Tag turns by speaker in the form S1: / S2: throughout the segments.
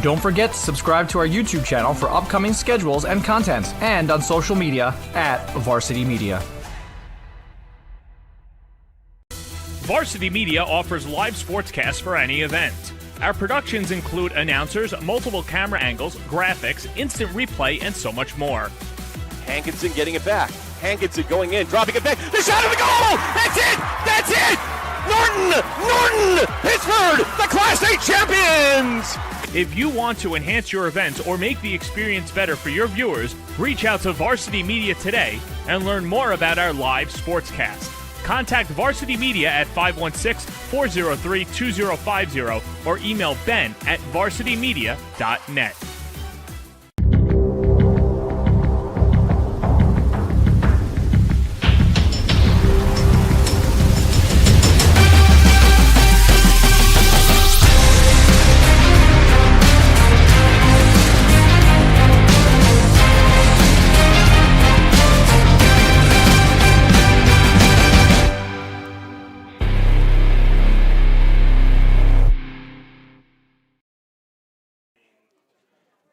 S1: Don't forget to subscribe to our YouTube channel for upcoming schedules and content, and on social media at Varsity Media.
S2: Varsity Media offers live sportscasts for any event. Our productions include announcers, multiple camera angles, graphics, instant replay, and so much more.
S3: Hankinson getting it back. Hankinson going in, dropping it back. The shot of the goal! That's it! That's it! Norton! Pittsburgh, the Class A champions!
S2: If you want to enhance your event or make the experience better for your viewers, reach out to Varsity Media today and learn more about our live sportscast. Contact Varsity Media at 516-403-2050 or email ben@varsitymedia.net.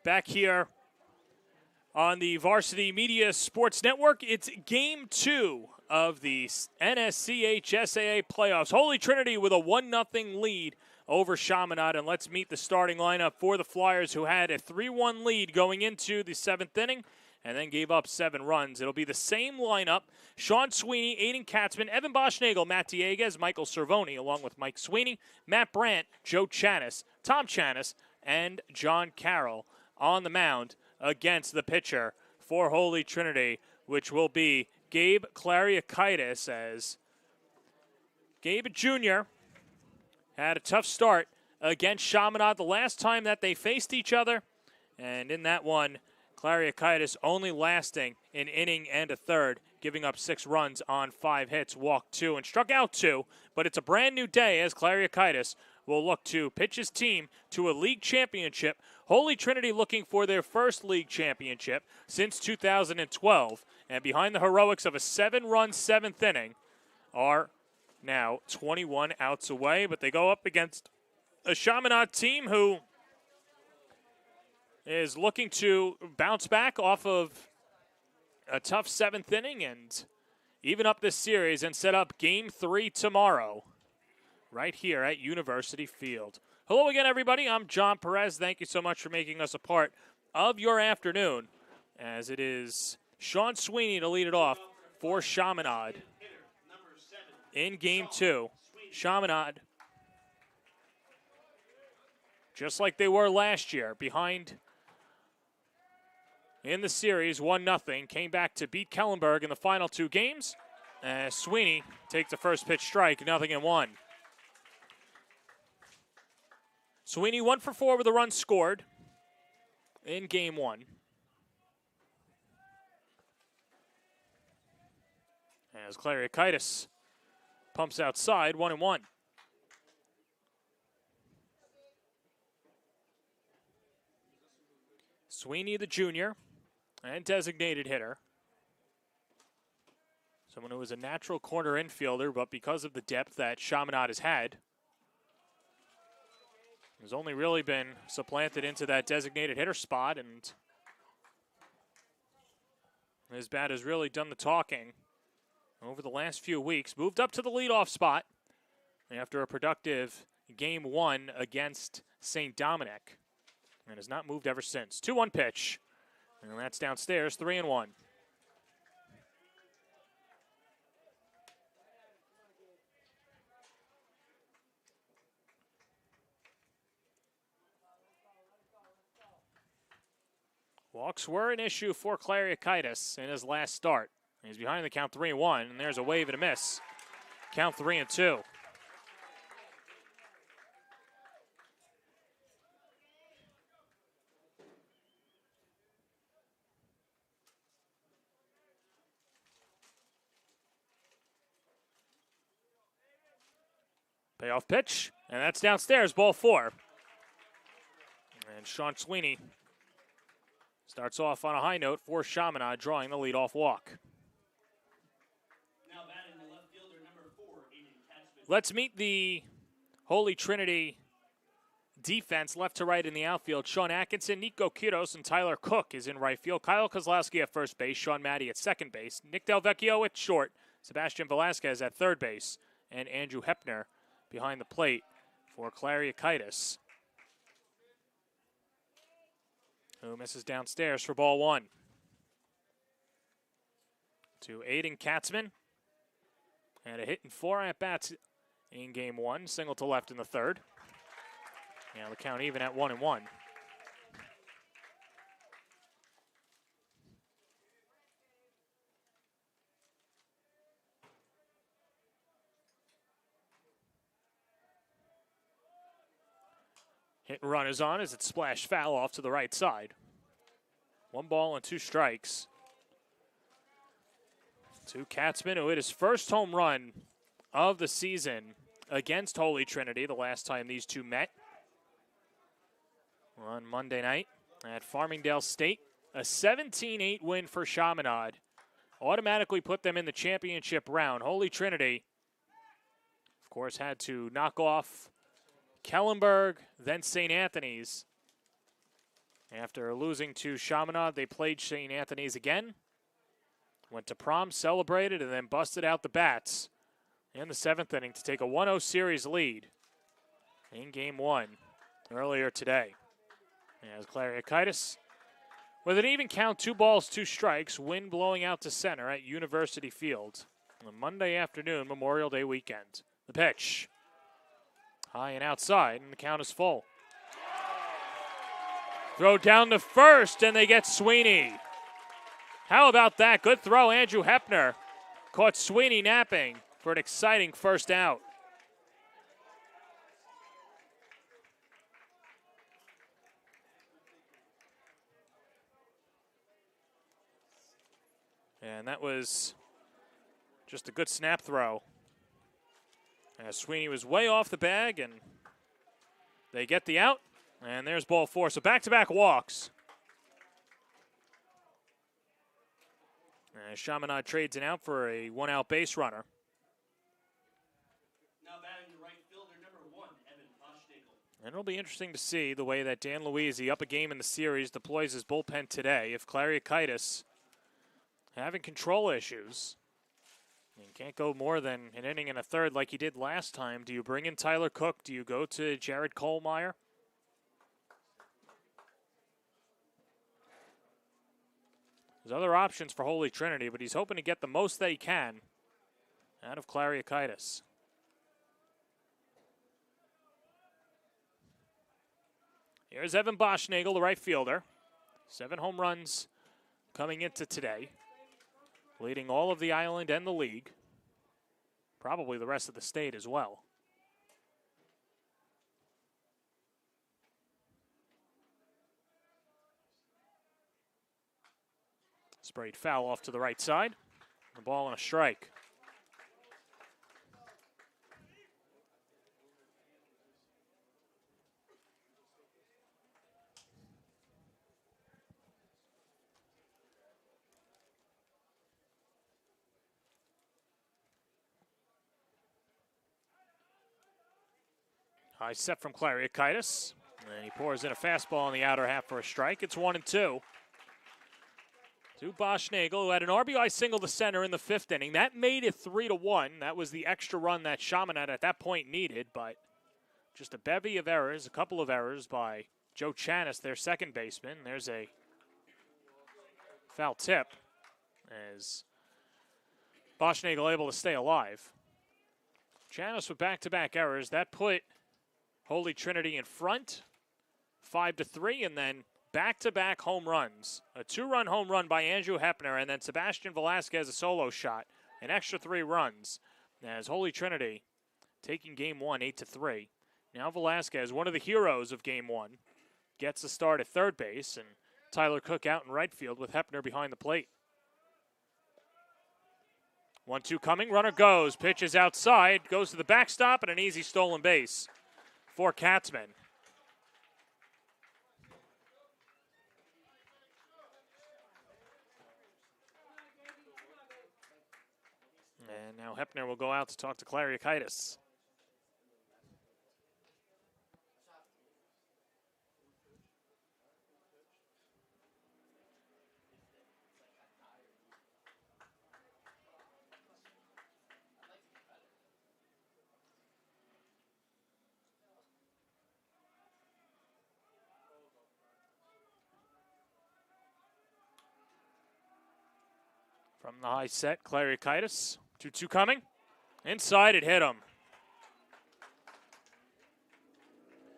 S2: Back here on the Varsity Media Sports Network, it's Game 2 of the NSCHSAA playoffs. Holy Trinity with a 1-0 lead over Chaminade. And let's meet the starting lineup for the Flyers, who had a 3-1 lead going into the 7th inning and then gave up 7 runs. It'll be the same lineup: Sean Sweeney, Aiden Katzman, Evan Boschnagel, Matt Dieguez, Michael Cervoni, along with Mike Sweeney, Matt Brandt, Joe Chanis, Tom Chanis, and John Carroll on the mound against the pitcher for Holy Trinity, which will be Gabe Clariakaitis, as Gabe Jr. had a tough start against Chaminade the last time that they faced each other. And in that one, Clariakaitis only lasting an inning and a third, giving up 6 runs on 5 hits, walked 2, and struck out 2. But it's a brand new day as Clariakaitis will look to pitch his team to a league championship. Holy Trinity looking for their first league championship since 2012. And behind the heroics of a 7-run 7th inning are now 21 outs away. But they go up against a Chaminade team who is looking to bounce back off of a tough 7th inning and even up this series and set up Game 3 tomorrow right here at University Field. Hello again, everybody. I'm John Perez. Thank you so much for making us a part of your afternoon, as it is Sean Sweeney to lead it off for Chaminade in Game 2. Chaminade, just like they were last year, behind in the series 1-0, came back to beat Kellenberg in the final 2 games. Sweeney takes the first pitch strike, 0-1. Sweeney 1 for 4 with a run scored in Game 1. As Clariakaitis pumps outside, 1-1. Sweeney, the junior and designated hitter. Someone who is a natural corner infielder, but because of the depth that Chaminade has had, has only really been supplanted into that designated hitter spot, and his bat has really done the talking over the last few weeks. Moved up to the leadoff spot after a productive Game 1 against St. Dominic, and has not moved ever since. 2-1 pitch, and that's downstairs, 3-1. Walks were an issue for Clariakaitis in his last start. He's behind the count 3-1, and there's a wave and a miss. Count 3-2. Payoff pitch, and that's downstairs, ball 4. And Sean Sweeney starts off on a high note for Chaminade, drawing the leadoff walk.
S4: Now batting the left fielder, number 4, Aiden Katzman.
S2: Let's meet the Holy Trinity defense, left to right in the outfield. Sean Atkinson, Nico Quiros, and Tyler Cook is in right field. Kyle Kozlowski at first base. Sean Maddie at second base. Nick Del Vecchio at short. Sebastian Velasquez at third base. And Andrew Hepner behind the plate for Clariakaitis, who misses downstairs for ball one. To Aiden Katzman. And a hit and 4 at-bats in game one. Single to left in the third. Now the count even at 1-1. Hit and run is on as it splashed foul off to the right side. 1 ball and 2 strikes. To Katzman, who hit his first home run of the season against Holy Trinity the last time these two met on Monday night at Farmingdale State. A 17-8 win for Chaminade automatically put them in the championship round. Holy Trinity, of course, had to knock off Kellenberg, then St. Anthony's. After losing to Chaminade, they played St. Anthony's again. Went to prom, celebrated, and then busted out the bats in the 7th inning to take a 1-0 series lead in game one earlier today. As Clariakaitis, with an even count, 2 balls, 2 strikes, wind blowing out to center at University Field on Monday afternoon, Memorial Day weekend. The pitch, high and outside, and the count is full. Throw down to first, and they get Sweeney. How about that? Good throw, Andrew Hepner. Caught Sweeney napping for an exciting first out. And that was just a good snap throw. As Sweeney was way off the bag, and they get the out. And there's ball 4. So back-to-back walks. Chaminade trades it out for a 1-out base runner.
S4: Now batting the right fielder, number 1, Evan Boschnagel.
S2: And it'll be interesting to see the way that Dan Luisi, up a game in the series, deploys his bullpen today. If Clariakaitis having control issues, and can't go more than an inning and a third like he did last time, do you bring in Tyler Cook? Do you go to Jared Kohlmeyer? There's other options for Holy Trinity, but he's hoping to get the most that he can out of Clariakaitis. Here's Evan Boschnagel, the right fielder. 7 home runs coming into today, leading all of the island and the league, probably the rest of the state as well. Sprayed foul off to the right side. The ball and a strike. High set from Clariakaitis. And he pours in a fastball in the outer half for a strike. It's 1-2. To Boschnagel, who had an RBI single to center in the 5th inning. That made it 3-1. That was the extra run that Chaminade at that point needed, but just a bevy of errors, a couple of errors by Joe Chanis, their second baseman. There's a foul tip as Boschnagel able to stay alive. Chanis with back-to-back errors. That put Holy Trinity in front, 5-3, and then back-to-back home runs. A 2-run home run by Andrew Hepner, and then Sebastian Velasquez a solo shot. An extra 3 runs. As Holy Trinity taking game 1, 8-3. Now Velasquez, one of the heroes of game 1, gets a start at third base, and Tyler Cook out in right field with Hepner behind the plate. 1-2 coming, runner goes, pitches outside, goes to the backstop, and an easy stolen base for Katzman. And now Hepner will go out to talk to Clariakaitis. From the high set, Klariakaitis. 2-2 coming. Inside, it hit him.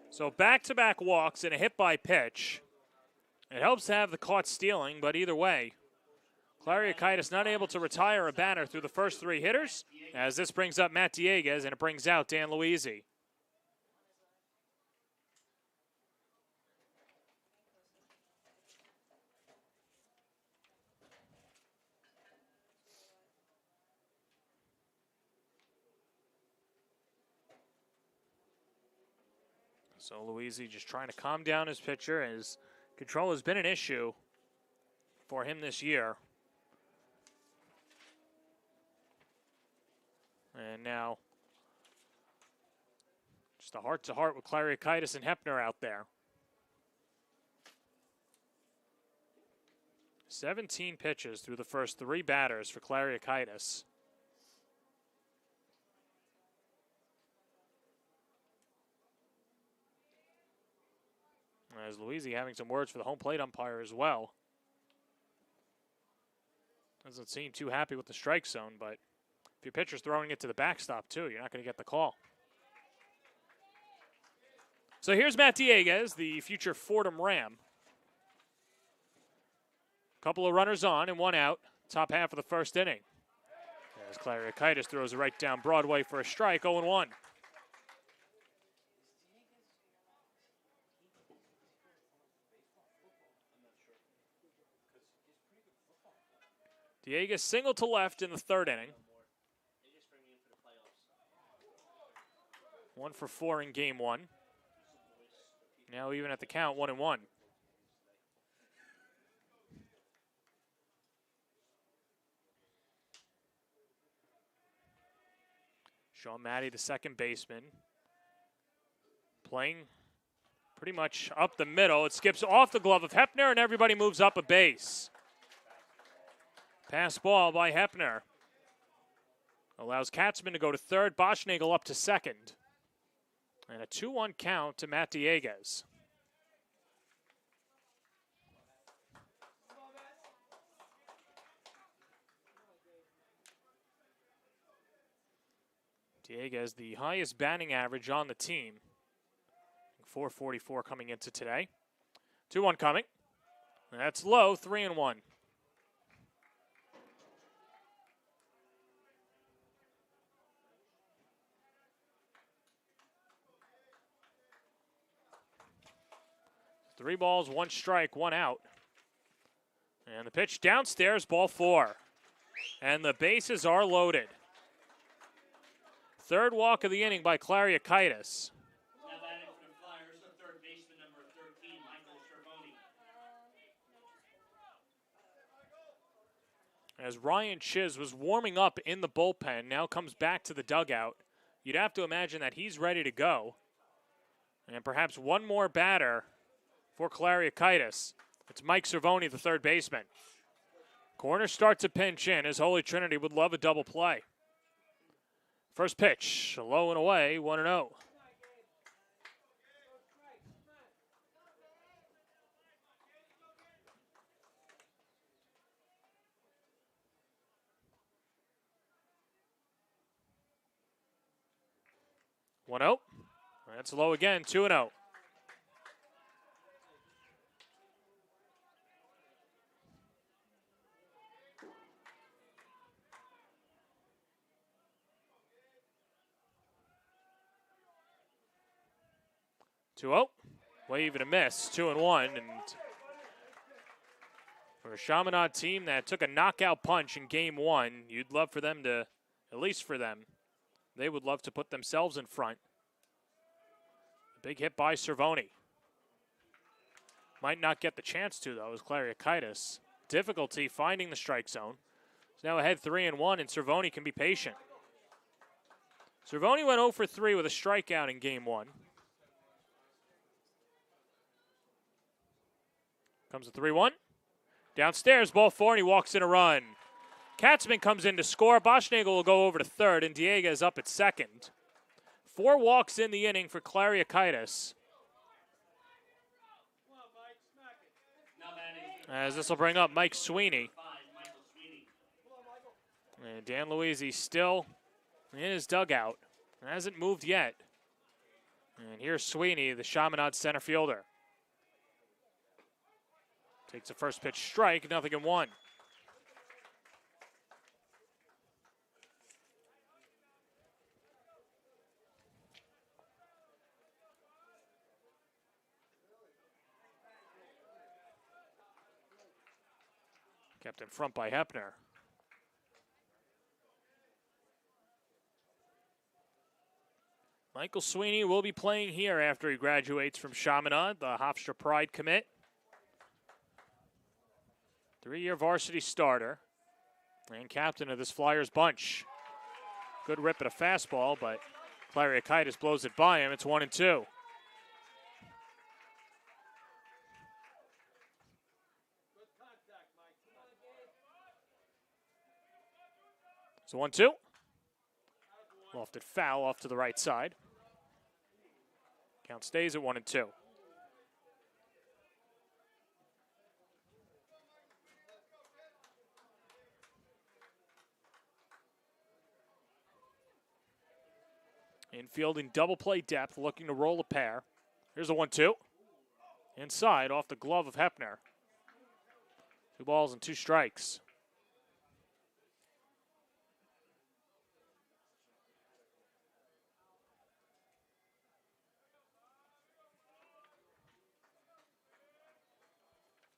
S2: So back-to-back walks and a hit by pitch. It helps to have the caught stealing, but either way, Klariakaitis not able to retire a batter through the first three hitters, as this brings up Matt Dieguez and it brings out Dan Luisi. So Luisi just trying to calm down his pitcher, as control has been an issue for him this year. And now just a heart-to-heart with Klariakaitis and Hepner out there. 17 pitches through the first three batters for Klariakaitis. As Luisi having some words for the home plate umpire as well. Doesn't seem too happy with the strike zone, but if your pitcher's throwing it to the backstop too, you're not going to get the call. So here's Matt Dieguez, the future Fordham Ram. Couple of runners on and one out, top half of the first inning. As Klariakaitis throws it right down Broadway for a strike, 0-1. Dieguez single to left in the third inning. 1 for 4 in game one. Now even at the count, 1-1. Sean Matty, the second baseman, playing pretty much up the middle. It skips off the glove of Hepner, and everybody moves up a base. Pass ball by Hepner. Allows Katzman to go to third. Boschnagel up to second. And a 2-1 count to Matt Dieguez. Dieguez, the highest batting average on the team. 444 coming into today. 2-1 coming. That's low, 3-1. Three balls, one strike, one out. And the pitch downstairs, ball 4. And the bases are loaded. Third walk of the inning by Klariakaitis.
S4: Now batting for the Flyers, the third baseman, number 13, Michael Cervoni.
S2: As Ryan Chiz was warming up in the bullpen, now comes back to the dugout. You'd have to imagine that he's ready to go. And perhaps one more batter for Klariakaitis. It's Mike Cervoni, the third baseman. Corner starts to pinch in, as Holy Trinity would love a double play. First pitch, low and away, 1-0. That's low again, 2-0. Wave and a miss, 2-1. And for a Chaminade team that took a knockout punch in game one, you'd love for them to, at least for them, they would love to put themselves in front. A big hit by Cervoni. Might not get the chance to, though, as Klariakaitis. Difficulty finding the strike zone. He's now ahead 3-1, and Cervoni can be patient. Cervoni went 0 for 3 with a strikeout in game one. Comes a 3-1. Downstairs, ball 4, and he walks in a run. Katzman comes in to score. Boschnagel will go over to third, and Dieguez up at second. 4 walks in the inning for Klariakaitis. As this will bring up Mike Sweeney. And Dan Luisi still in his dugout. Hasn't moved yet. And here's Sweeney, the Chaminade center fielder. Takes a first pitch strike, 0-1. Kept in front by Hepner. Michael Sweeney will be playing here after he graduates from Chaminade, the Hofstra Pride commit. 3-year varsity starter and captain of this Flyers bunch. Good rip at a fastball, but Clariakaitis blows it by him. It's 1-2. So 1-2. Lofted foul off to the right side. Count stays at 1-2. Infield in double play depth, looking to roll a pair. Here's a 1-2. Inside, off the glove of Hepner. 2 balls and 2 strikes.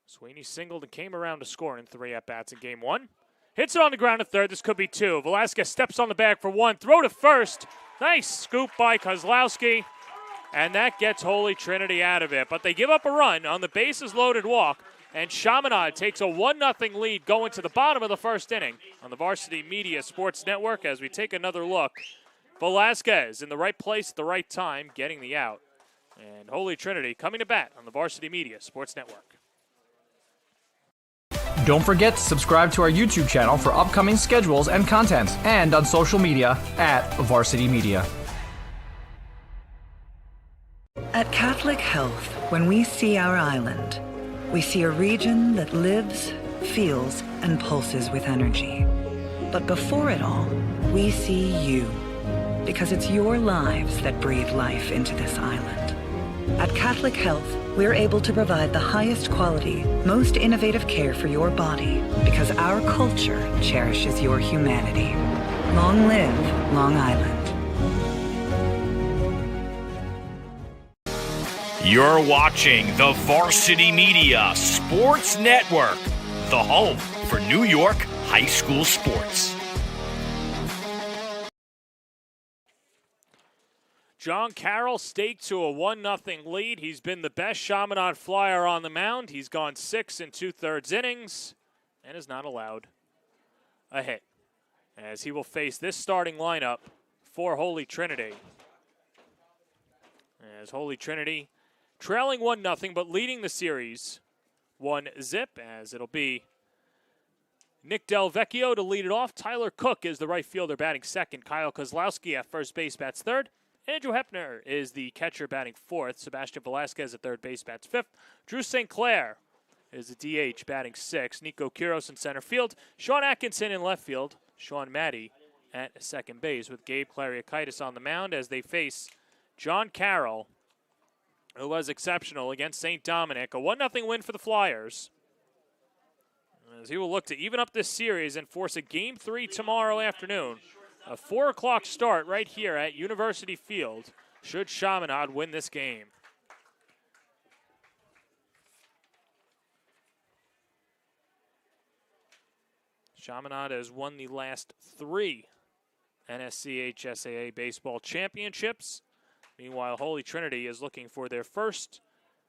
S2: Sweeney singled and came around to score in 3 at-bats in game 1. Hits it on the ground at third. This could be 2. Velasquez steps on the bag for 1. Throw to first. Nice scoop by Kozlowski. And that gets Holy Trinity out of it. But they give up a run on the bases-loaded walk. And Chaminade takes a 1-0 lead going to the bottom of the first inning on the Varsity Media Sports Network as we take another look. Velasquez in the right place at the right time, getting the out. And Holy Trinity coming to bat on the Varsity Media Sports Network.
S1: Don't forget to subscribe to our YouTube channel for upcoming schedules and content, and on social media @Varsity Media.
S5: At Catholic Health, when we see our island, we see a region that lives, feels, and pulses with energy. But before it all, we see you, because it's your lives that breathe life into this island. At Catholic Health, we're able to provide the highest quality, most innovative care for your body because our culture cherishes your humanity. Long live Long Island.
S6: You're watching the Varsity Media Sports Network, the home for New York high school sports.
S2: John Carroll staked to a 1-0 lead. He's been the best Chaminade Flyer on the mound. He's gone 6 2/3 innings and is not allowed a hit, as he will face this starting lineup for Holy Trinity. As Holy Trinity trailing 1-0, but leading the series 1-0, as it'll be Nick Del Vecchio to lead it off. Tyler Cook is the right fielder batting second. Kyle Kozlowski at first base bats third. Andrew Hepner is the catcher batting fourth. Sebastian Velasquez at third base bats fifth. Drew St. Clair is the DH batting sixth. Nico Quiros in center field. Sean Atkinson in left field. Sean Maddie at second base with Gabe Clariakaitis on the mound as they face John Carroll, who was exceptional against St. Dominic. A 1-0 win for the Flyers, as he will look to even up this series and force a Game 3 tomorrow afternoon. A 4 o'clock start right here at University Field should Chaminade win this game. Chaminade has won the last 3 NSCHSAA baseball championships. Meanwhile, Holy Trinity is looking for their first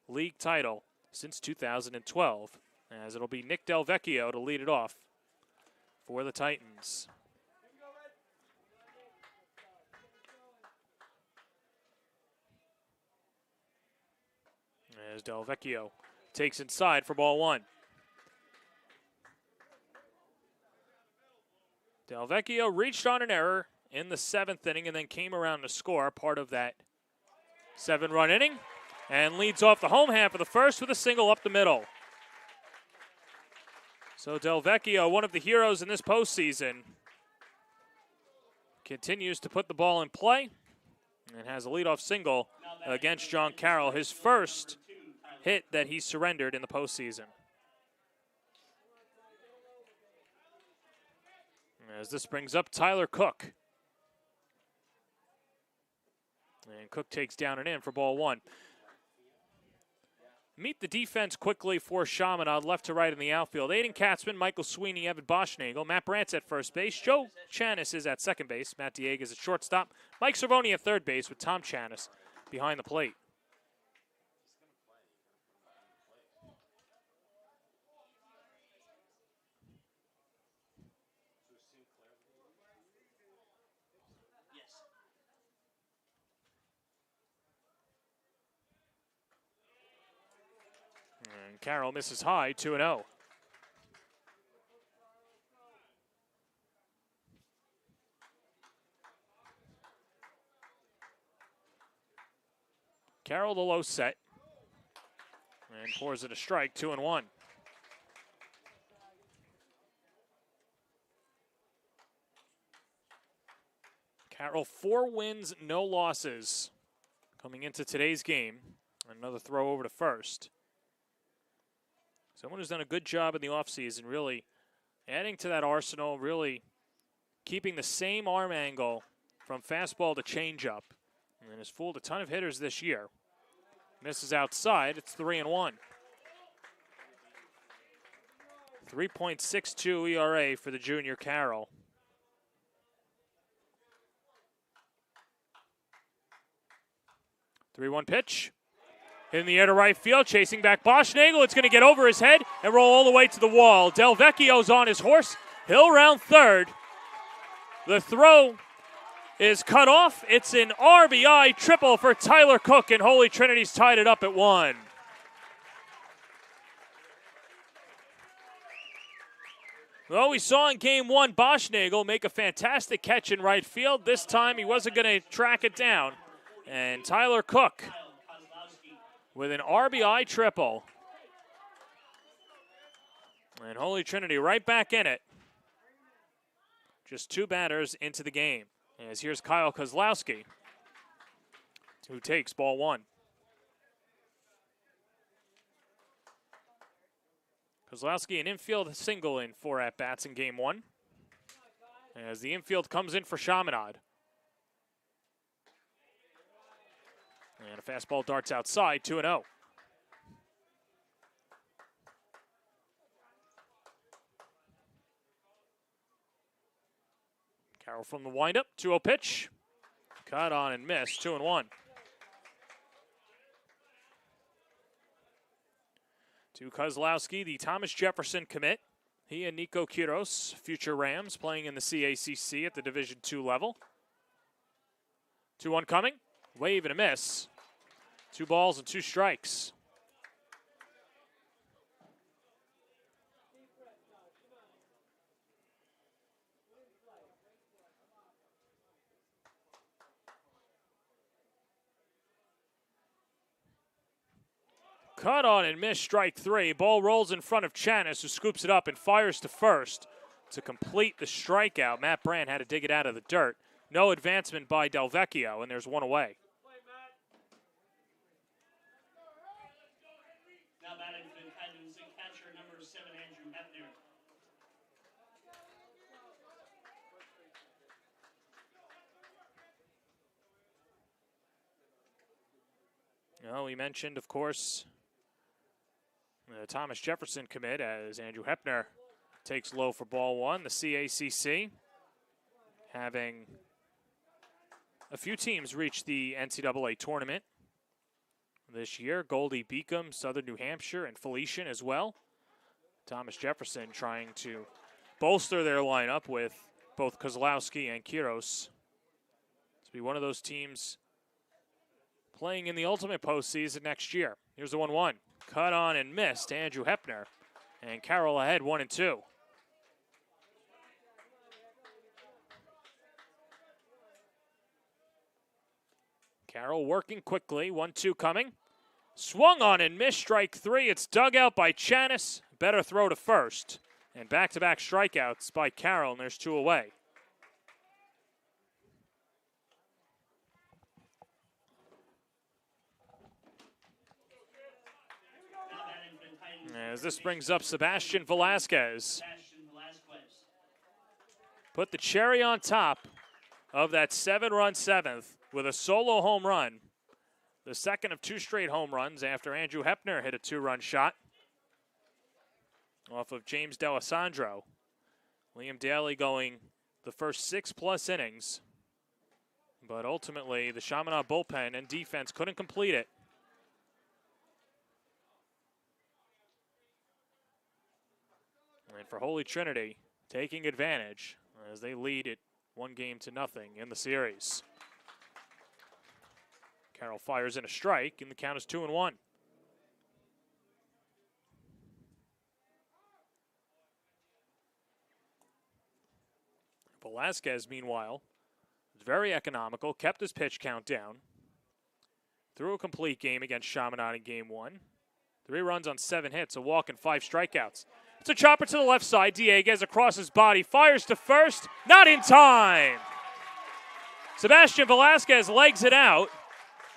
S2: league title since 2012, as it'll be Nick Del Vecchio to lead it off for the Titans. As Del Vecchio takes inside for ball 1. Del Vecchio reached on an error in the 7th inning and then came around to score part of that 7-run inning, and leads off the home half of the first with a single up the middle. So Del Vecchio, one of the heroes in this postseason, continues to put the ball in play and has a leadoff single against John Carroll, his first hit that he surrendered in the postseason. As this brings up Tyler Cook. And Cook takes down and in for ball one. Meet the defense quickly for Chaminade, left to right in the outfield. Aiden Katzman, Michael Sweeney, Evan Boschnagel, Matt Brantz at first base. Joe Chanis is at second base. Matt Diegas at shortstop. Mike Cervoni at third base with Tom Chanis behind the plate. And Carroll misses high, 2-0. Carroll the low set. And pours it a strike, 2-1. Carroll 4 wins, no losses coming into today's game. Another throw over to first. Someone who's done a good job in the offseason, really adding to that arsenal, really keeping the same arm angle from fastball to changeup, and has fooled a ton of hitters this year. Misses outside, it's 3-1. 3.62 ERA for the junior Carroll. Three-one pitch. In the air to right field, chasing back Boschnagel. It's going to get over his head and roll all the way to the wall. Del Vecchio's on his horse. He'll round third. The throw is cut off. It's an RBI triple for Tyler Cook, and Holy Trinity's tied it up at 1. Well, we saw in game 1 Boschnagel make a fantastic catch in right field. This time he wasn't going to track it down. And Tyler Cook with an RBI triple. And Holy Trinity right back in it. Just 2 batters into the game. As here's Kyle Kozlowski, who takes ball 1. Kozlowski an infield single in 4 at-bats in game 1. As the infield comes in for Chaminade. And a fastball darts outside, 2-0. Carroll from the windup, 2-0 pitch. Caught on and missed, 2-1. To Kozlowski, the Thomas Jefferson commit. He and Nico Quiros, future Rams, playing in the CACC at the Division II level. 2-1 coming. Wave and a miss. 2 balls and 2 strikes. Cut on and missed, strike 3. Ball rolls in front of Chanis, who scoops it up and fires to first to complete the strikeout. Matt Brand had to dig it out of the dirt. No advancement by Del Vecchio, and there's 1 away.
S4: Now batting for the Titans, catcher number 7, Andrew Hefner.
S2: Well, we mentioned, of course, the Thomas Jefferson commit as Andrew Hepner takes low for ball 1. The CACC having a few teams reach the NCAA tournament this year. Goldie Beacom, Southern New Hampshire, and Felician as well. Thomas Jefferson trying to bolster their lineup with both Kozlowski and Quiros to be one of those teams playing in the ultimate postseason next year. Here's the 1-1. Cut on and missed, Andrew Hepner. And Carroll ahead, 1-2. Carroll working quickly, 1-2 coming. Swung on and missed, strike 3. It's dug out by Chanis. Better throw to first. And back-to-back strikeouts by Carroll, and there's 2 away. As this brings up Sebastian Velasquez.
S4: Sebastian Velasquez.
S2: Put the cherry on top of that 7-run seventh with a solo home run. The second of 2 straight home runs after Andrew Hepner hit a 2-run shot off of James D'Alessandro. Liam Daly going the first 6+ innings. But ultimately, the Chaminade bullpen and defense couldn't complete it. And for Holy Trinity, taking advantage as they lead it 1-0 in the series. Carroll fires in a strike, and the count is 2-1. Velasquez, meanwhile, was very economical, kept his pitch count down, threw a complete game against Chaminade in Game 1. 3 runs on 7 hits, a walk, and 5 strikeouts. It's a chopper to the left side. Dieguez across his body, fires to first, not in time. Sebastian Velasquez legs it out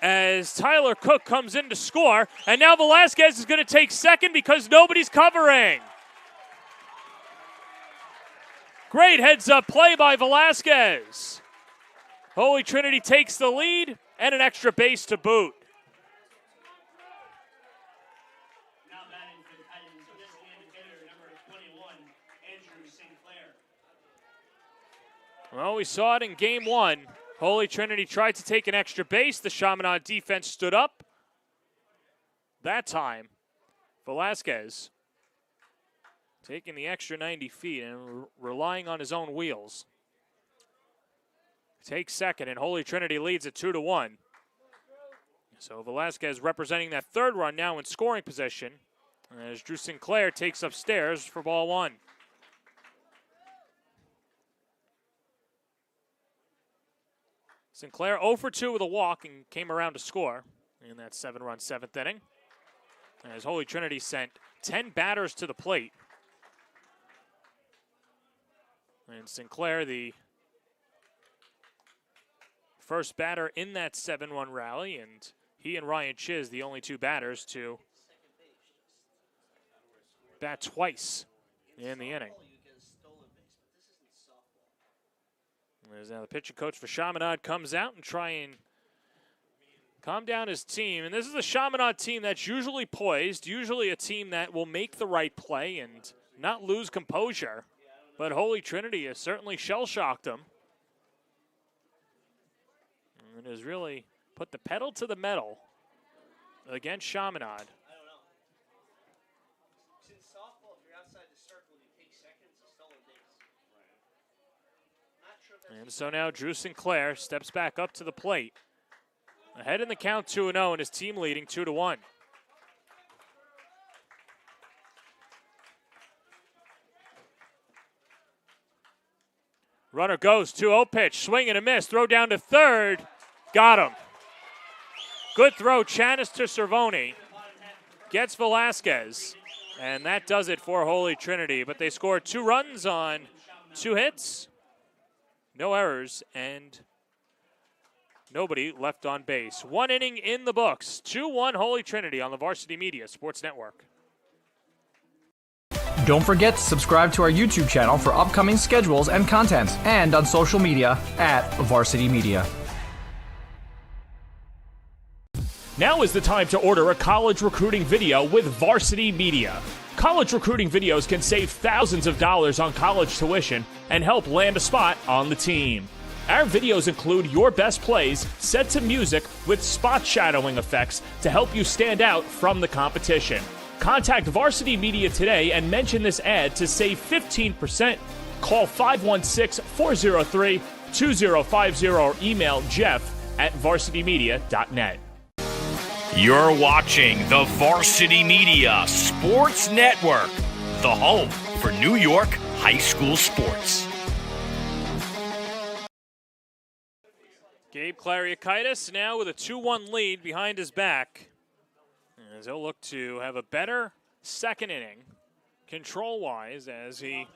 S2: as Tyler Cook comes in to score, and now Velasquez is going to take second because nobody's covering. Great heads-up play by Velasquez. Holy Trinity takes the lead and an extra base to boot.
S4: Now batting for the Titans, designated hitter number 21, Andrew Sinclair.
S2: Well, we saw it in Game 1. Holy Trinity tried to take an extra base. The Chaminade defense stood up. That time, Velasquez taking the extra 90 feet and relying on his own wheels. Takes second, and Holy Trinity leads at 2-1. So Velasquez representing that 3rd run now in scoring position as Drew Sinclair takes upstairs for ball 1. Sinclair 0 for 2 with a walk and came around to score in that 7-run 7th inning. As Holy Trinity sent 10 batters to the plate. And Sinclair, the first batter in that 7-run rally, and he and Ryan Chiz, the only 2 batters to bat twice in the inning. As now the pitching coach for Chaminade comes out and try and calm down his team. And this is a Chaminade team that's usually poised, usually a team that will make the right play and not lose composure. But Holy Trinity has certainly shell-shocked them and has really put the pedal to the metal against Chaminade.
S4: I don't know. Since softball, if you're outside the circle and you take seconds, it's stolen base. Not sure if that's
S2: And so now Drew Sinclair steps back up to the plate. Ahead in the count 2-0 and his team leading 2-1. Runner goes, 2-0 pitch, swing and a miss, throw down to third, got him. Good throw, Chanis to Cervoni, gets Velasquez, and that does it for Holy Trinity. But they scored 2 runs on 2 hits, no errors, and nobody left on base. 1 inning in the books, 2-1 Holy Trinity on the Varsity Media Sports Network.
S1: Don't forget to subscribe to our YouTube channel for upcoming schedules and content, and on social media at Varsity Media.
S6: Now is the time to order a college recruiting video with Varsity Media. College recruiting videos can save thousands of dollars on college tuition and help land a spot on the team. Our videos include your best plays set to music with spot shadowing effects to help you stand out from the competition. Contact Varsity Media today and mention this ad to save 15%. Call 516-403-2050 or email jeff@varsitymedia.net. You're watching the Varsity Media Sports Network, the home for New York high school sports.
S2: Gabe Clariakaitis now with a 2-1 lead behind his back, as he'll look to have a better second inning, control-wise, as he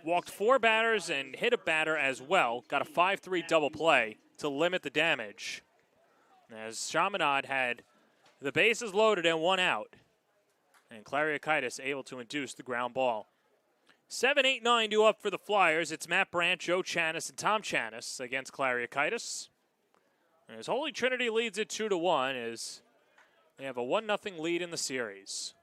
S2: walked 4 batters and hit a batter as well. Got a 5-3 double play to limit the damage. As Chaminade had the bases loaded and 1 out. And Clariakaitis able to induce the ground ball. 7-8-9 due up for the Flyers. It's Matt Brandt, Joe Chanis, and Tom Chanis against Clariakaitis. As Holy Trinity leads it 2-1 as they have a 1-0 lead in the series.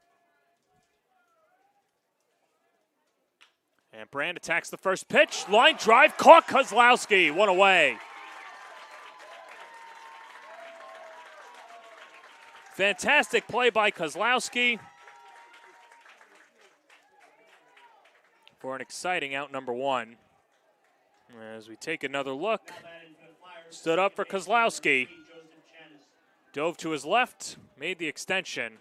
S2: And Brand attacks the first pitch. Line drive, caught Kozlowski. One away. Fantastic play by Kozlowski for an exciting out number one. As we take another look, stood up for Kozlowski. Dove to his left, made the extension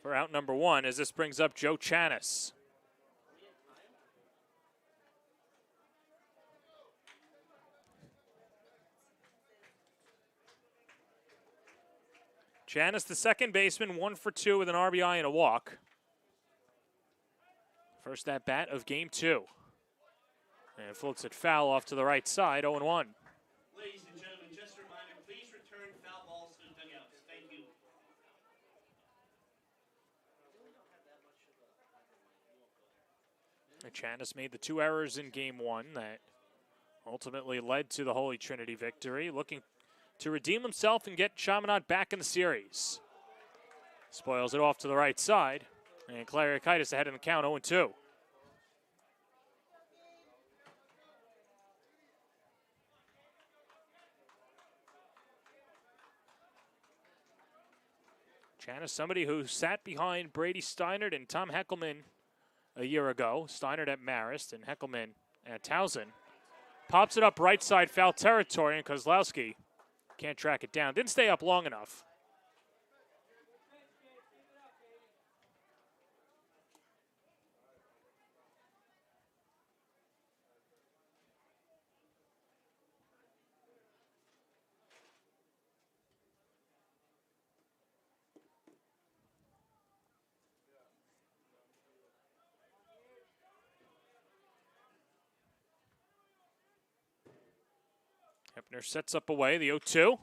S2: for out number one as this brings up Joe Chanis. Chanis, the second baseman, 1 for 2 with an RBI and a walk. First at bat of game 2. And floats it foul off to the right side, 0-1.
S4: Ladies and gentlemen, just a reminder, please return foul balls to the dugouts. Thank you.
S2: Chanis made the 2 errors in game 1 that ultimately led to the Holy Trinity victory. Looking to redeem himself and get Chaminade back in the series. Spoils it off to the right side. And Clariakaitis ahead in the count, 0-2. Chanis, somebody who sat behind Brady Steinert and Tom Heckelman a year ago. Steinert at Marist and Heckelman at Towson. Pops it up right side foul territory, and Kozlowski can't track it down. Didn't stay up long enough. Hepner sets up away, the 0-2.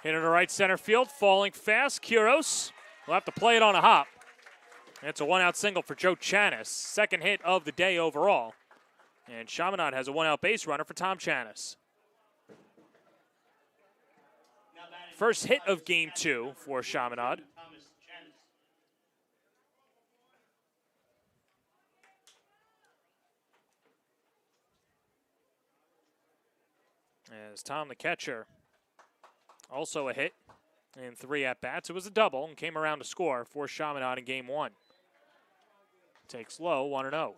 S2: Hit into right center field, falling fast. Quiros will have to play it on a hop. And it's a 1-out single for Joe Chanis. Second hit of the day overall. And Chaminade has a 1-out base runner for Tom Chanis. First hit of game 2 for Chaminade. As Tom the catcher, also a hit in 3 at-bats. It was a double and came around to score for Chaminade in game 1. Takes low, 1-0. Joe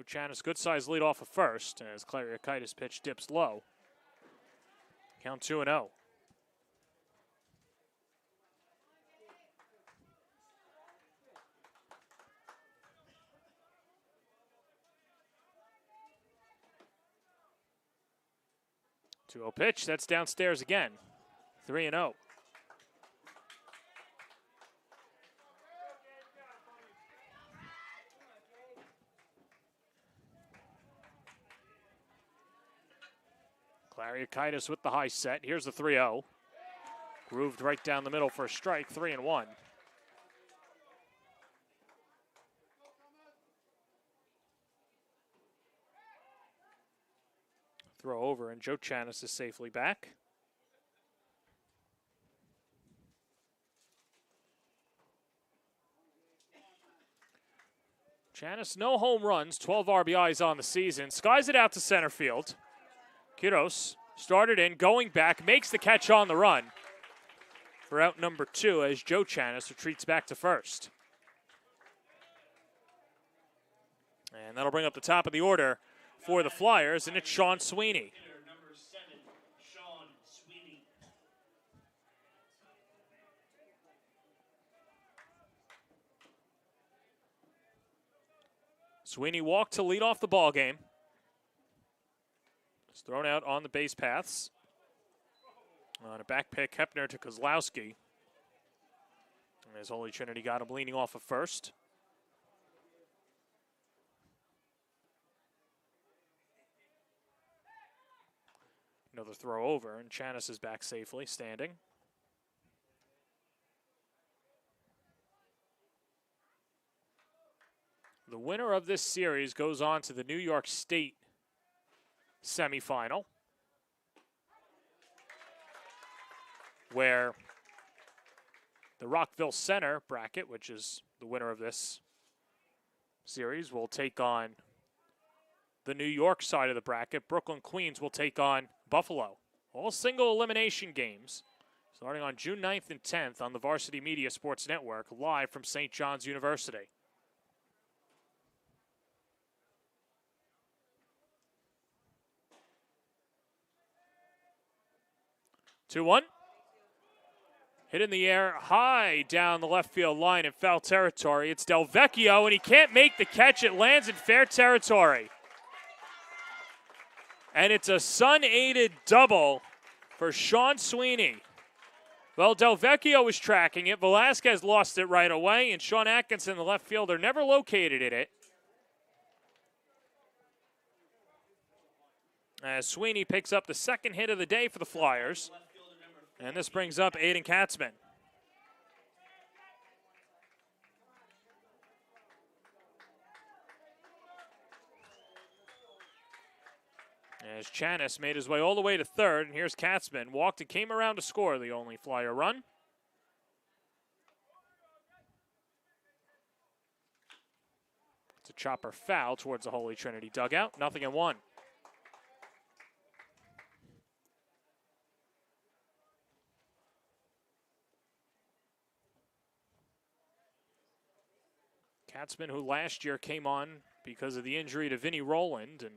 S2: Chanis, good size lead off of first as Clariakaitis pitch dips low. Count 2-0. Two-0 pitch, that's downstairs again. 3-0. Clariakaitis with the high set. Here's the 3-0. Grooved right down the middle for a strike, 3-1. Throw over, and Joe Chanis is safely back. Chanis, no home runs, 12 RBIs on the season. Skies it out to center field. Quiros started in, going back, makes the catch on the run for out number 2 as Joe Chanis retreats back to first. And that'll bring up the top of the order for the Flyers, and it's Sean Sweeney.
S4: Number 7, Sean Sweeney.
S2: Sweeney walked to lead off the ball game. It's thrown out on the base paths. On a back pick, Hepner to Kozlowski. And as Holy Trinity got him leaning off of first. Another throw over, and Chanis is back safely, standing. The winner of this series goes on to the New York State semifinal, where the Rockville Center bracket, which is the winner of this series, will take on the New York side of the bracket. Brooklyn Queens will take on Buffalo. All single elimination games starting on June 9th and 10th on the Varsity Media Sports Network, live from St. John's University. Two one. Hit in the air, high down the left field line in foul territory. It's Del Vecchio, and he can't make the catch. It lands in fair territory. And it's a Sun-aided double for Sean Sweeney. Well, Del Vecchio was tracking it. Velasquez lost it right away, and Sean Atkinson, the left fielder, never located it. As Sweeney picks up the second hit of the day for the Flyers. And this brings up Aiden Katzman. As Chanis made his way all the way to third, and here's Katzman. Walked and came around to score the only Flyer run. It's a chopper foul towards the Holy Trinity dugout. 0-1. Katzman, who last year came on because of the injury to Vinnie Rowland and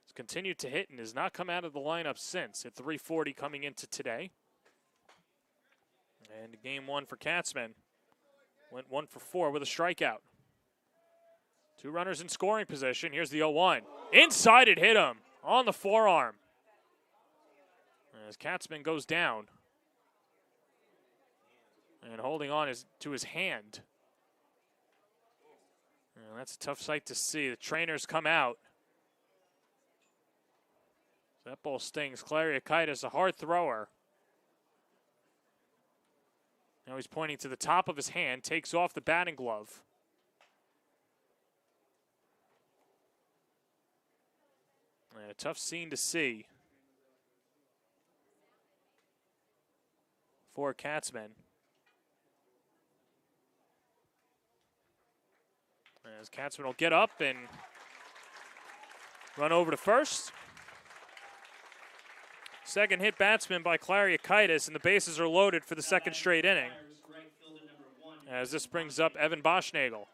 S2: has continued to hit and has not come out of the lineup since, at .340 coming into today. And game one for Katzman went 1 for 4 with a strikeout. Two runners in scoring position. Here's the 0-1. Inside it hit him on the forearm. As Katzman goes down and holding on to his hand. Well, that's a tough sight to see. The trainers come out. That ball stings. Klariakaitis, a hard thrower. Now he's pointing to the top of his hand, takes off the batting glove. And a tough scene to see for Katzman. As Katzman will get up and run over to first. Second hit batsman by Klariakaitis, and the bases are loaded for the second straight inning. As this brings up Evan Boschnagel.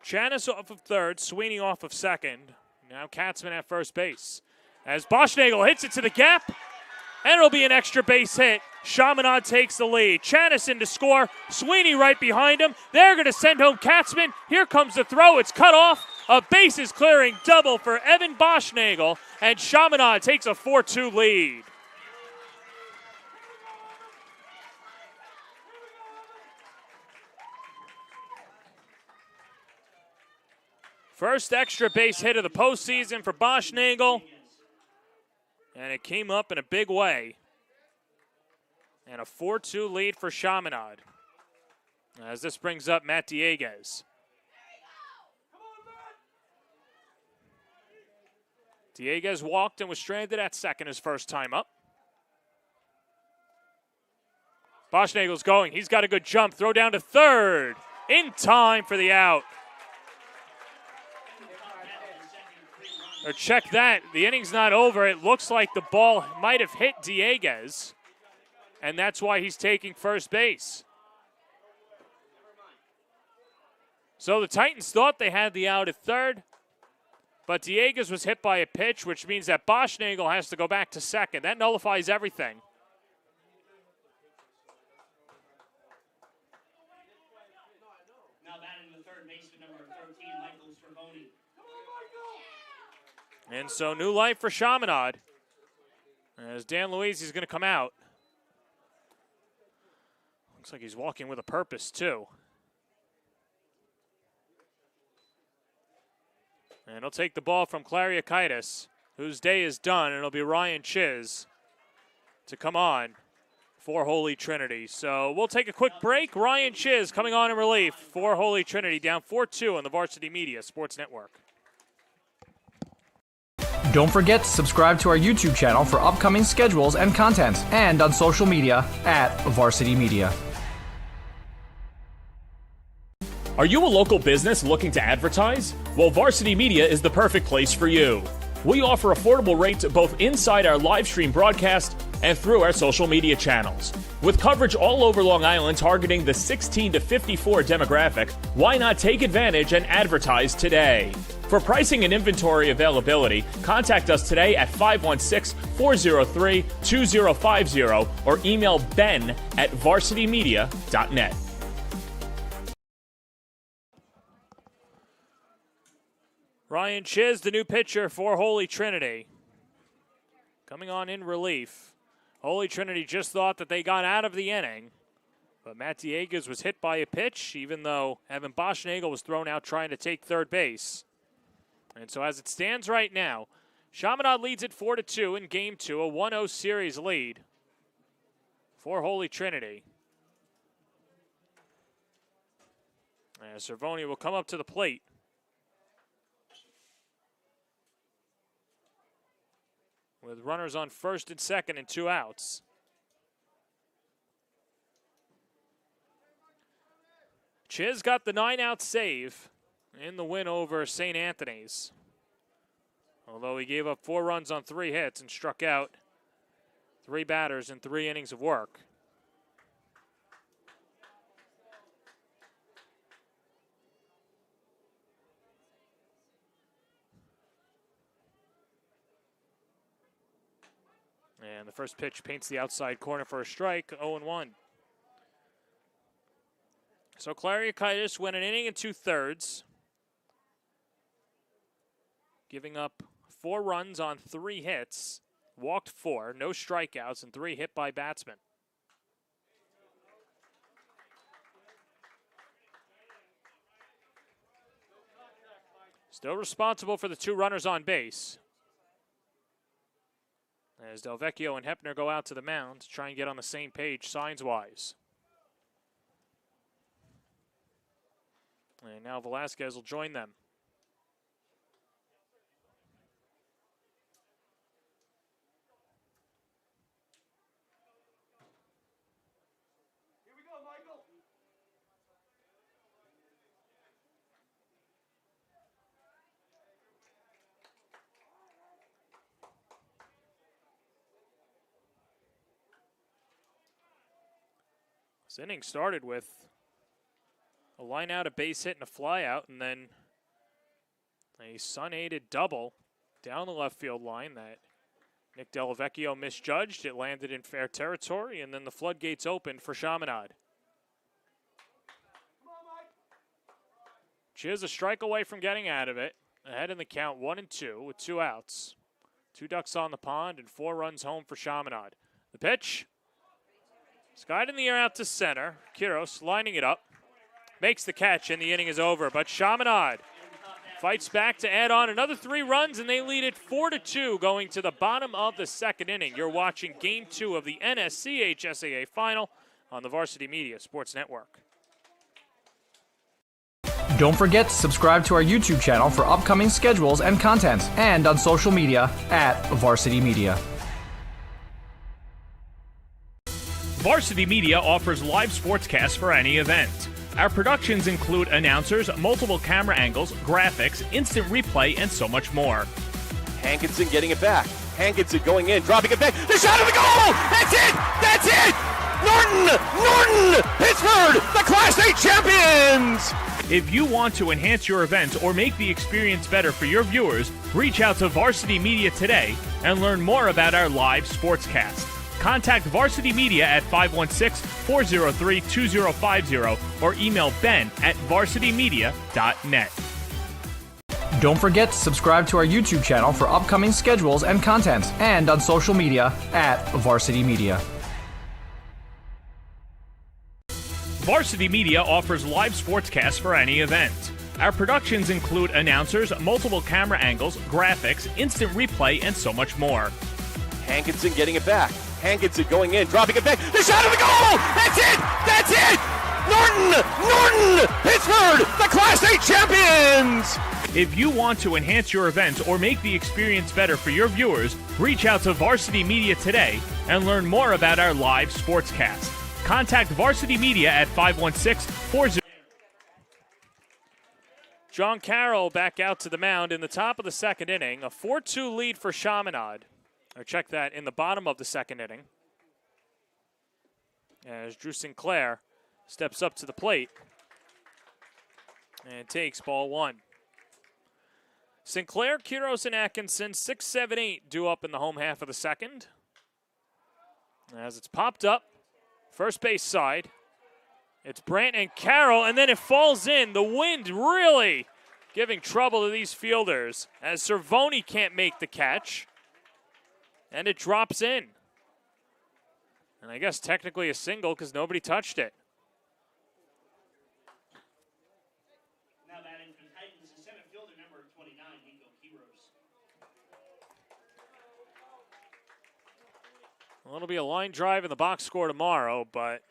S2: Chanis off of third, Sweeney off of second. Now Katzman at first base. As Boschnagel hits it to the gap, and it'll be an extra base hit. Chaminade takes the lead. Chanis in to score. Sweeney right behind him. They're going to send home Katzman. Here comes the throw. It's cut off. A bases clearing double for Evan Boschnagel, and Chaminade takes a 4-2 lead. First extra base hit of the postseason for Boschnagel. And it came up in a big way. And a 4-2 lead for Chaminade. As this brings up Matt Dieguez. Dieguez walked and was stranded at second his first time up. Boschnagel's going. He's got a good jump. Throw down to third. In time for the out. Or check that. The inning's not over. It looks like the ball might have hit Dieguez, and that's why he's taking first base. So the Titans thought they had the out at third, but Dieguez was hit by a pitch, which means that Boschnagel has to go back to second. That nullifies everything.
S4: Now batting in the
S2: And so new life for Chaminade as Dan Luisi is going to come out. Looks like he's walking with a purpose, too. And he'll take the ball from Clariakaitis, whose day is done, and it'll be Ryan Chiz to come on for Holy Trinity. So we'll take a quick break. Ryan Chiz coming on in relief for Holy Trinity, down 4-2 on the Varsity Media Sports Network.
S1: Don't forget to subscribe to our YouTube channel for upcoming schedules and content, and on social media at Varsity Media.
S6: Are you a local business looking to advertise? Well, Varsity Media is the perfect place for you. We offer affordable rates both inside our live stream broadcast and through our social media channels. With coverage all over Long Island targeting the 16 to 54 demographic, why not take advantage and advertise today? For pricing and inventory availability, contact us today at 516-403-2050 or email ben@varsitymedia.net.
S2: Ryan Chiz, the new pitcher for Holy Trinity, coming on in relief. Holy Trinity just thought that they got out of the inning, but Matt Diegas was hit by a pitch, even though Evan Boschnagel was thrown out trying to take third base. And so as it stands right now, Chaminade leads it 4-2 in Game 2, a 1-0 series lead for Holy Trinity. And Cervoni will come up to the plate. With runners on first and second and 2 outs. Chiz got the 9-out save in the win over St. Anthony's. Although he gave up 4 runs on 3 hits and struck out 3 batters in 3 innings of work. And the first pitch paints the outside corner for a strike, 0-1. So Clariakaitis went an inning and 2/3, giving up 4 runs on 3 hits, walked 4, no strikeouts, and 3 hit by batsmen. Still responsible for the 2 runners on base, as Delvecchio and Hepner go out to the mound to try and get on the same page signs-wise. And now Velasquez will join them.
S4: Here we go, Michael.
S2: This inning started with a line out, a base hit, and a fly out, and then a sun-aided double down the left field line that Nick Delvecchio misjudged. It landed in fair territory, and then the floodgates opened for Chaminade. Chiz a strike away from getting out of it. Ahead in the count, 1-2 with 2 outs. 2 ducks on the pond and 4 runs home for Chaminade. The pitch. Skied in the air out to center. Quiros lining it up. Makes the catch, and the inning is over. But Chaminade fights back to add on another 3 runs, and they lead it 4-2 going to the bottom of the 2nd inning. You're watching Game 2 of the NSCHSAA Final on the Varsity Media Sports Network.
S1: Don't forget to subscribe to our YouTube channel for upcoming schedules and content, and on social media at Varsity Media.
S6: Varsity Media offers live sportscasts for any event. Our productions include announcers, multiple camera angles, graphics, instant replay, and so much more.
S3: Hankinson getting it back. Hankinson going in, dropping it back. The shot of the goal! That's it! That's it! Norton! Pittsburgh, the Class A champions!
S6: If you want to enhance your event or make the experience better for your viewers, reach out to Varsity Media today and learn more about our live sportscast. Contact Varsity Media at 516-403-2050 or email ben@varsitymedia.net.
S1: Don't forget to subscribe to our YouTube channel for upcoming schedules and content, and on social media at Varsity Media.
S6: Varsity Media offers live sportscasts for any event. Our productions include announcers, multiple camera angles, graphics, instant replay, and so much more.
S3: Hankinson getting it back. Hankinson going in, dropping it back. The shot of the goal! That's it! That's it! Norton! Pittsburgh, the Class A champions!
S6: If you want to enhance your event or make the experience better for your viewers, reach out to Varsity Media today and learn more about our live sportscast. Contact Varsity Media at 516-40.
S2: John Carroll back out to the mound in the top of the second inning. A 4-2 lead for Chaminade. Or check that, in the bottom of the second inning. As Drew Sinclair steps up to the plate and takes ball one. Sinclair, Quiros, and Atkinson, 6, 7, 8 due up in the home half of the second. As it's popped up, first base side. It's Brandt and Carroll, and then it falls in. The wind really giving trouble to these fielders as Cervoni can't make the catch. And it drops in. And I guess technically a single because nobody touched it.
S4: Now batting for the Titans is center fielder number 29, Nico Quiros.
S2: Well, it'll be a line drive in the box score tomorrow, but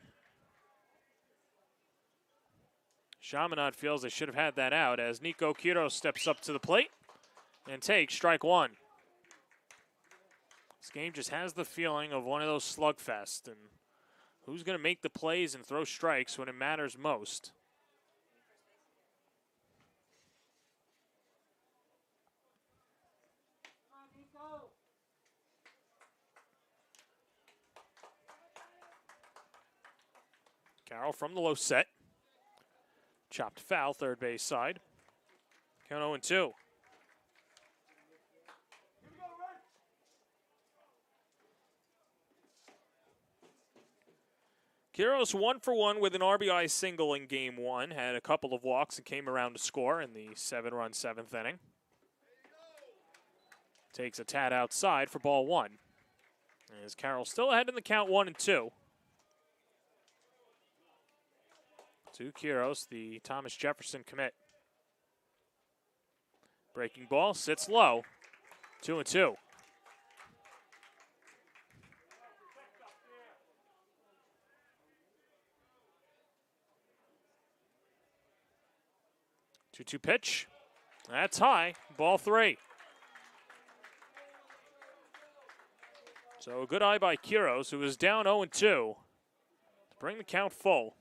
S2: Chaminade feels they should have had that out as Nico Quiros steps up to the plate and takes strike one. This game just has the feeling of one of those slugfests, and who's going to make the plays and throw strikes when it matters most? Carroll from the low set. Chopped foul, third base side. Count 0-2. Quiros 1 for 1 with an RBI single in game one. Had a couple of walks and came around to score in the 7-run seventh inning. Takes a tad outside for ball one. As Carroll still ahead in the count 1-2. To Quiros, the Thomas Jefferson commit. Breaking ball, sits low. 2-2. Two pitch. That's high. Ball three. So a good eye by Quiros, who is down 0-2, to bring the count full.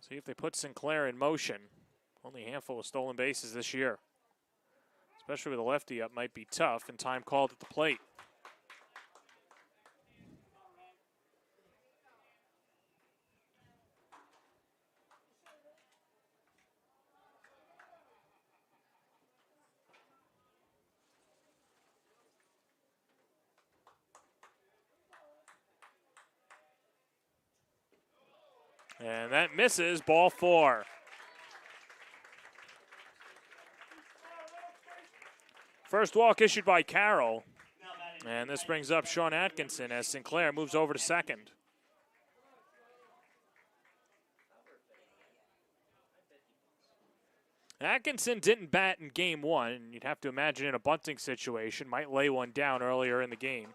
S2: See if they put Sinclair in motion. Only a handful of stolen bases this year. Especially with a lefty up might be tough, and time called at the plate. And that misses, ball four. First walk issued by Carroll. And this brings up Sean Atkinson as Sinclair moves over to second. Atkinson didn't bat in game one, and you'd have to imagine in a bunting situation, might lay one down earlier in the game.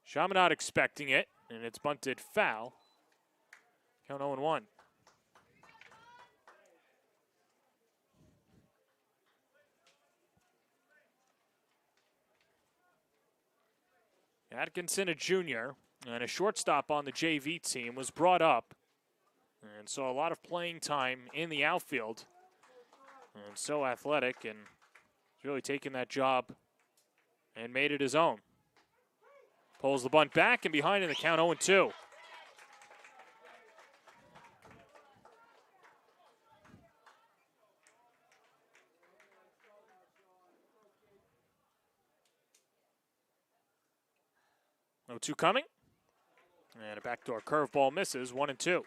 S2: Chaminade expecting it, and it's bunted foul. Count 0-1. Atkinson, a junior, and a shortstop on the JV team, was brought up and saw a lot of playing time in the outfield. And so athletic, and really taken that job and made it his own. Pulls the bunt back and behind in the count 0-2. No 2 coming. And a backdoor curveball misses, 1-2.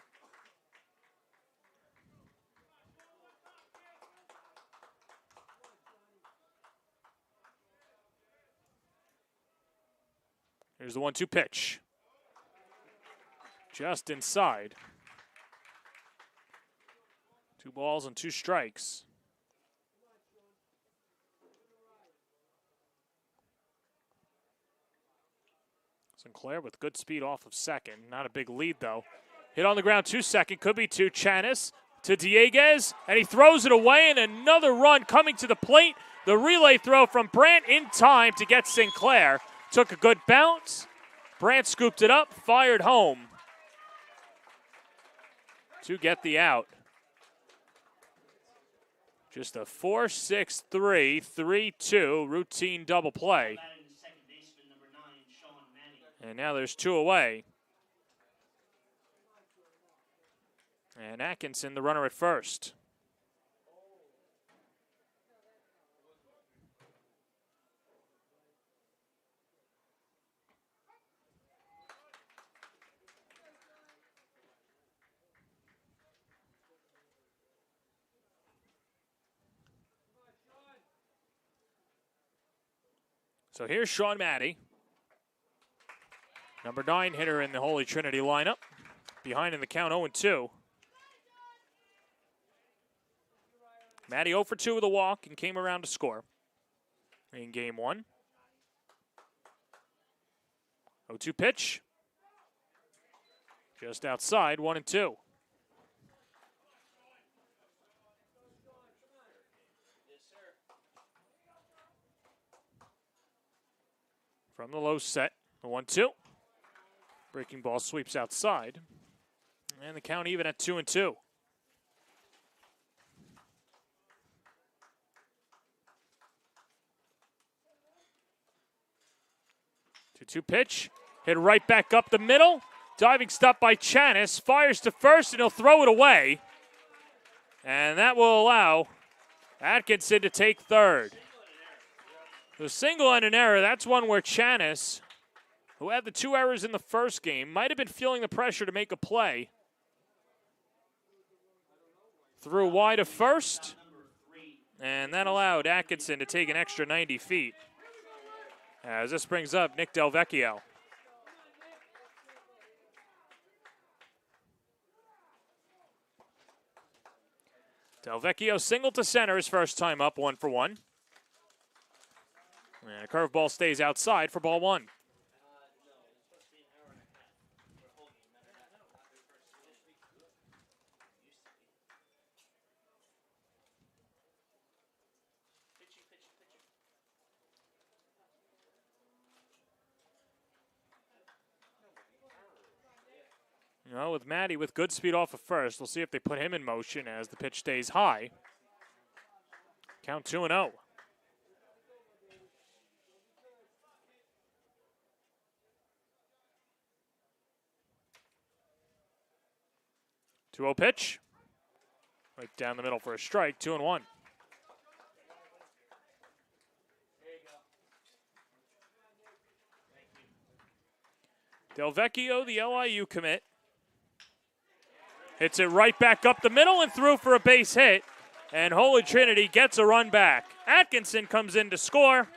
S2: Here's the 1-2 pitch. Just inside. 2 balls and 2 strikes. Sinclair with good speed off of second. Not a big lead, though. Hit on the ground 2 second. Could be 2. Chanis to Dieguez, and he throws it away, and another run coming to the plate. The relay throw from Brandt in time to get Sinclair. Took a good bounce. Brandt scooped it up, fired home to get the out. Just a 4-6-3, 3-2 routine double play. And now there's 2 away. And Atkinson, the runner at first. So here's Sean Maddie. Number 9 hitter in the Holy Trinity lineup. Behind in the count 0-2. Maddie 0 for 2 with a walk and came around to score in game 1. 0-2 pitch. Just outside, 1-2. From the low set, the 1-2. Breaking ball sweeps outside. And the count even at 2-2. 2-2 pitch. Hit right back up the middle. Diving stop by Chanis. Fires to first, and he'll throw it away. And that will allow Atkinson to take third. The single and an error, that's one where Chanis, who had the 2 errors in the first game, might have been feeling the pressure to make a play. Threw wide of first, and that allowed Atkinson to take an extra 90 feet. As this brings up Nick Delvecchio. Delvecchio single to center his first time up, 1 for 1. And a curveball stays outside for ball 1. Well, with Maddie with good speed off of first, we'll see if they put him in motion as the pitch stays high. Count 2-0. 2-0 pitch. Right down the middle for a strike, 2-1. Delvecchio, the LIU commit. Hits it right back up the middle and through for a base hit. And Holy Trinity gets a run back. Atkinson comes in to score.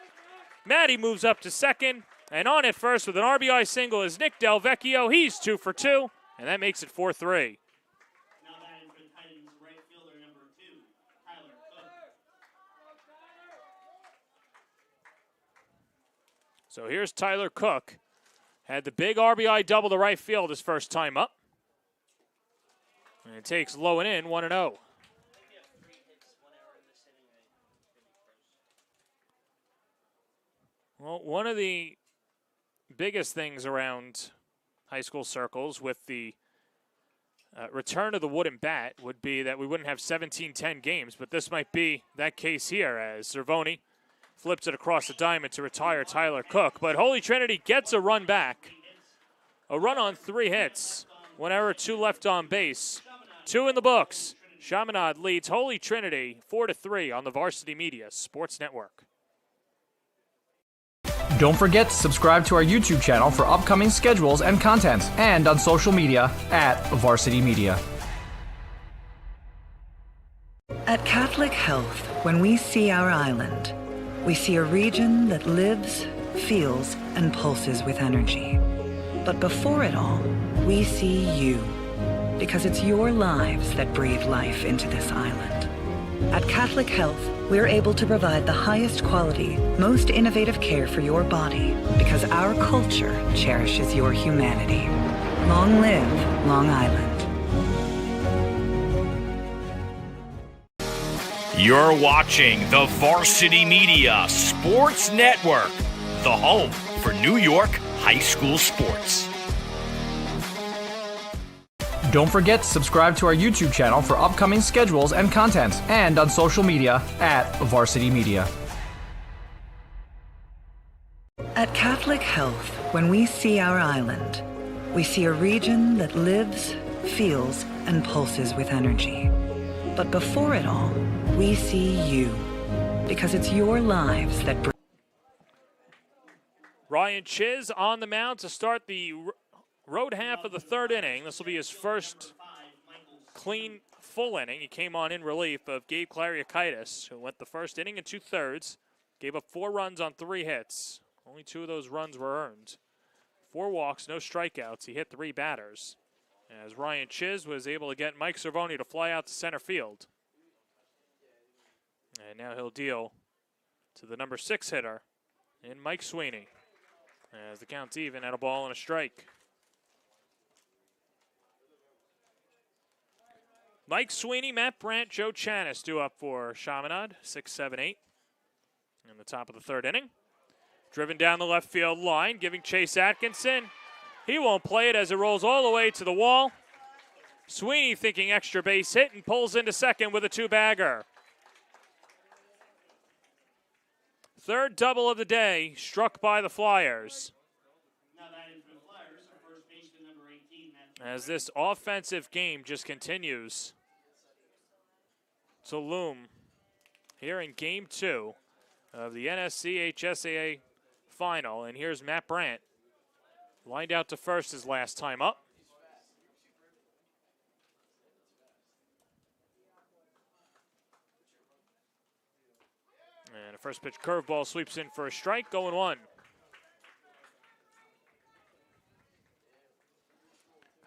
S2: Maddie moves up to second. And on at first with an RBI single is Nick Delvecchio. He's 2 for 2. And that makes it 4-3. So here's Tyler Cook. Had the big RBI double to right field his first time up. And it takes low and in, 1-0. Well, one of the biggest things around high school circles with the return of the wooden bat would be that we wouldn't have 17-10 games, but this might be that case here as Cervoni flips it across the diamond to retire Tyler Cook. But Holy Trinity gets a run back. A run on 3 hits. 1 error, 2 left on base. 2 in the books. Chaminade leads Holy Trinity 4-3 on the Varsity Media Sports Network.
S1: Don't forget to subscribe to our YouTube channel for upcoming schedules and content, and on social media @Varsity Media.
S5: At Catholic Health, when we see our island, we see a region that lives, feels, and pulses with energy. But before it all, we see you, because it's your lives that breathe life into this island. At Catholic Health, we're able to provide the highest quality, most innovative care for your body, because our culture cherishes your humanity. Long live Long Island.
S7: You're watching the Varsity Media Sports Network, the home for New York high school sports.
S1: Don't forget to subscribe to our YouTube channel for upcoming schedules and content, and on social media at Varsity Media.
S5: At Catholic Health, when we see our island, we see a region that lives, feels, and pulses with energy. But before it all, we see you, because it's your lives that bring.
S2: Ryan Chiz on the mound to start the road half of the third inning. This will be his first clean full inning. He came on in relief of Gabe Clariakaitis, who went the first inning and 2/3, gave up 4 runs on 3 hits. Only 2 of those runs were earned. 4 walks, no strikeouts. He hit 3 batters, as Ryan Chiz was able to get Mike Cervoni to fly out to center field. And now he'll deal to the number 6 hitter in Mike Sweeney, as the count's even at a ball and a strike. Mike Sweeney, Matt Brandt, Joe Chanis due up for Chaminade, 6, 7, 8 in the top of the third inning. Driven down the left field line, giving Chase Atkinson. He won't play it as it rolls all the way to the wall. Sweeney thinking extra base hit and pulls into second with a 2-bagger. Third double of the day, struck by the Flyers. As this offensive game just continues to loom here in Game 2 of the NSCHSAA Final. And here's Matt Brandt, lined out to first his last time up. And a first pitch curveball sweeps in for a strike, going 1.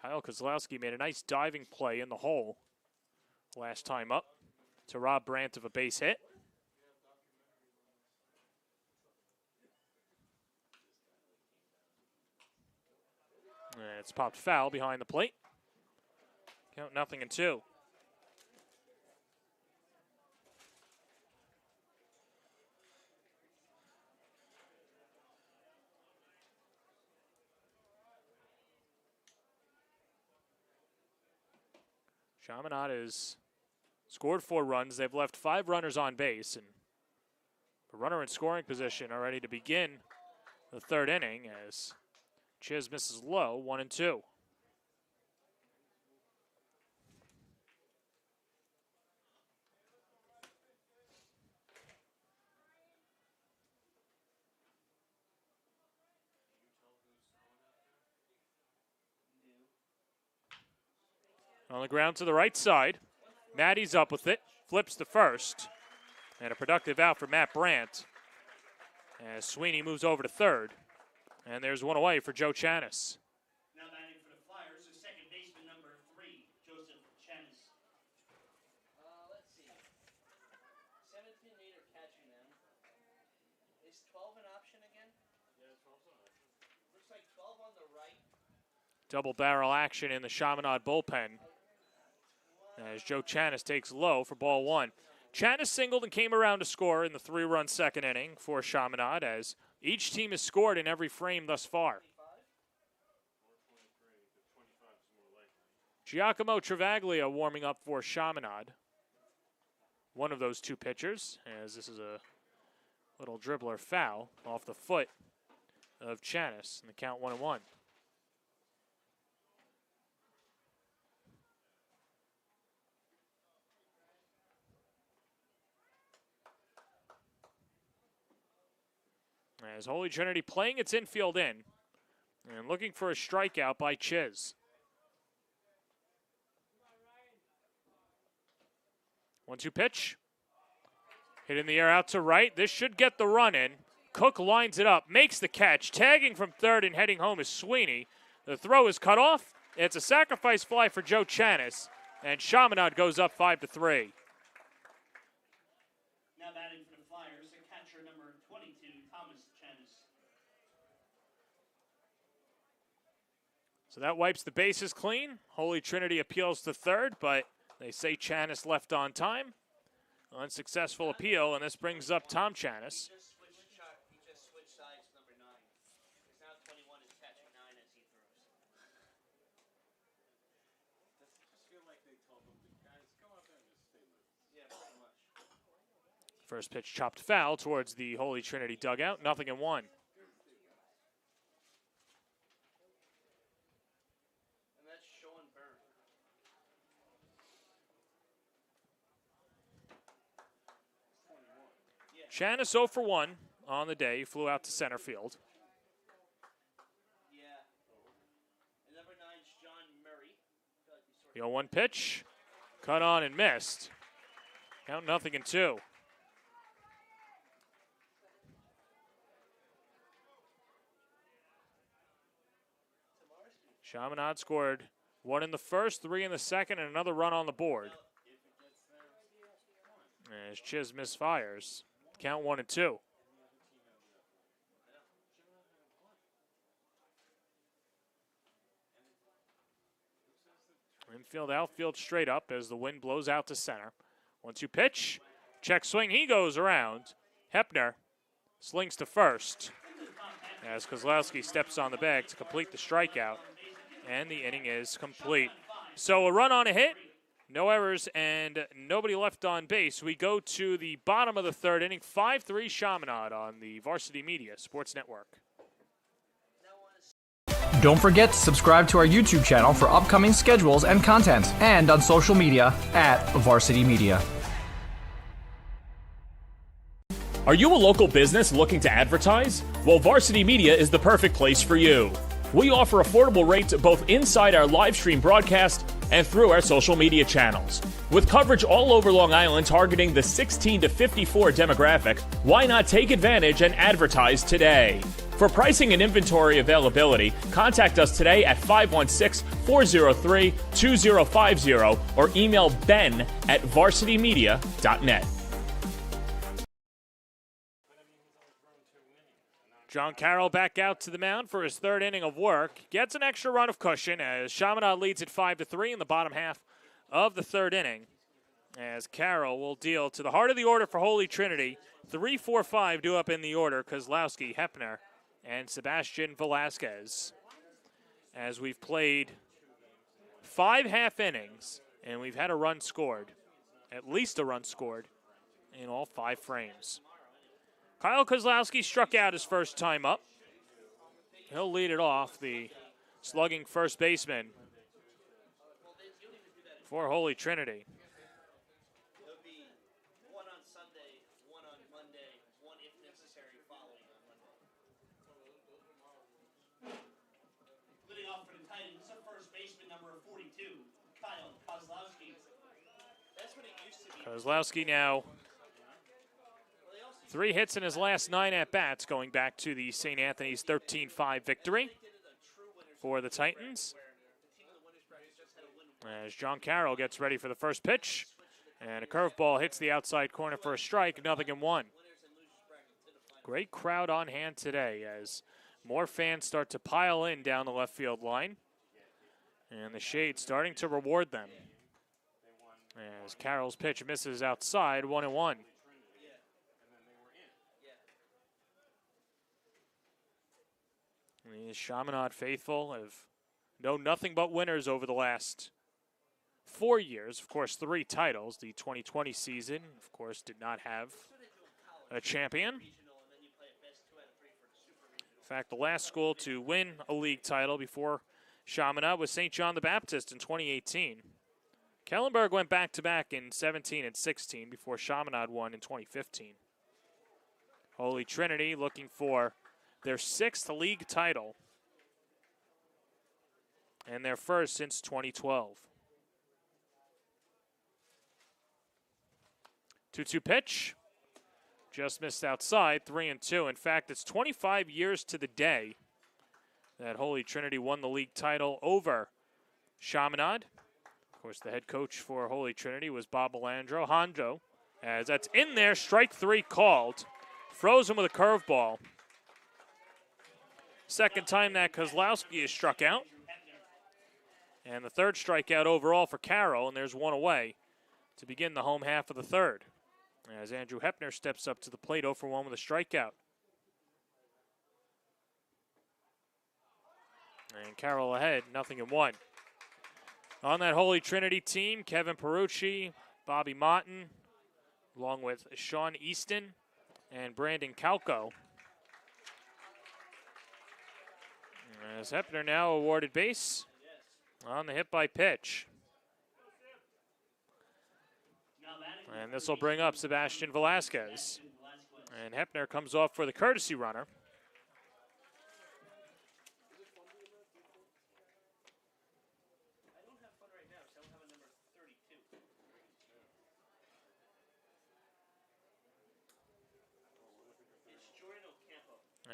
S2: Kyle Kozlowski made a nice diving play in the hole last time up to rob Brandt of a base hit. And it's popped foul behind the plate. Count 0-2. Chaminade has scored 4 runs. They've left 5 runners on base, and a runner in scoring position are ready to begin the third inning as Chiz misses low, 1-2. On the ground to the right side. Maddie's up with it. Flips to first. And a productive out for Matt Brandt as Sweeney moves over to third. And there's one away for Joe Chanis.
S4: Now batting for the Flyers is second baseman number 3, Joseph Chanis. Let's see. 17-meter catching them. Is 12 an option again? Yeah, 12's an option. Looks like 12 on the right.
S2: Double barrel action in the Chaminade bullpen as Joe Chanis takes low for ball 1. Chanis singled and came around to score in the 3-run second inning for Chaminade, as each team has scored in every frame thus far. Giacomo Travaglia warming up for Chaminade. One of those 2 pitchers, as this is a little dribbler foul off the foot of Chanis, and the count 1-1. As Holy Trinity playing its infield in and looking for a strikeout by Chiz. 1-2 pitch. Hit in the air out to right. This should get the run in. Cook lines it up, makes the catch. Tagging from third and heading home is Sweeney. The throw is cut off. It's a sacrifice fly for Joe Chanis, and Chaminade goes up 5-3.
S4: Now batting for the Flyers, the catcher number 22, Thomas Chanis.
S2: So that wipes the bases clean. Holy Trinity appeals to third, but they say Chanis left on time. Unsuccessful appeal, and this brings up Tom Chanis.
S4: He just switched sides, number 9. Because now 21 is catching 9 as he throws. Does it just feel like they told him, guys, go out there and just stay loose? Yeah, pretty much.
S2: First pitch chopped foul towards the Holy Trinity dugout. 0-1.
S4: And that's Sean Byrne.
S2: Chanis 0 for 1 on the day. He flew out to center field.
S4: Yeah. And number 9's John Murray.
S2: The 0-1 pitch. Cut on and missed. Count 0-2. Chaminade scored 1 in the first, 3 in the second, and another run on the board. As Chiz misfires. Count 1-2. Infield, outfield straight up as the wind blows out to center. 1-2 pitch. Check swing. He goes around. Hepner slings to first as Kozlowski steps on the bag to complete the strikeout. And the inning is complete. So a run on a hit. No errors and nobody left on base. We go to the bottom of the third inning. 5-3 Chaminade on the Varsity Media Sports Network.
S1: Don't forget to subscribe to our YouTube channel for upcoming schedules and content, and on social media @Varsity Media.
S6: Are you a local business looking to advertise? Well, Varsity Media is the perfect place for you. We offer affordable rates both inside our live stream broadcast and through our social media channels. With coverage all over Long Island targeting the 16 to 54 demographic, why not take advantage and advertise today? For pricing and inventory availability, contact us today at 516-403-2050 or email ben@varsitymedia.net.
S2: John Carroll back out to the mound for his third inning of work. Gets an extra run of cushion as Chaminade leads it 5-3 in the bottom half of the third inning. As Carroll will deal to the heart of the order for Holy Trinity. 3, 4, 5 due up in the order. Kozlowski, Hepner, and Sebastian Velasquez. As we've played 5 half innings and we've had a run scored. At least a run scored in all 5 frames. Kyle Kozlowski struck out his first time up. He'll lead it off, the slugging first baseman for Holy Trinity.
S4: There'll be 1 on Sunday, 1 on Monday, 1 if necessary following on Monday. Leading off for the Titans, the first baseman number 42, Kyle Kozlowski. That's what it used to be.
S2: Kozlowski now 3 hits in his last 9 at-bats, going back to the St. Anthony's 13-5 victory for the Titans. As John Carroll gets ready for the first pitch, and a curveball hits the outside corner for a strike, 0-1. Great crowd on hand today as more fans start to pile in down the left field line, and the shade starting to reward them. As Carroll's pitch misses outside, 1-1. The Chaminade faithful have known nothing but winners over the last 4 years. Of course, 3 titles. The 2020 season, of course, did not have a champion. In fact, the last school to win a league title before Chaminade was St. John the Baptist in 2018. Kellenberg went back-to-back in 17 and 16 before Chaminade won in 2015. Holy Trinity looking for their 6th league title and their first since 2012. 2-2 pitch. just missed outside, 3-2. In fact, it's 25 years to the day that Holy Trinity won the league title over Chaminade. Of course, the head coach for Holy Trinity was Bob Melandro. Hondo, as that's in there, strike 3 called. Frozen with a curveball. Second time that Kozlowski is struck out. And the third strikeout overall for Carroll, and there's one away to begin the home half of the third. As Andrew Hepner steps up to the plate, 0 for 1 with a strikeout. And Carroll ahead, 0-1. On that Holy Trinity team, Kevin Perucci, Bobby Motton, along with Sean Easton and Brandon Calco. As Hepner now awarded base on the hit by pitch. And this will bring up Sebastian Velasquez. And Hepner comes off for the courtesy runner.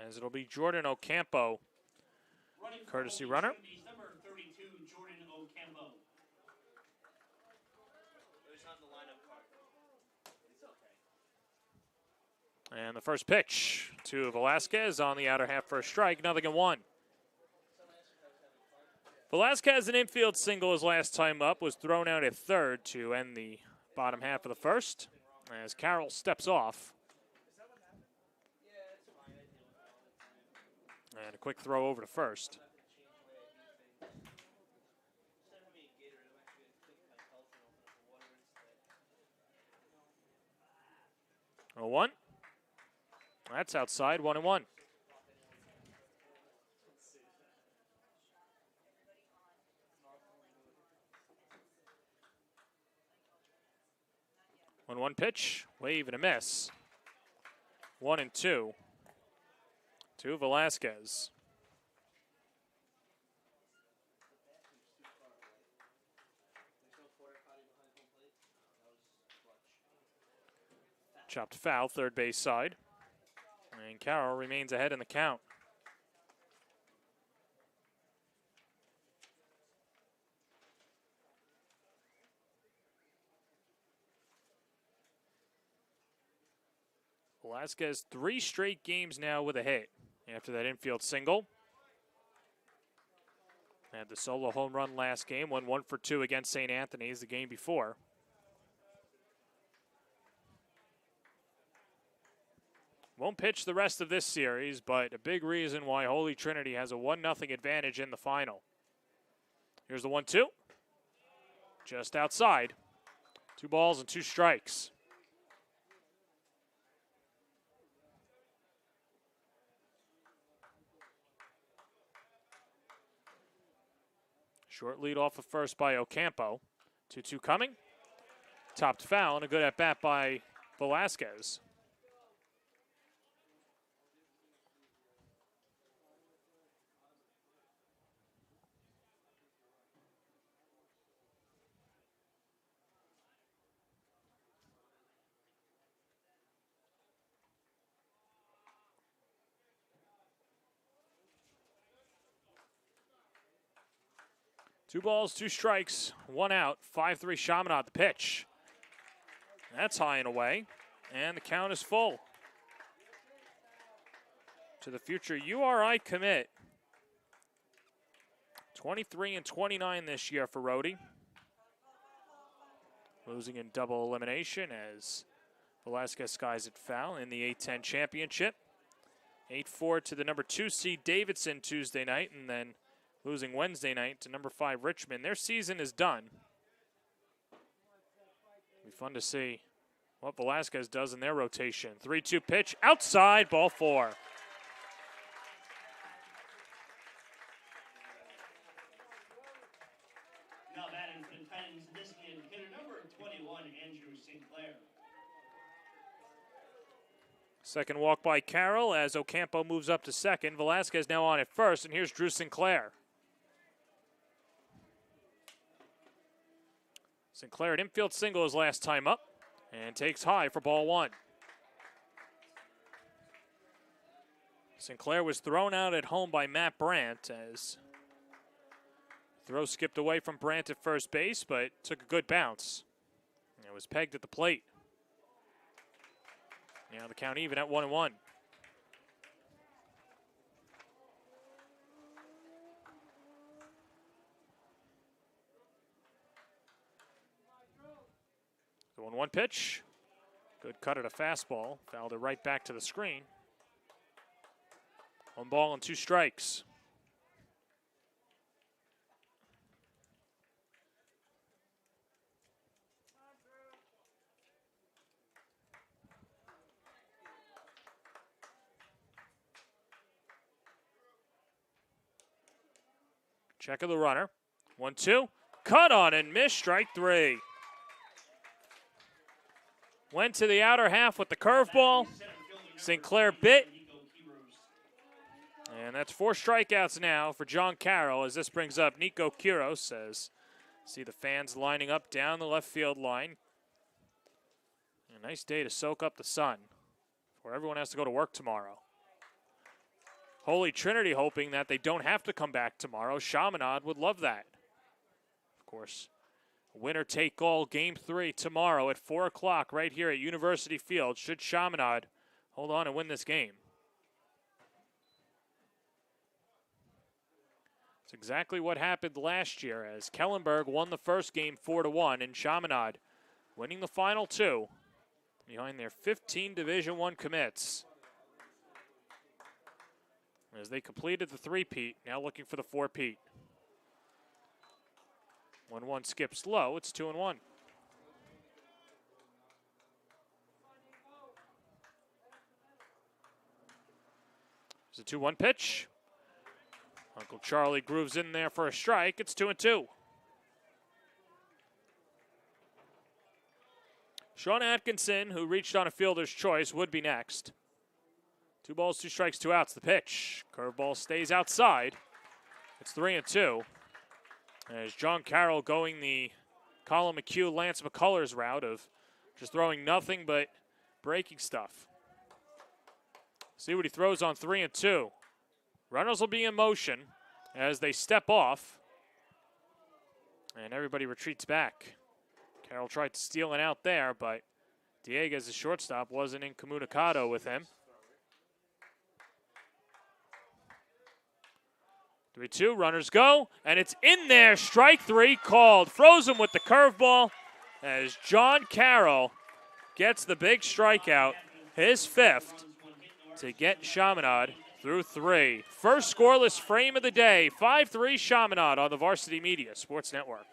S2: As it'll be Jordan Ocampo, courtesy runner.
S4: Number 32, Jordan Ocampo. It was on the lineup card. It's okay.
S2: And the first pitch to Velasquez on the outer half for a strike, 0-1. Velasquez, an infield single his last time up, was thrown out at third to end the bottom half of the first as Carroll steps off. And a quick throw over to first. Oh, 1. That's outside, 1-1. One pitch, wave and a miss. 1-2. To Velasquez. Chopped foul, third base side. And Carroll remains ahead in the count. Velasquez 3 straight games now with a hit after that infield single. Had the solo home run last game, went 1 for 2 against St. Anthony's the game before. Won't pitch the rest of this series, but a big reason why Holy Trinity has a 1-0 advantage in the final. Here's the 1-2. Just outside. 2 balls and 2 strikes. Short lead off of first by Ocampo. 2-2 coming. Topped foul and a good at-bat by Velasquez. Two balls, 2 strikes, 1 out, 5-3 Chaminade the pitch. That's high and away, and the count is full. To the future URI commit. 23-29 this year for Rhodey. Losing in double elimination as Velasquez skies it foul in the A-10 championship. 8-4 to the number 2 seed Davidson Tuesday night, and then losing Wednesday night to number 5 Richmond. Their season is done. It'll be fun to see what Velasquez does in their rotation. 3-2 pitch, outside, ball 4.
S4: Now batting for the Titans this game, hitter number 21, Andrew Sinclair.
S2: Second walk by Carroll as Ocampo moves up to second. Velasquez now on at first, and here's Drew Sinclair. Sinclair, an infield single his last time up, and takes high for ball 1. Sinclair was thrown out at home by Matt Brandt as throw skipped away from Brandt at first base, but took a good bounce. It was pegged at the plate. Now the count even at 1-1. The 1-1 pitch. Good cut at a fastball. Fouled it right back to the screen. 1 ball and 2 strikes. Check of the runner. 1-2. Cut on and missed. Strike 3. Went to the outer half with the curveball. Sinclair bit. And that's 4 strikeouts now for John Carroll as this brings up Nico Quiros. As see the fans lining up down the left field line. A nice day to soak up the sun before everyone has to go to work tomorrow. Holy Trinity hoping that they don't have to come back tomorrow. Chaminade would love that. Of course, winner take all game 3 tomorrow at 4 o'clock right here at University Field. Should Chaminade hold on and win this game. It's exactly what happened last year as Kellenberg won the first game 4-1 and Chaminade winning the final 2 behind their 15 Division I commits. As they completed the 3-peat, now looking for the 4-peat. 1-1 skips low, it's 2-1. It's a 2-1 pitch. Uncle Charlie grooves in there for a strike, it's 2-2. Sean Atkinson, who reached on a fielder's choice, would be next. 2 balls, 2 strikes, 2 outs. The pitch. Curveball stays outside. It's 3-2. As John Carroll going the Colin McHugh, Lance McCullers route of just throwing nothing but breaking stuff. See what he throws on 3-2. Runners will be in motion as they step off. And everybody retreats back. Carroll tried to steal it out there, but Dieguez, the shortstop, wasn't incommunicado with him. 3-2, runners go, and it's in there. Strike 3 called. Frozen with the curveball as John Carroll gets the big strikeout, his 5th, to get Chaminade through 3. First scoreless frame of the day, 5-3 Chaminade on the Varsity Media Sports Network.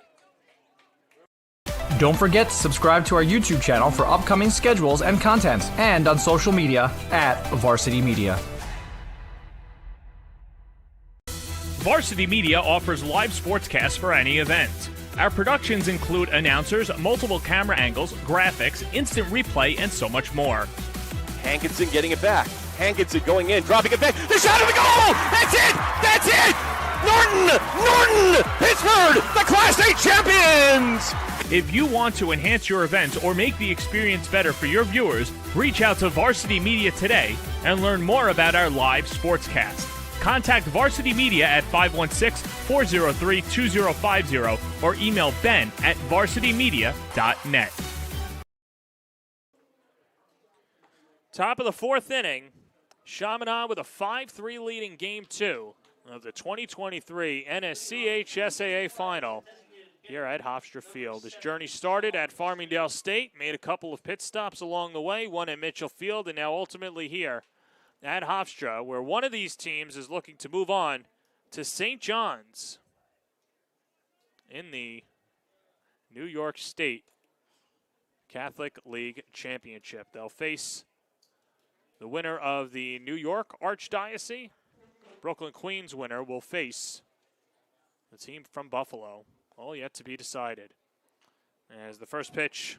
S1: Don't forget to subscribe to our YouTube channel for upcoming schedules and content, and on social media at Varsity Media.
S6: Varsity Media offers live sportscasts for any event. Our productions include announcers, multiple camera angles, graphics, instant replay, and so much more.
S3: Hankinson getting it back. Hankinson going in, dropping it back. The shot of the goal! That's it! That's it! Norton! Pittsburgh, the Class A champions!
S6: If you want to enhance your event or make the experience better for your viewers, reach out to Varsity Media today and learn more about our live sportscast. Contact Varsity Media at 516-403-2050 or email ben@varsitymedia.net.
S2: Top of the 4th inning, Chaminade with a 5-3 lead in Game 2 of the 2023 NSCHSAA Final here at Hofstra Field. His journey started at Farmingdale State, made a couple of pit stops along the way, one at Mitchell Field, and now ultimately here at Hofstra, where one of these teams is looking to move on to St. John's in the New York State Catholic League Championship. They'll face the winner of the New York Archdiocese. Brooklyn Queens winner will face the team from Buffalo. All yet to be decided. As the first pitch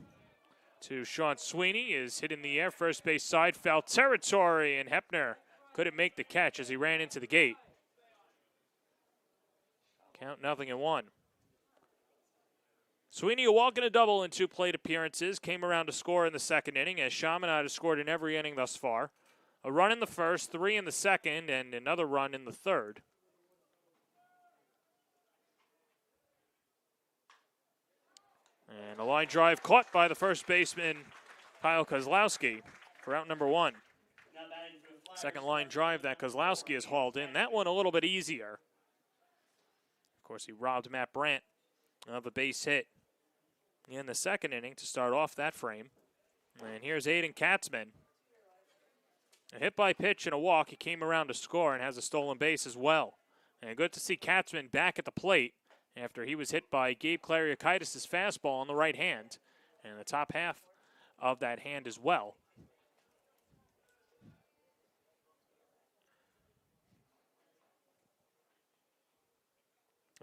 S2: to Sean Sweeney is hit in the air, first base side, foul territory, and Hepner couldn't make the catch as he ran into the gate. Count 0-1. Sweeney, a walk and a double in 2 plate appearances, came around to score in the 2nd inning as Chaminade has scored in every inning thus far. A run in the first, 3 in the second, and another run in the third. And a line drive caught by the first baseman, Kyle Kozlowski, for out number 1. Second line drive that Kozlowski has hauled in. That one a little bit easier. Of course, he robbed Matt Brandt of a base hit in the second inning to start off that frame. And here's Aiden Katzman. A hit by pitch and a walk. He came around to score and has a stolen base as well. And good to see Katzman back at the plate after he was hit by Gabe Klariakaitis' fastball on the right hand and the top half of that hand as well.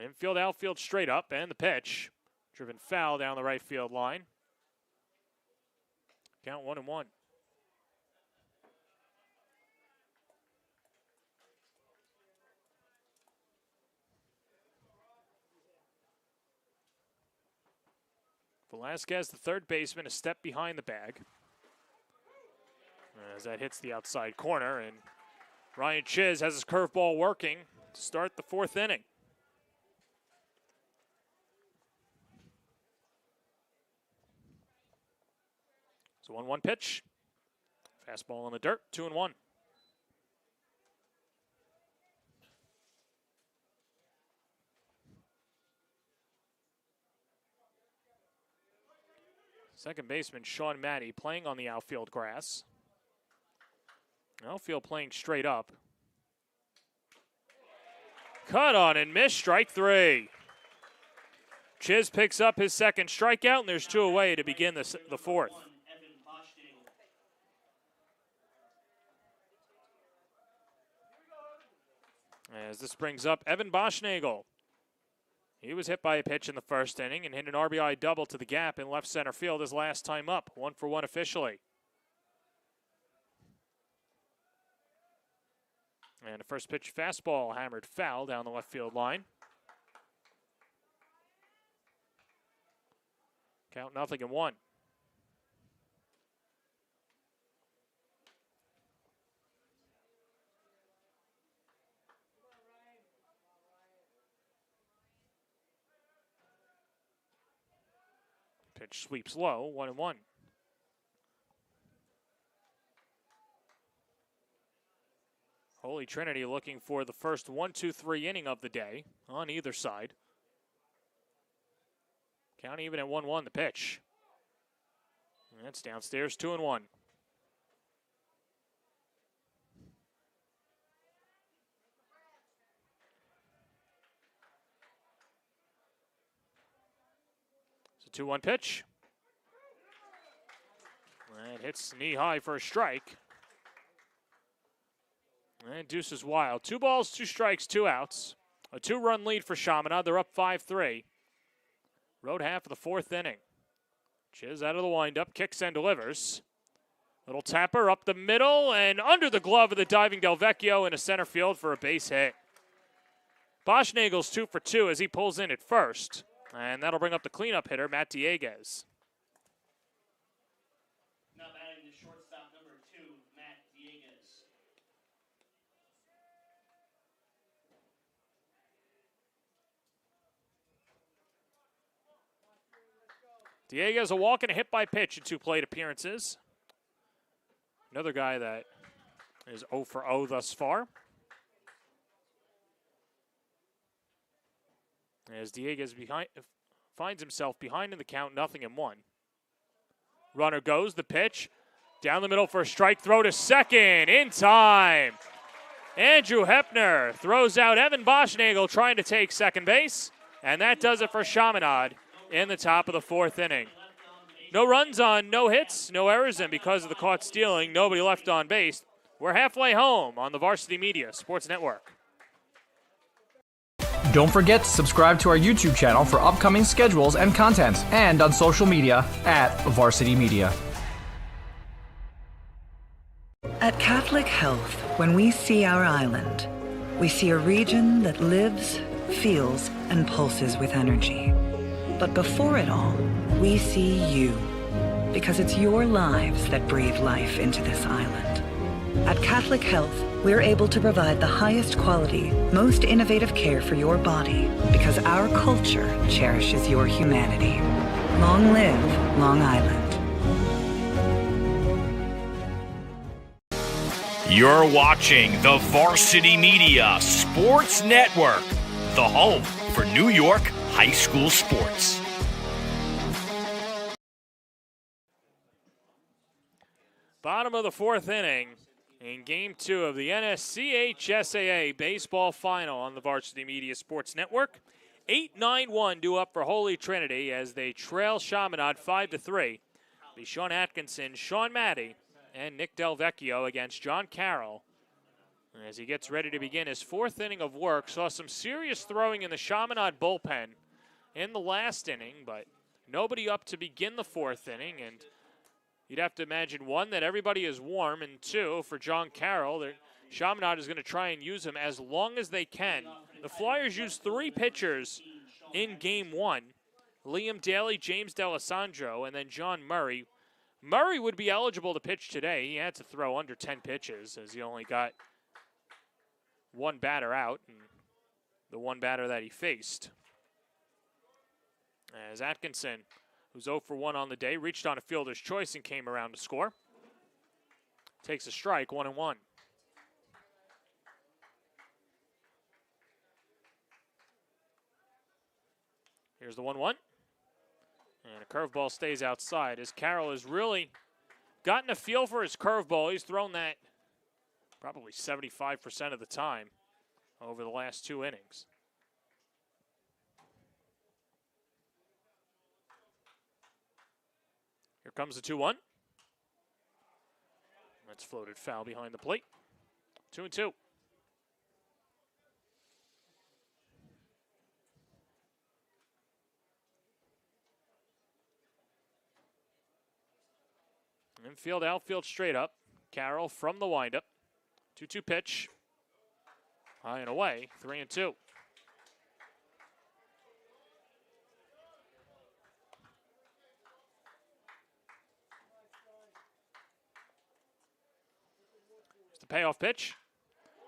S2: Infield, outfield, straight up, and the pitch. Driven foul down the right field line. Count 1-1. Velasquez, the third baseman, a step behind the bag. As that hits the outside corner, and Ryan Chiz has his curveball working to start the fourth inning. So 1-1 pitch. Fastball in the dirt, 2-1. Second baseman Sean Matty playing on the outfield grass. Outfield playing straight up. Cut on and missed, strike 3. Chiz picks up his second strikeout, and there's 2 away to begin the fourth. As this brings up Evan Boschnagel. He was hit by a pitch in the first inning and hit an RBI double to the gap in left center field his last time up. 1-for-1 officially. And the first pitch fastball hammered foul down the left field line. Count 0-1. Pitch sweeps low, 1-1. Holy Trinity looking for the first 1-2-3 inning of the day on either side. Count even at 1-1 the pitch. And that's downstairs, 2-1. It's a 2-1 pitch. And hits knee high for a strike. And deuces wild. 2 balls, 2 strikes, 2 outs. A 2-run lead for Chaminade. They're up 5-3. Road half of the fourth inning. Chiz out of the windup, kicks and delivers. Little tapper up the middle and under the glove of the diving Del Vecchio into center field for a base hit. Boschnagel's 2 for 2 as he pulls in at first. And that'll bring up the cleanup hitter, Matt Dieguez.
S4: Now batting the shortstop, number 2, Matt Dieguez.
S2: Dieguez a walk and a hit by pitch in 2 plate appearances. Another guy that is 0 for 0 thus far. As Dieguez finds himself behind in the count, 0-1. Runner goes, the pitch. Down the middle for a strike throw to second in time. Andrew Hepner throws out Evan Boschnagel trying to take second base. And that does it for Chaminade in the top of the fourth inning. No runs on no hits, no errors, and because of the caught stealing, nobody left on base. We're halfway home on the Varsity Media Sports Network.
S1: Don't forget to subscribe to our YouTube channel for upcoming schedules and content, and on social media @Varsity Media.
S5: At Catholic Health, when we see our island, we see a region that lives, feels, and pulses with energy. But before it all, we see you, because it's your lives that breathe life into this island. At Catholic Health, we're able to provide the highest quality, most innovative care for your body because our culture cherishes your humanity. Long live Long Island.
S7: You're watching the Varsity Media Sports Network, the home for New York high school sports.
S2: Bottom of the fourth inning in Game 2 of the NSCHSAA Baseball Final on the Varsity Media Sports Network. 8-9-1 due up for Holy Trinity as they trail Chaminade 5-3. Be Sean Atkinson, Sean Maddie, and Nick Del Vecchio against John Carroll. As he gets ready to begin his fourth inning of work, saw some serious throwing in the Chaminade bullpen in the last inning, but nobody up to begin the fourth inning, and you'd have to imagine, one, that everybody is warm, and two, for John Carroll, Chaminade is going to try and use him as long as they can. The Flyers used 3 pitchers in Game 1. Liam Daly, James D'Alessandro, and then John Murray. Murray would be eligible to pitch today. He had to throw under 10 pitches as he only got one batter out, and the one batter that he faced. As Atkinson, who's 0 for 1 on the day, reached on a fielder's choice and came around to score. Takes a strike, 1-1. Here's the 1-1. And a curveball stays outside as Carroll has really gotten a feel for his curveball. He's thrown that probably 75% of the time over the last 2 innings. Here comes the 2-1. That's floated foul behind the plate. 2-2. Infield, outfield, straight up. Carroll from the windup. 2-2 pitch. High and away. 3-2. Here's the payoff pitch.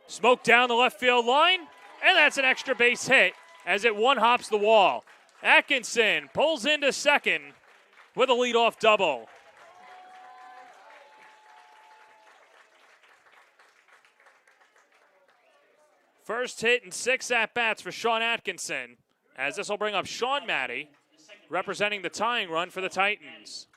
S2: Smoke down the left field line. And that's an extra base hit as it one-hops the wall. Atkinson pulls into second with a leadoff double. First hit and 6 at-bats for Sean Atkinson, as this will bring up Sean Maddie, representing the tying run for the Titans.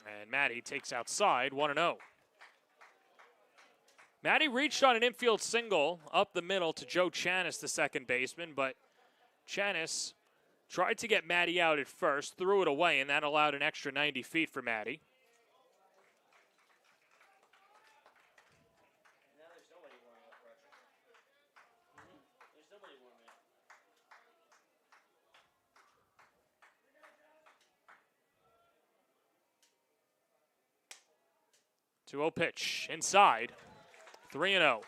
S2: And Maddie takes outside, 1-0. Maddie reached on an infield single up the middle to Joe Chanis, the second baseman, but Chanis tried to get Maddie out at first, threw it away, and that allowed an extra 90 feet for Maddie.
S4: Now there's nobody warming up, Roger. There's nobody warming up.
S2: 2-0 pitch, inside, 3-0.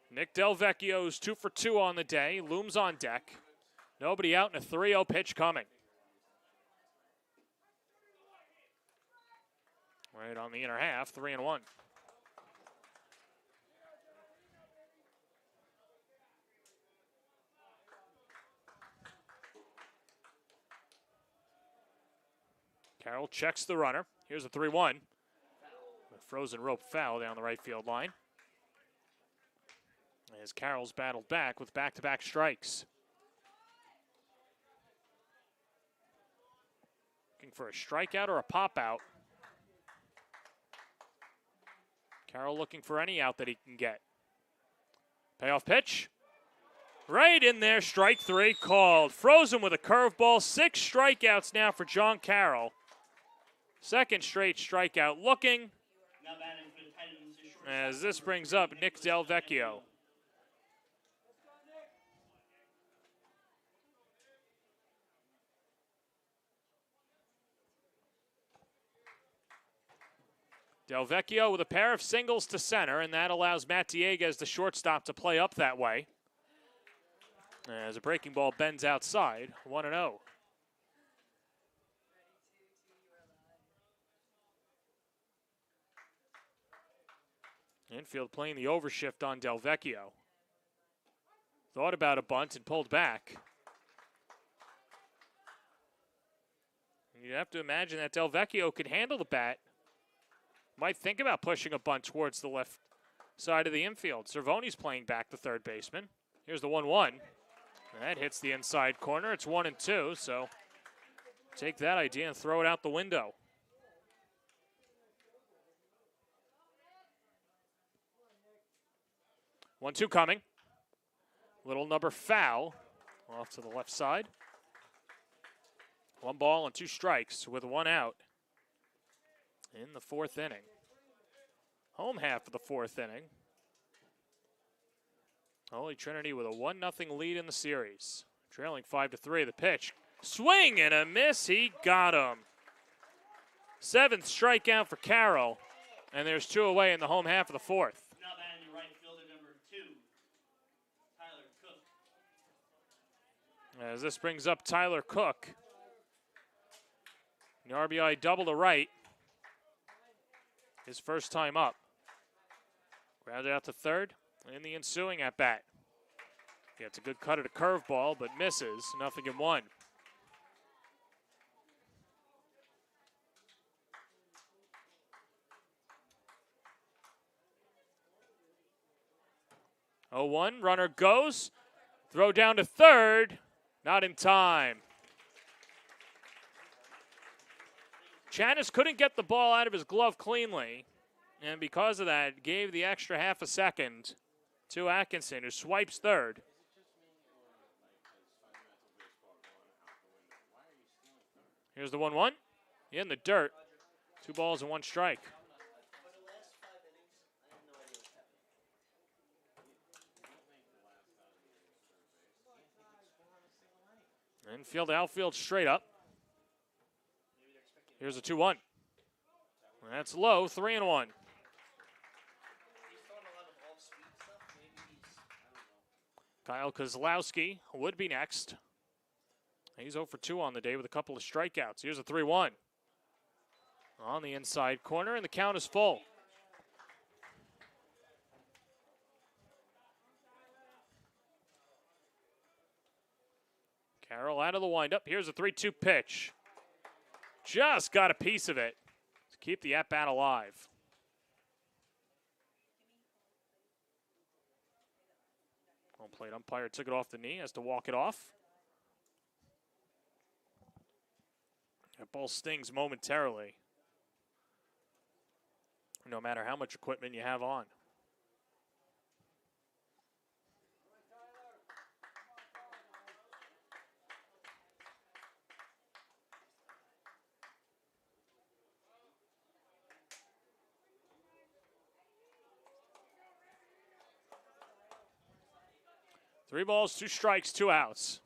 S2: Nick Del Vecchio's 2 for 2 on the day, looms on deck. Nobody out, and a 3-0 pitch coming. Right on the inner half, 3-1. Carroll checks the runner. Here's a 3-1. A frozen rope foul down the right field line. As Carroll's battled back with back-to-back strikes. Looking for a strikeout or a pop-out. Carroll looking for any out that he can get. Payoff pitch. Right in there, strike 3 called. Frozen with a curveball. 6 strikeouts now for John Carroll. Second straight strikeout looking. As this brings up Nick Del Vecchio. Del Vecchio with a pair of singles to center, and that allows Matt Dieguez, the shortstop, to play up that way. As a breaking ball bends outside, 1-0. Infield playing the overshift on Del Vecchio. Thought about a bunt and pulled back. You have to imagine that Del Vecchio could handle the bat. Might think about pushing a bunt towards the left side of the infield. Cervone's playing back, the third baseman. Here's the 1-1. That hits the inside corner. It's 1-2, so take that idea and throw it out the window. One-two coming. Little number foul off to the left side. 1 ball and 2 strikes with 1 out in the 4th inning. Home half of the 4th inning. Holy Trinity with a 1-0 lead in the series. Trailing 5-3. The pitch. Swing and a miss. He got him. 7th strikeout for Carroll. And there's 2 away in the home half of the 4th.
S4: Now batting right fielder number 2, Tyler Cook.
S2: As this brings up Tyler Cook. The RBI double to right. His first time up. Grounded out to third in the ensuing at bat. Gets a good cut at a curveball, but misses. 0-1. Oh, 1, runner goes. Throw down to third. Not in time. Chanis couldn't get the ball out of his glove cleanly, and because of that, gave the extra half a second to Atkinson, who swipes third. Here's the 1-1. In the dirt. 2 balls and 1 strike. Infield, outfield, straight up. Here's a 2-1. That's low, 3-1. Kyle Kozlowski would be next. He's 0 for 2 on the day with a couple of strikeouts. Here's a 3-1. On the inside corner, and the count is full. Carroll out of the windup. Here's a 3-2 pitch. Just got a piece of it to keep the at-bat alive. Home plate umpire took it off the knee, has to walk it off. That ball stings momentarily, no matter how much equipment you have on. Three balls, 2 strikes, 2 outs.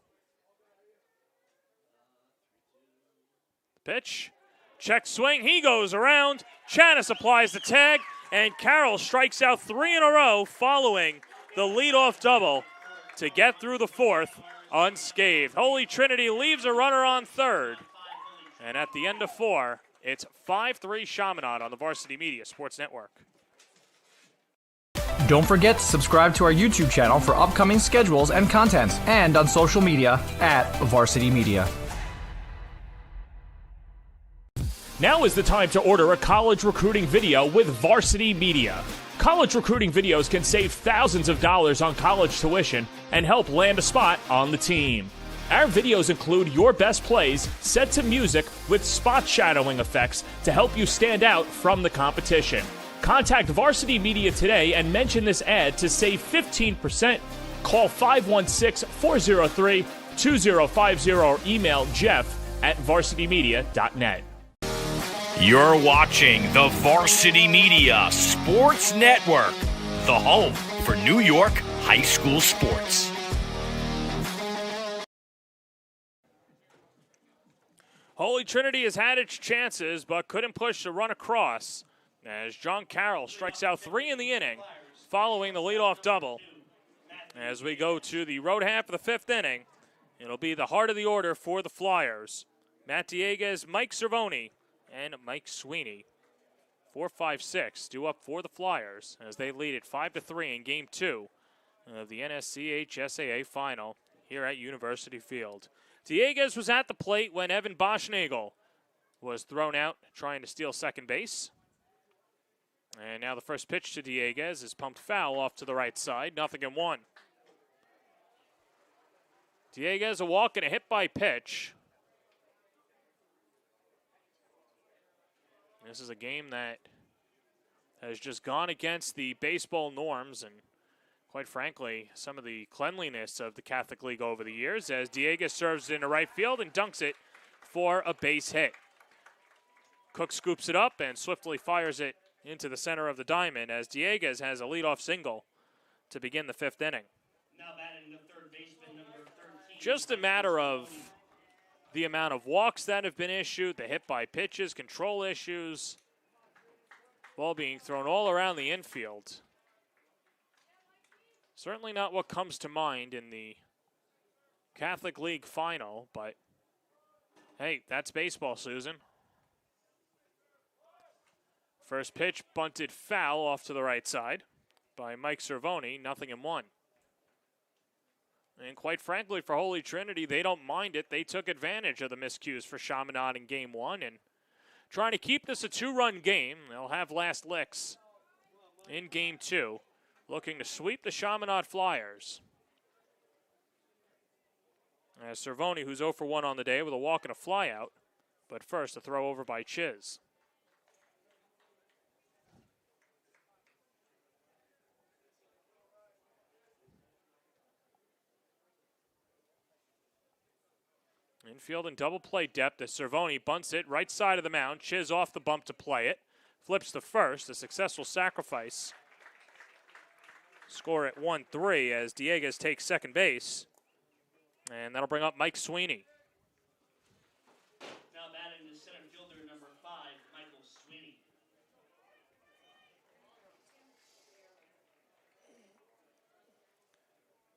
S2: Pitch, check swing, he goes around. Chanis applies the tag, and Carroll strikes out 3 in a row following the leadoff double to get through the 4th unscathed. Holy Trinity leaves a runner on third, and at the end of 4, it's 5-3 Chaminade on the Varsity Media Sports Network.
S1: Don't forget to subscribe to our YouTube channel for upcoming schedules and content, and on social media @Varsity Media.
S6: Now is the time to order a college recruiting video with Varsity Media. College recruiting videos can save thousands of dollars on college tuition and help land a spot on the team. Our videos include your best plays set to music with spot shadowing effects to help you stand out from the competition. Contact Varsity Media today and mention this ad to save 15%. Call 516-403-2050 or email jeff@varsitymedia.net.
S7: You're watching the Varsity Media Sports Network, the home for New York high school sports.
S2: Holy Trinity has had its chances, but couldn't push the run across. as John Carroll strikes out 3 in the inning following the leadoff double. As we go to the road half of the 5th inning, it'll be the heart of the order for the Flyers. Matt Dieguez, Mike Cervoni, and Mike Sweeney. 4-5-6 due up for the Flyers as they lead it 5-3 in Game 2 of the NSCHSAA Final here at University Field. Dieguez was at the plate when Evan Boschnagel was thrown out trying to steal second base. And now the first pitch to Dieguez is pumped foul off to the right side, 0-1. Dieguez a walk and a hit by pitch. This is a game that has just gone against the baseball norms and, quite frankly, some of the cleanliness of the Catholic League over the years, as Dieguez serves it into right field and dunks it for a base hit. Cook scoops it up and swiftly fires it into the center of the diamond as Dieguez has a leadoff single to begin the 5th inning.
S4: Now batting the third baseman, number 13.
S2: Just a matter of the amount of walks that have been issued, the hit by pitches, control issues, ball being thrown all around the infield. Certainly not what comes to mind in the Catholic League final, but hey, that's baseball, Susan. First pitch bunted foul off to the right side by Mike Cervoni, 0-1. And quite frankly, for Holy Trinity, they don't mind it. They took advantage of the miscues for Chaminade in Game 1 and trying to keep this a 2-run game. They'll have last licks in Game 2, looking to sweep the Chaminade Flyers. As Cervoni, who's 0 for 1 on the day with a walk and a flyout, but first a throw over by Chiz. Infield and double play depth as Cervoni bunts it right side of the mound. Chiz off the bump to play it. Flips to first, a successful sacrifice. Score at 1-3 as Dieguez takes second base. And that'll bring up Mike Sweeney.
S4: Now batting the center fielder, number 5, Michael Sweeney.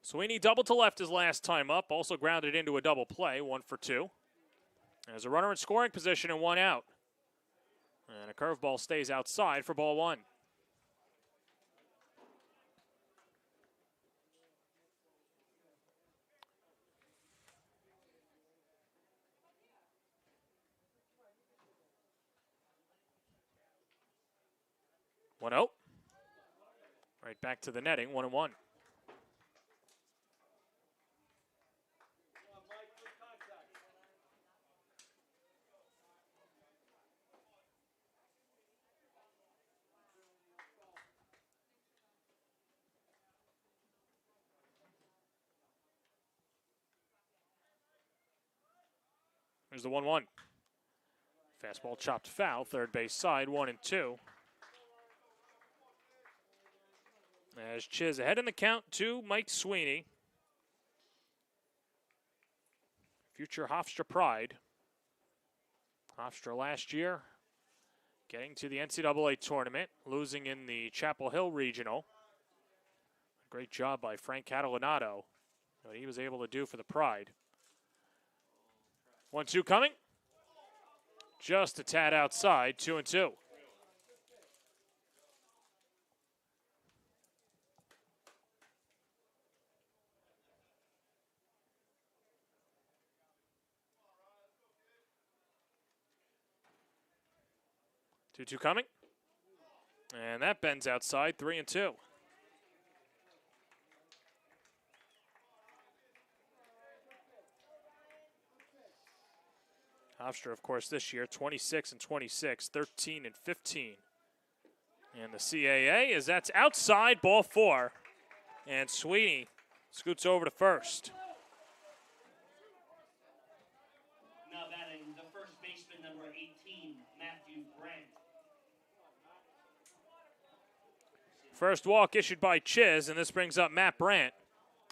S2: Sweeney double to left his last time up, also grounded into a double play, 1 for 2. As a runner in scoring position and 1 out. And a curveball stays outside for ball 1. One out. Right back to the netting, 1-1. There's the 1-1. Fastball chopped foul, third base side, 1-2. As Chiz ahead in the count to Mike Sweeney. Future Hofstra pride. Hofstra last year getting to the NCAA tournament, losing in the Chapel Hill Regional. Great job by Frank Catalanato, what he was able to do for the pride. 1-2 coming. Just a tad outside, 2-2. Two coming. And that bends outside, 3-2. Hofstra, of course, this year, 26-26, 13-15. And the CAA is that's outside, ball 4. And Sweeney scoots over to first.
S4: Now batting the first baseman, number 18, Matthew Brandt.
S2: First walk issued by Chiz, and this brings up Matt Brandt.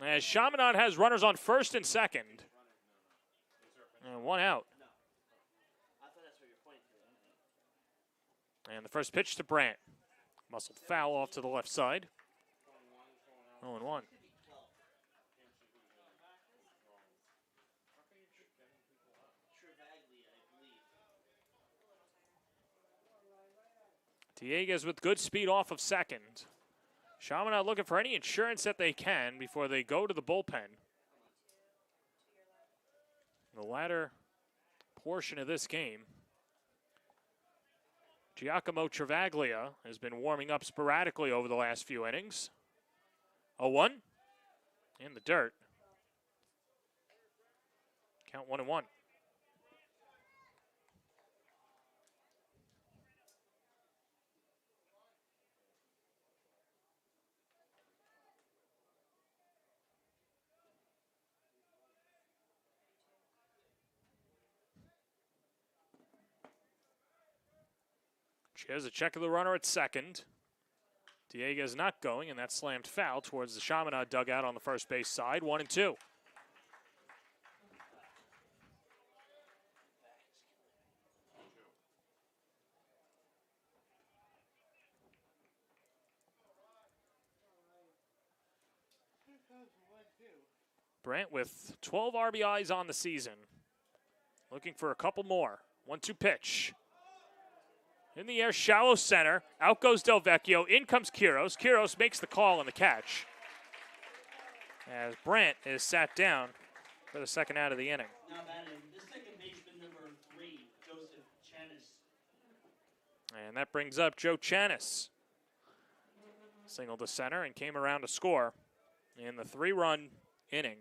S2: As Chaminade has runners on first and second. And 1 out. And the first pitch to Brandt. Muscled foul off to the left side. 0-1. Dieguez with good speed off of second. Chaminade looking for any insurance that they can before they go to the bullpen. The latter portion of this game, Giacomo Travaglia has been warming up sporadically over the last few innings. 0-1 in the dirt. Count 1-1. She has a check of the runner at second. Dieguez not going, and that slammed foul towards the Chaminade dugout on the first base side. 1-2. Brandt with 12 RBIs on the season. Looking for a couple more. 1-2 pitch. In the air, shallow center. Out goes Del Vecchio. In comes Quiros. Quiros makes the call on the catch, as Brandt is sat down for the second out of the inning.
S4: Now batting the second baseman, number 3, Joseph Chanis.
S2: And that brings up Joe Chanis. Singled to center and came around to score in the 3-run inning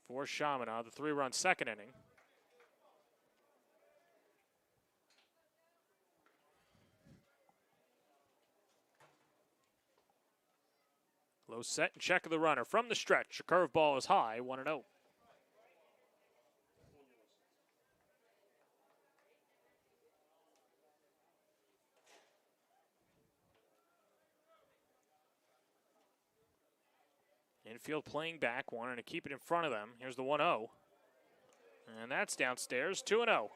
S2: for Chaminade, the 3-run second inning. Low set and check of the runner from the stretch. A curveball is high, 1-0. Infield playing back, wanting to keep it in front of them. Here's the 1-0. And that's downstairs, 2-0.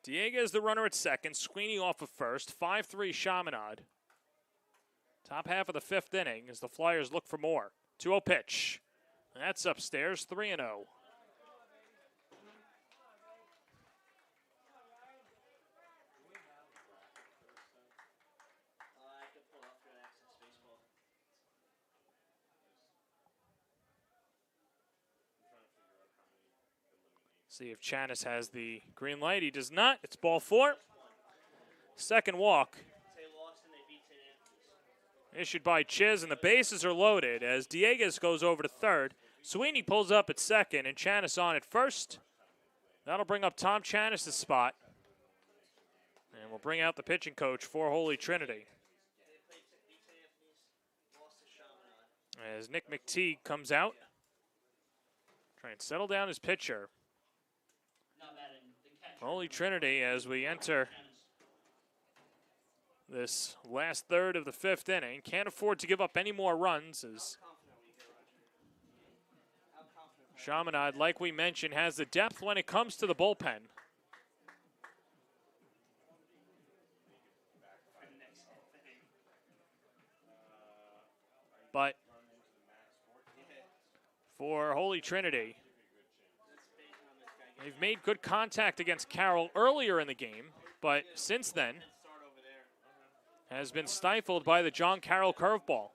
S2: Dieguez the runner at second, Sweeney off of first, 5-3 Chaminade. Top half of the 5th inning as the Flyers look for more. 2-0 pitch. That's upstairs, 3-0. See if Chanis has the green light. He does not. It's ball 4. Second walk issued by Chiz, and the bases are loaded as Dieguez goes over to third. Sweeney pulls up at second, and Chanis on at first. That'll bring up Tom Chanis' spot. And we'll bring out the pitching coach for Holy Trinity, as Nick McTeague comes out. Try and settle down his pitcher. Holy Trinity, as we enter this last third of the 5th inning, can't afford to give up any more runs, as Chaminade, like we mentioned, has the depth when it comes to the bullpen. But for Holy Trinity, they've made good contact against Carroll earlier in the game, but since then has been stifled by the John Carroll curveball.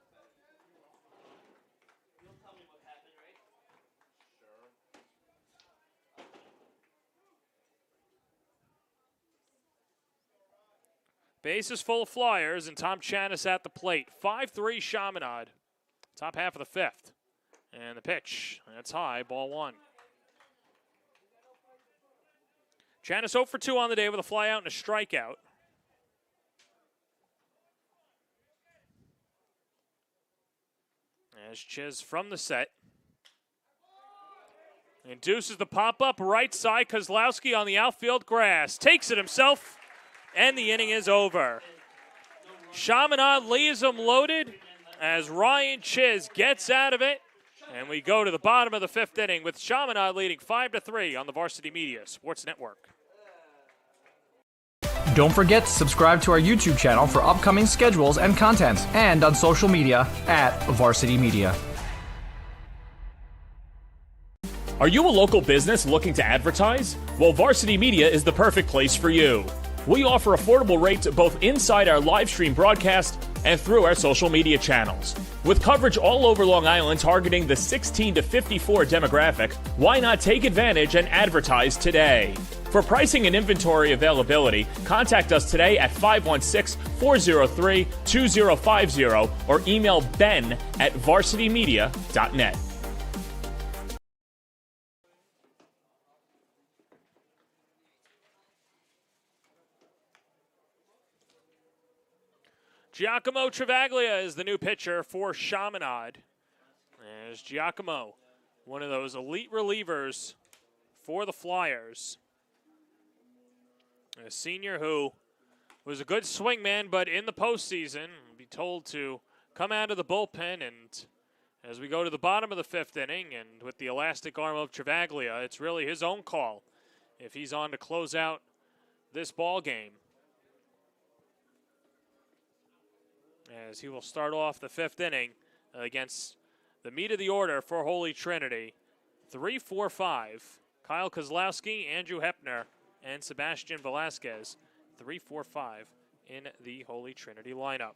S2: Bases full of Flyers, and Tom Chanis at the plate. 5-3 Chaminade, top half of the 5th. And the pitch, that's high, ball 1. Chanis 0 for 2 on the day with a fly out and a strikeout. As Chiz from the set induces the pop-up right side. Kozlowski on the outfield grass. Takes it himself, and the inning is over. Chaminade leaves them loaded as Ryan Chiz gets out of it. And we go to the bottom of the 5th inning with Chaminade leading 5-3 on the Varsity Media Sports Network.
S1: Don't forget to subscribe to our YouTube channel for upcoming schedules and content, and on social media at Varsity Media.
S6: Are you a local business looking to advertise? Well, Varsity Media is the perfect place for you. We offer affordable rates both inside our live stream broadcast and through our social media channels. With coverage all over Long Island targeting the 16 to 54 demographic, why not take advantage and advertise today? For pricing and inventory availability, contact us today at 516-403-2050 or email ben@varsitymedia.net.
S2: Giacomo Travaglia is the new pitcher for Chaminade. As Giacomo, one of those elite relievers for the Flyers. A senior who was a good swingman, but in the postseason, be told to come out of the bullpen. And as we go to the bottom of the 5th inning, and with the elastic arm of Travaglia, it's really his own call if he's on to close out this ball game. As he will start off the 5th inning against the meat of the order for Holy Trinity. 3-4-5. Kyle Kozlowski, Andrew Hepner, and Sebastian Velasquez. 3-4-5 in the Holy Trinity lineup.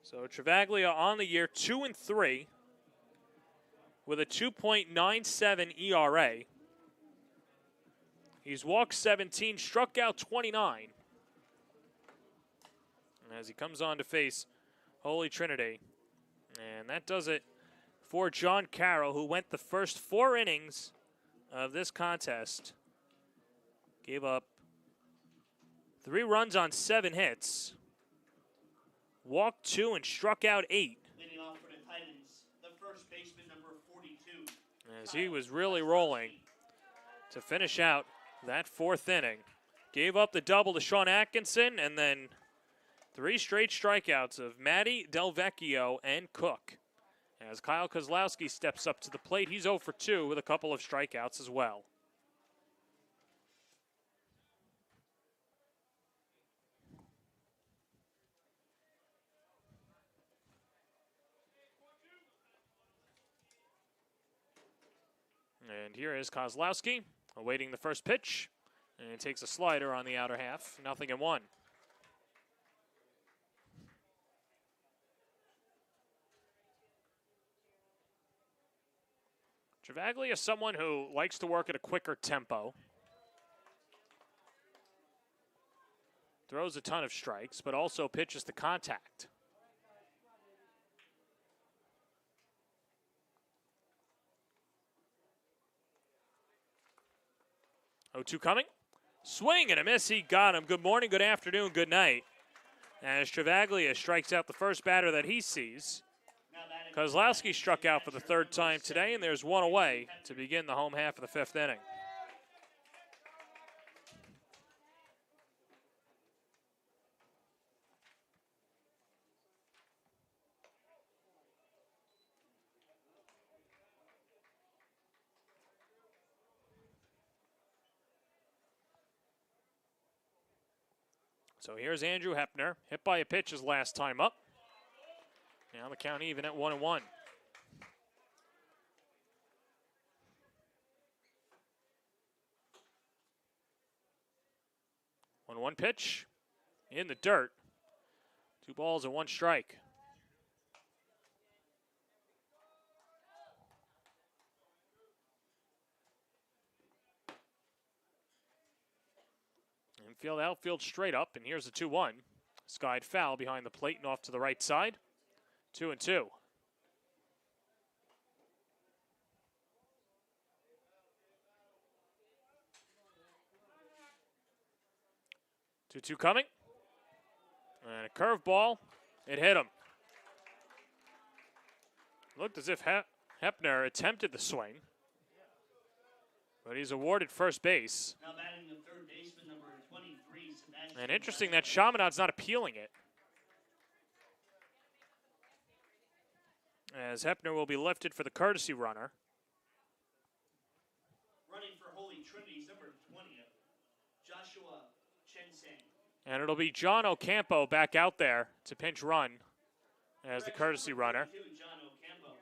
S2: So Travaglia on the year 2-3. With a 2.97 ERA. He's walked 17, struck out 29. As he comes on to face Holy Trinity. And that does it for John Carroll, who went the first 4 innings of this contest. Gave up 3 runs on 7 hits. Walked 2 and struck out 8.
S4: Leading off for the Titans, the first baseman, number 42.
S2: As he was really rolling to finish out that 4th inning. Gave up the double to Sean Atkinson, and then 3 straight strikeouts of Matty, Del Vecchio, and Cook. As Kyle Kozlowski steps up to the plate, he's 0 for 2 with a couple of strikeouts as well. And here is Kozlowski awaiting the first pitch. And he takes a slider on the outer half. 0-1. Travaglia is someone who likes to work at a quicker tempo. Throws a ton of strikes, but also pitches to contact. Oh, 2 coming. Swing and a miss. He got him. Good morning, good afternoon, good night. As Travaglia strikes out the first batter that he sees. Kozlowski struck out for the 3rd time today, and there's 1 away to begin the home half of the 5th inning. So here's Andrew Hepner, hit by a pitch his last time up. Now the count even at 1-1. One pitch in the dirt. 2 balls and 1 strike. Infield, outfield straight up, and here's a 2-1. Skied foul behind the plate and off to the right side. 2-2. Two coming. And a curveball. It hit him. Looked as if Hepner attempted the swing. But he's awarded first base.
S4: Now batting the third baseman, number 23, Sebastian.
S2: And interesting that Chaminade's not appealing it. As Hepner will be lifted for the courtesy runner.
S4: Running for Holy Trinity's number 20, Joshua Chensang.
S2: And it'll be John Ocampo back out there to pinch run as the courtesy runner.
S4: John Ocampo.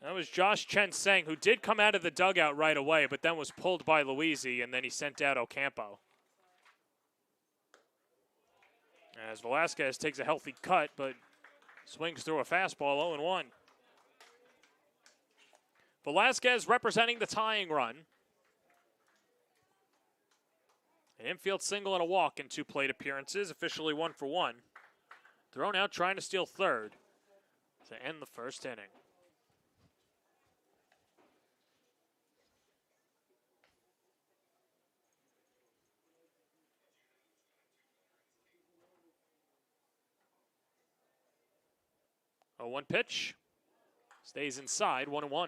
S2: That was Josh Chensang, who did come out of the dugout right away, but then was pulled by Luisi, and then he sent out Ocampo. As Velasquez takes a healthy cut, but swings through a fastball 0-1. Velasquez representing the tying run. An infield single and a walk in 2 plate appearances, officially 1 for 1. Thrown out trying to steal third to end the first inning. A 1 pitch. Stays inside, 1-1.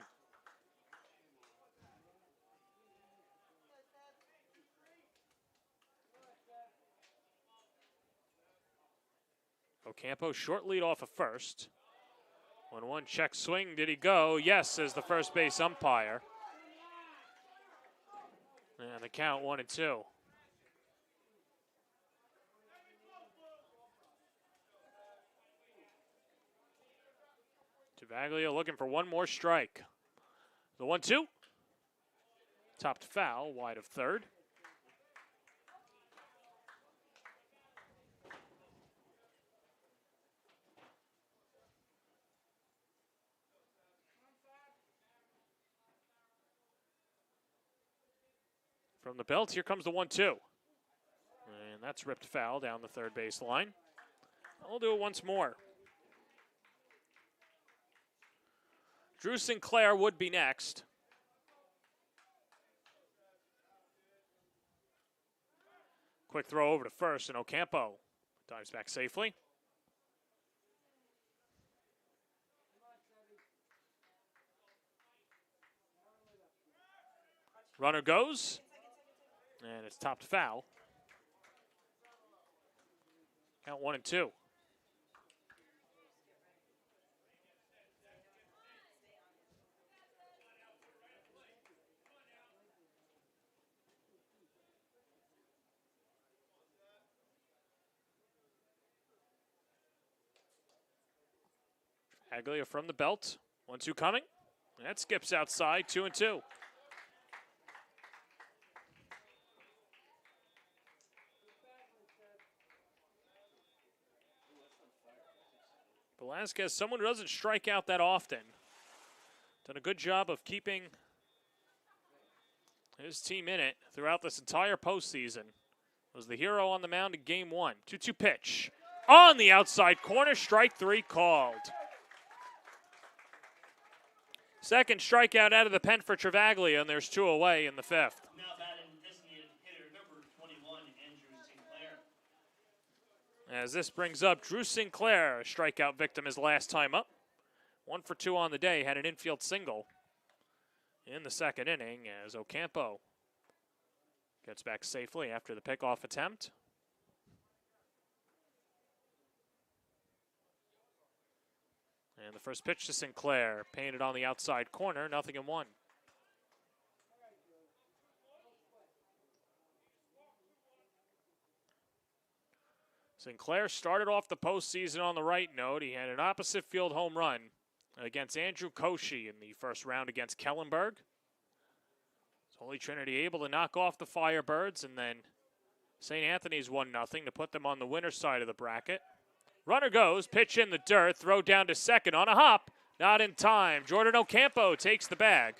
S2: Ocampo short lead off of first. 1-1 check swing. Did he go? Yes, says the first base umpire. And the count 1-2. Travaglia looking for one more strike. The 1-2. Topped foul, wide of third. From the belt, here comes the 1-2. And that's ripped foul down the third base line. I'll do it once more. Drew Sinclair would be next. Quick throw over to first, and Ocampo dives back safely. Runner goes, and it's topped foul. Count 1-2. Aglia from the belt. 1-2 coming. That skips outside. 2-2. Velasquez, someone who doesn't strike out that often. Done a good job of keeping his team in it throughout this entire postseason. Was the hero on the mound in game 1. 2-2 pitch. On the outside corner, strike 3 called. Second strikeout out of the pen for Travaglia, and there's 2 away in the 5th.
S4: Now batting designated hitter number 21, Andrew Sinclair.
S2: As this brings up Drew Sinclair, a strikeout victim his last time up. 1 for 2 on the day, had an infield single in the second inning as Ocampo gets back safely after the pickoff attempt. And the first pitch to Sinclair, painted on the outside corner, 0-1. Sinclair started off the postseason on the right note. He had an opposite field home run against Andrew Koshy in the first round against Kellenberg. Holy Trinity able to knock off the Firebirds, and then St. Anthony's 1-0 to put them on the winner's side of the bracket. Runner goes, pitch in the dirt, throw down to second on a hop. Not in time. Jordan Ocampo takes the bag.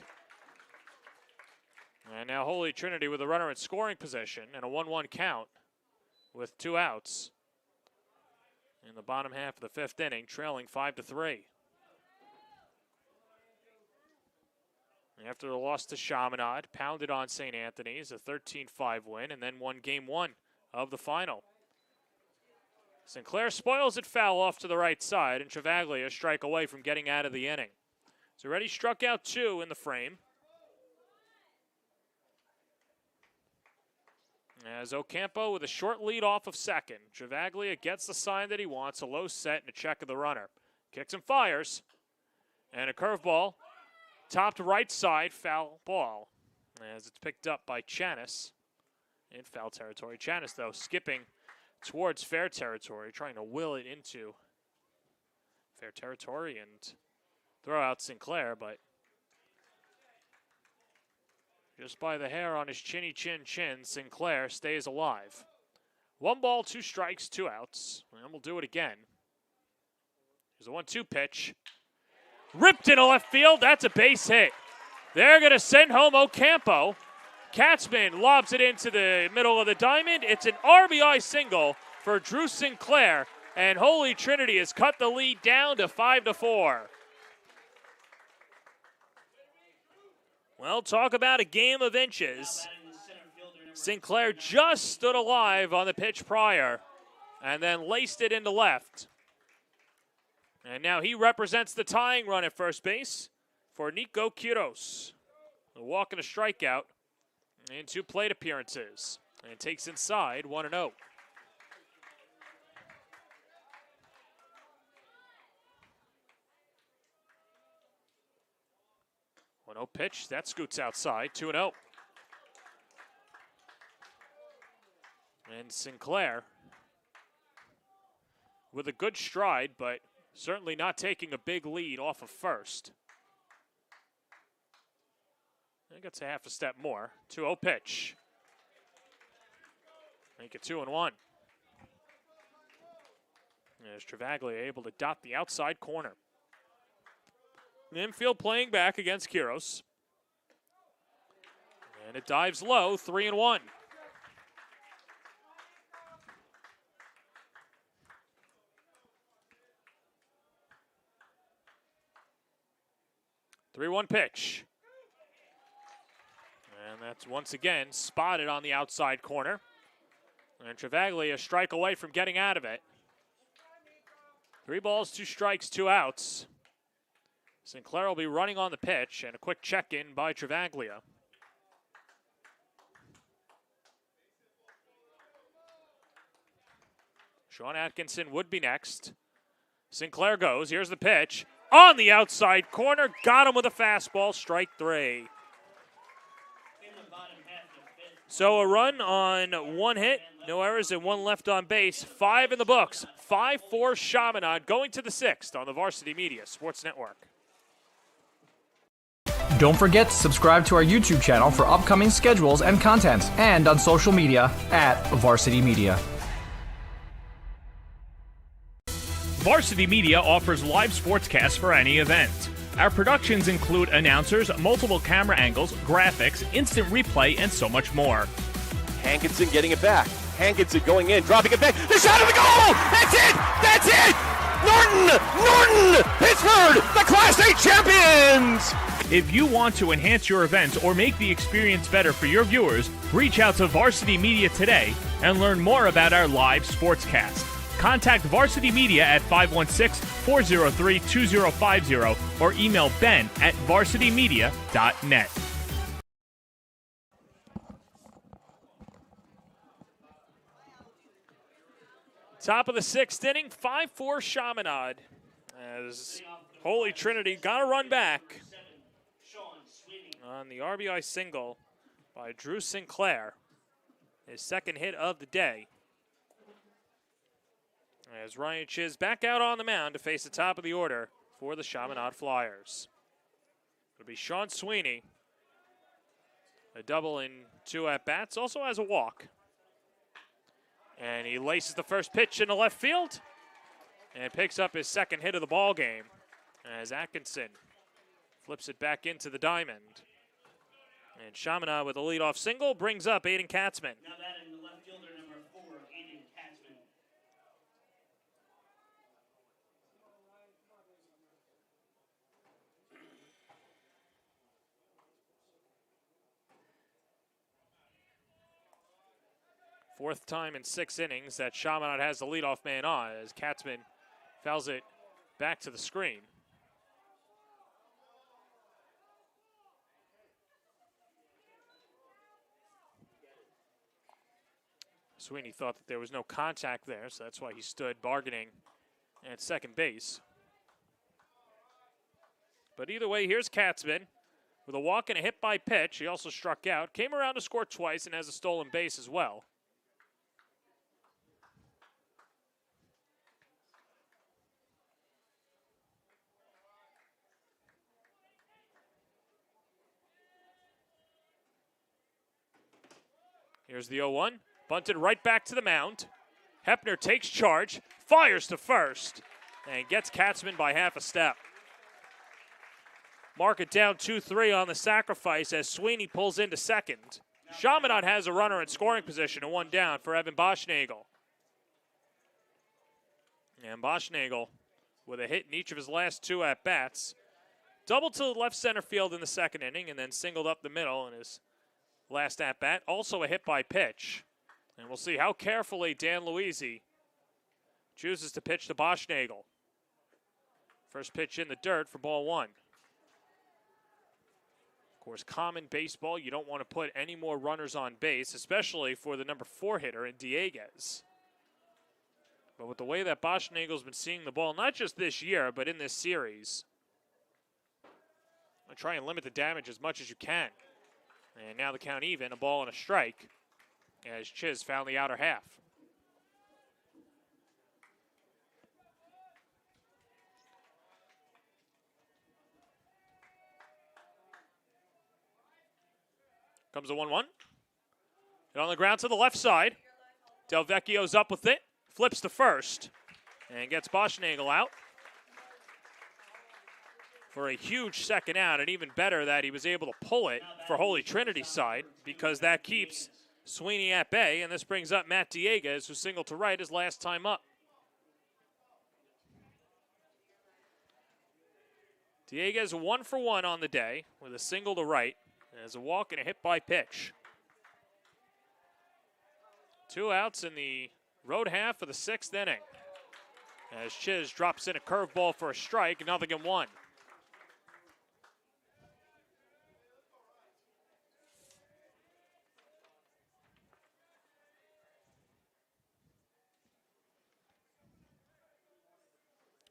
S2: And now Holy Trinity with a runner in scoring position and a 1-1 count with 2 outs in the bottom half of the 5th inning, trailing 5-3. After the loss to Chaminade, pounded on St. Anthony's, a 13-5 win, and then won game 1 of the final. Sinclair spoils it foul off to the right side, and Travaglia a strike away from getting out of the inning. He's already struck out 2 in the frame. As Ocampo with a short lead off of second. Travaglia gets the sign that he wants, a low set and a check of the runner. Kicks and fires. And a curveball. Topped right side, foul ball. As it's picked up by Chanis in foul territory. Chanis, though, skipping towards fair territory, trying to will it into fair territory and throw out Sinclair, but just by the hair on his chinny chin, Sinclair stays alive. 1 ball, 2 strikes, 2 outs. And we'll do it again. Here's a 1-2 pitch. Ripped into left field. That's a base hit. They're going to send home Ocampo. Katzman lobs it into the middle of the diamond. It's an RBI single for Drew Sinclair. And Holy Trinity has cut the lead down to 5-4. Well, talk about a game of inches. Sinclair just stood alive on the pitch prior and then laced it into left. And now he represents the tying run at first base for Nico Quiros. A walk and a strikeout in 2 plate appearances. And takes inside 1-0. No pitch, that scoots outside, 2-0. And Sinclair with a good stride, but certainly not taking a big lead off of first. He gets a half a step more, 2-0 pitch. Make it 2-1. As Travaglia able to dot the outside corner. Infield playing back against Quiros. And it dives low, 3-1. Three-one pitch. And that's once again spotted on the outside corner. And Travaglia a strike away from getting out of it. 3 balls, 2 strikes, 2 outs. Sinclair will be running on the pitch, and a quick check-in by Travaglia. Sean Atkinson would be next. Sinclair goes. Here's the pitch. On the outside corner. Got him with a fastball. Strike 3. So a run on 1 hit. No errors and 1 left on base. 5 in the books. 5-4 Chaminade going to the 6th on the Varsity Media Sports Network.
S1: Don't forget to subscribe to our YouTube channel for upcoming schedules and content, and on social media at Varsity Media.
S6: Varsity Media offers live sportscasts for any event. Our productions include announcers, multiple camera angles, graphics, instant replay, and so much more.
S3: Hankinson getting it back. Hankinson going in, dropping it back. The shot of the goal! That's it! That's it! Norton! Pittsburgh, the Class A champions!
S6: If you want to enhance your event or make the experience better for your viewers, reach out to Varsity Media today and learn more about our live sportscast. Contact Varsity Media at 516-403-2050 or email Ben at varsitymedia.net.
S2: Top of the 6th inning, 5-4 Chaminade. As Holy Trinity got a run back on the RBI single by Drew Sinclair. His 2nd hit of the day. As Ryan Chiz back out on the mound to face the top of the order for the Chaminade Flyers. It'll be Sean Sweeney. A double in 2 at-bats, also has a walk. And he laces the first pitch into left field and picks up his 2nd hit of the ball game as Atkinson flips it back into the diamond. And Chaminade with a leadoff single brings up Aiden Katzman.
S4: Now that in the left fielder, number 4, Aiden Katzman.
S2: Fourth time in 6 innings that Chaminade has the leadoff man on as Katzman fouls it back to the screen. Sweeney thought that there was no contact there, so that's why he stood bargaining at second base. But either way, here's Katzman with a walk and a hit by pitch. He also struck out, came around to score twice, and has a stolen base as well. Here's the 0-1. Bunted right back to the mound. Hepner takes charge, fires to first, and gets Katzman by half a step. Mark it down 2-3 on the sacrifice as Sweeney pulls into second. Chaminade has a runner in scoring position and 1 down for Evan Boschnagel. And Boschnagel with a hit in each of his last 2 at-bats. Doubled to left center field in the second inning and then singled up the middle in his last at-bat. Also a hit by pitch. And we'll see how carefully Dan Luisi chooses to pitch to Boschnagel. First pitch in the dirt for ball 1. Of course, common baseball, you don't want to put any more runners on base, especially for the number 4 hitter in Dieguez. But with the way that Boschnagel's been seeing the ball, not just this year, but in this series, try and limit the damage as much as you can. And now the count even, a ball and a strike, as Chiz found the outer half. Comes a 1-1. Hit on the ground to the left side. Del Vecchio's up with it. Flips to first. And gets Boschnagel out. For a huge second out. And even better that he was able to pull it for Holy Trinity's side. Because that keeps Sweeney at bay. And this brings up Matt Dieguez, who singled to right his last time up. Dieguez 1 for 1 on the day with a single to right. As a walk and a hit by pitch. 2 outs in the road half of the 6th inning. As Chiz drops in a curveball for a strike, 0-1.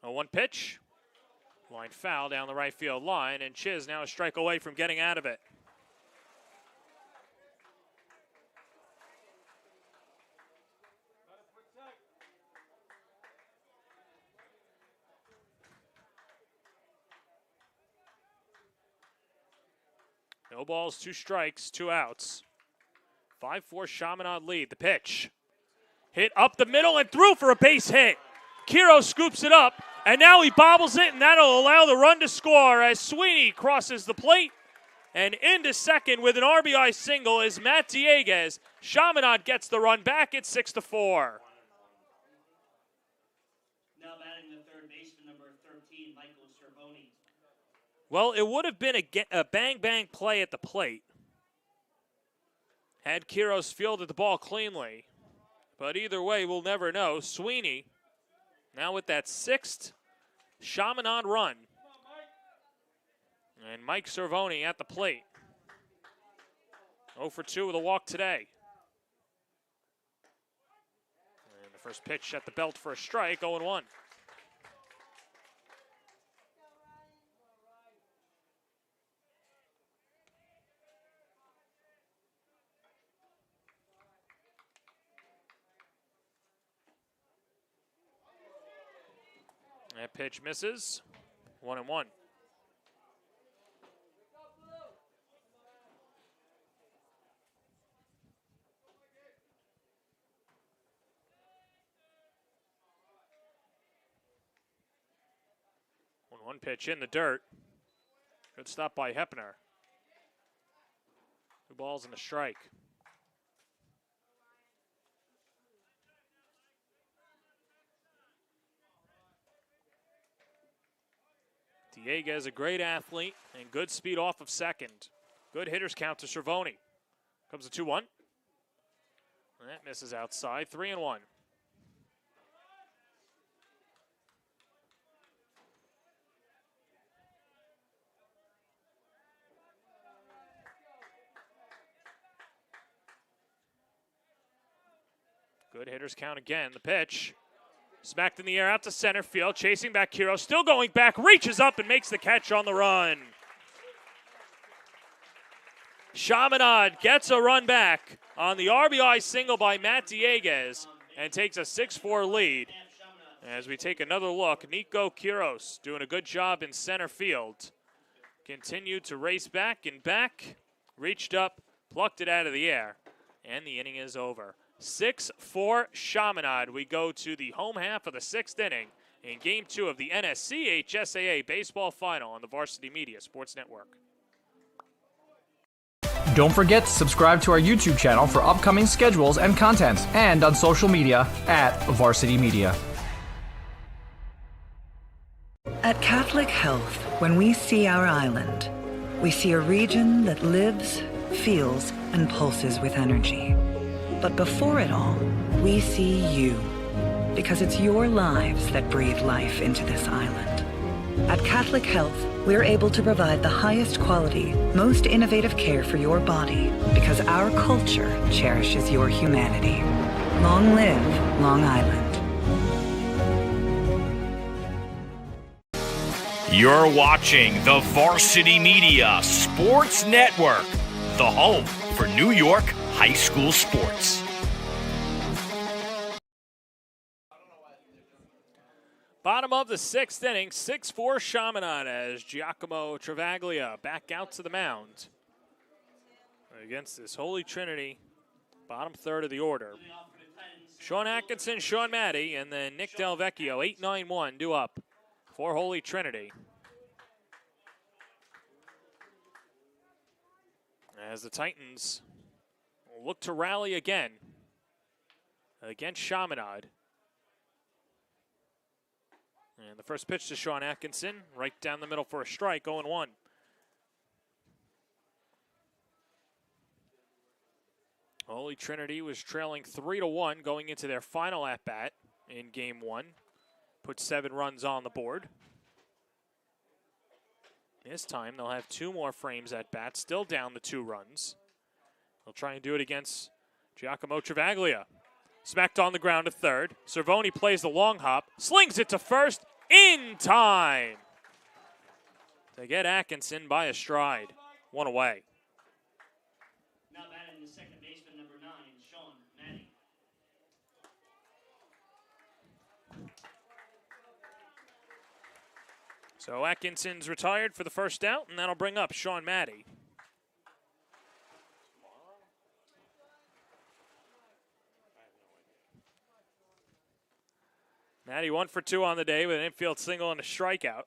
S2: A 1 pitch. Line foul down the right field line, and Chiz now a strike away from getting out of it. No balls, 2 strikes, 2 outs. 5-4 Chaminade lead. The pitch. Hit up the middle and through for a base hit. Kiro scoops it up, and now he bobbles it, and that'll allow the run to score as Sweeney crosses the plate. And into second with an RBI single is Matt Dieguez. Chaminade gets the run back at 6-4.
S4: Now batting the third baseman, number 13, Michael Cervoni.
S2: Well, it would have been a bang-bang play at the plate had Kiros fielded the ball cleanly. But either way, we'll never know. Sweeney now with that 6th Chaminade run. And Mike Cervoni at the plate. 0 for 2 with a walk today. And the first pitch at the belt for a strike, 0-1. That pitch misses. 1-1. 1-1 pitch in the dirt. Good stop by Hepner. 2 balls and a strike. Dieguez, a great athlete and good speed off of second. Good hitters count to Cervoni. Comes a 2-1. That misses outside. 3-1. Good hitters count again. The pitch. Smacked in the air out to center field. Chasing back Kiro. Still going back. Reaches up and makes the catch on the run. Chaminade gets a run back on the RBI single by Matt Dieguez and takes a 6-4 lead. As we take another look, Nico Quiros doing a good job in center field. Continued to race back and back. Reached up, plucked it out of the air, and the inning is over. 6-4 Chaminade. We go to the home half of the 6th inning in Game 2 of the NSCHSAA Baseball Final on the Varsity Media Sports Network.
S1: Don't forget to subscribe to our YouTube channel for upcoming schedules and content, and on social media @Varsity Media.
S5: At Catholic Health, when we see our island, we see a region that lives, feels, and pulses with energy. But before it all, we see you, because it's your lives that breathe life into this island. At Catholic Health, we're able to provide the highest quality, most innovative care for your body, because our culture cherishes your humanity. Long live Long Island.
S7: You're watching the Varsity Media Sports Network, the home for New York high school sports.
S2: Bottom of the 6th inning, 6-4 Chaminade as Giacomo Travaglia back out to the mound against this Holy Trinity, bottom third of the order. Sean Atkinson, Sean Maddie, and then Nick Del Vecchio, 8-9-1 due up for Holy Trinity. As the Titans look to rally again against Chaminade. And the first pitch to Sean Atkinson, right down the middle for a strike, 0-1. Holy Trinity was trailing 3-1 going into their final at-bat in Game 1. Put 7 runs on the board. This time they'll have 2 more frames at bat, still down the 2 runs. They'll try and do it against Giacomo Travaglia. Smacked on the ground to third. Cervoni plays the long hop, slings it to first in time to get Atkinson by a stride. 1 away.
S4: Now batting the second baseman, number 9, Sean Maddie.
S2: So Atkinson's retired for the first out, and that'll bring up Sean Maddie. Maddie 1 for 2 on the day with an infield single and a strikeout.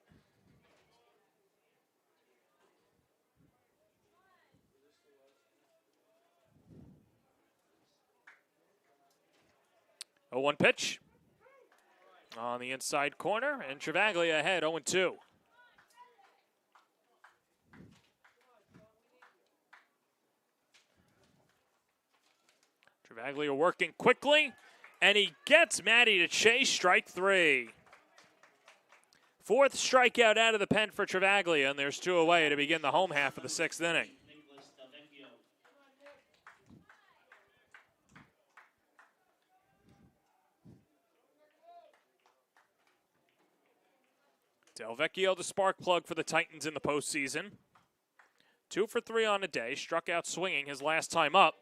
S2: A 1 pitch on the inside corner, and Travaglia ahead 0-2. Travaglia working quickly, and he gets Maddie to chase strike 3. 4th strikeout out of the pen for Travaglia, and there's 2 away to begin the home half of the 6th inning. Del Vecchio, the spark plug for the Titans in the postseason. 2 for 3 on the day, struck out swinging his last time up.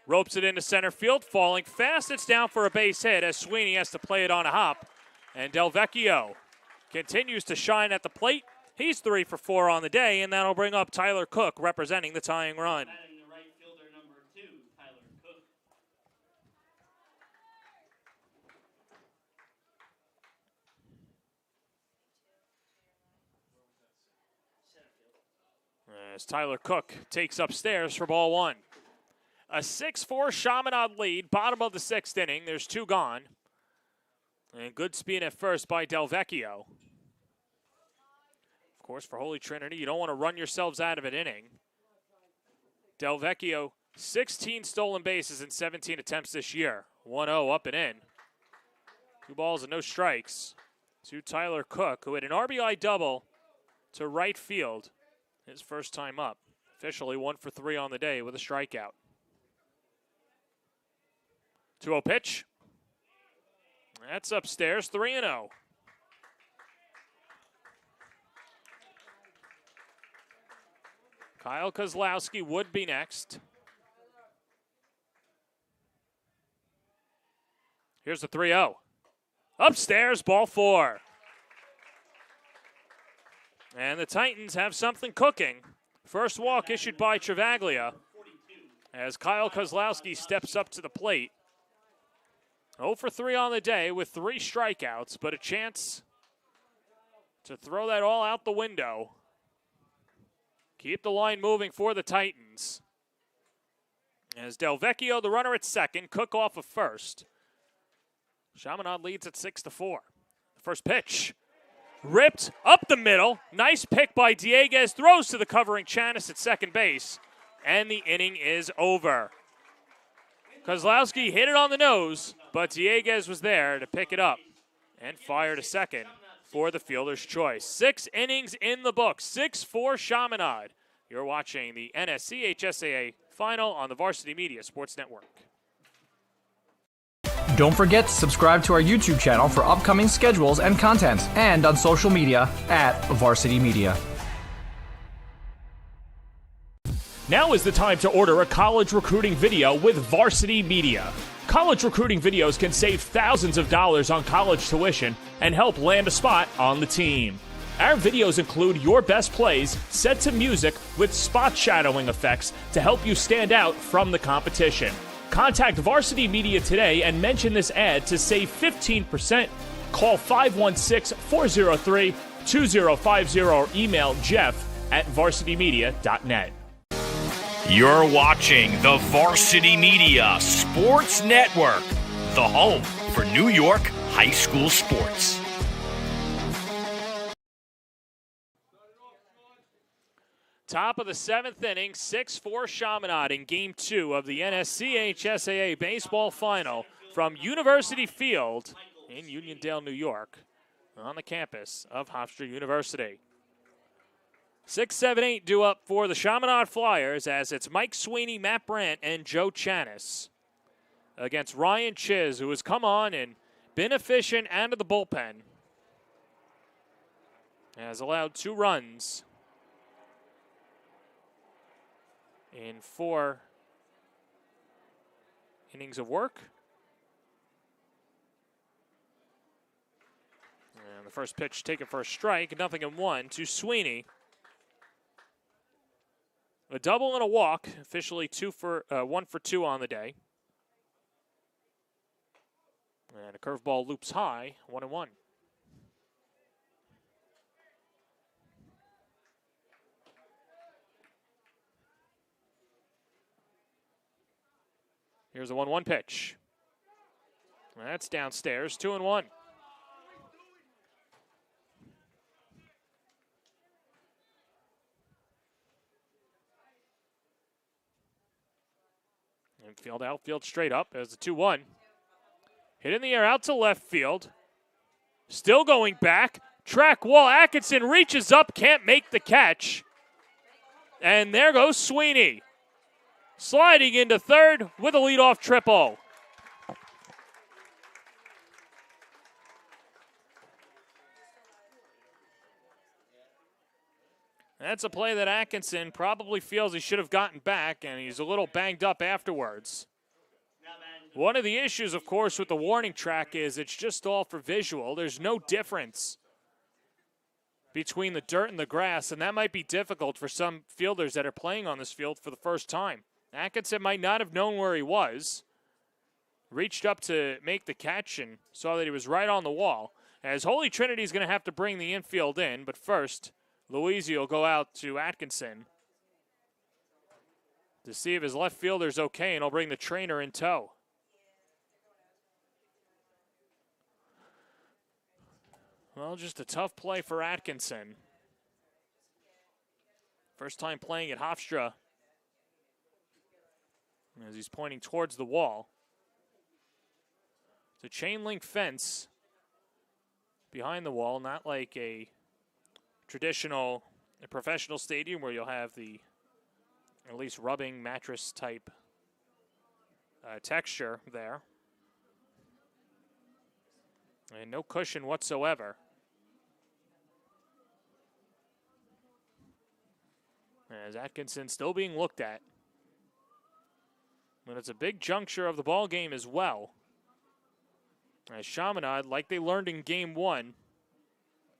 S2: Ropes it into center field, falling fast. It's down for a base hit as Sweeney has to play it on a hop. And Del Vecchio continues to shine at the plate. He's 3 for 4 on the day, and that'll bring up Tyler Cook representing the tying run.
S4: Batting the right fielder, number 2, Tyler Cook.
S2: As Tyler Cook takes upstairs for ball 1. A 6-4 Chaminade lead, bottom of the 6th inning. There's 2 gone. And good speed at first by Del Vecchio. Of course, for Holy Trinity, you don't want to run yourselves out of an inning. Del Vecchio 16 stolen bases in 17 attempts this year. 1-0 up and in. 2 balls and no strikes to Tyler Cook, who had an RBI double to right field his first time up. Officially 1 for 3 on the day with a strikeout. 2-0 pitch. That's upstairs, 3-0. Kyle Kozlowski would be next. Here's the 3-0. Upstairs, ball 4. And the Titans have something cooking. First walk issued by Travaglia as Kyle Kozlowski steps up to the plate. 0 for 3 on the day with 3 strikeouts, but a chance to throw that all out the window. Keep the line moving for the Titans. As Delvecchio, the runner at second, Cook off of first. Chaminade leads at 6-4. The first pitch. Ripped up the middle. Nice pick by Dieguez. Throws to the covering Chanis at second base. And the inning is over. Kozlowski hit it on the nose, but Dieguez was there to pick it up and fire to second for the fielder's choice. 6 innings in the books. 6-4 Chaminade. You're watching the NSCHSAA final on the Varsity Media Sports Network.
S1: Don't forget to subscribe to our YouTube channel for upcoming schedules and content, and on social media at Varsity Media.
S6: Now is the time to order a college recruiting video with Varsity Media. College recruiting videos can save thousands of dollars on college tuition and help land a spot on the team. Our videos include your best plays set to music with spot shadowing effects to help you stand out from the competition. Contact Varsity Media today and mention this ad to save 15%. Call 516-403-2050 or email jeff@varsitymedia.net.
S7: You're watching the Varsity Media Sports Network, the home for New York high school sports.
S2: Top of the 7th inning, 6-4 Chaminade in Game 2 of the NSCHSAA Baseball Final from University Field in Uniondale, New York, on the campus of Hofstra University. 6, 7, 8 due up for the Chaminade Flyers as it's Mike Sweeney, Matt Brandt, and Joe Chanis against Ryan Chiz, who has come on and been efficient out of the bullpen. Has allowed 2 runs in 4 innings of work. And the first pitch taken for a strike, 0-1 to Sweeney. A double and a walk, officially 1 for 2 on the day. And a curveball loops high, 1-1. Here's a 1-1 pitch. That's downstairs, 2-1. Infield, outfield, straight up as a 2-1. Hit in the air out to left field. Still going back. Track wall. Atkinson reaches up, can't make the catch. And there goes Sweeney. Sliding into third with a leadoff triple. That's a play that Atkinson probably feels he should have gotten back, and he's a little banged up afterwards. One of the issues, of course, with the warning track is it's just all for visual. There's no difference between the dirt and the grass, and that might be difficult for some fielders that are playing on this field for the first time. Atkinson might not have known where he was, reached up to make the catch and saw that he was right on the wall. As Holy Trinity is going to have to bring the infield in, but first, Luisi will go out to Atkinson to see if his left fielder's okay, and he'll bring the trainer in tow. Well, just a tough play for Atkinson. First time playing at Hofstra as he's pointing towards the wall. It's a chain link fence behind the wall, not like a traditional professional stadium where you'll have the at least rubbing mattress type texture there. And no cushion whatsoever. As Atkinson still being looked at. But it's a big juncture of the ball game as well. As Chaminade, like they learned in game 1,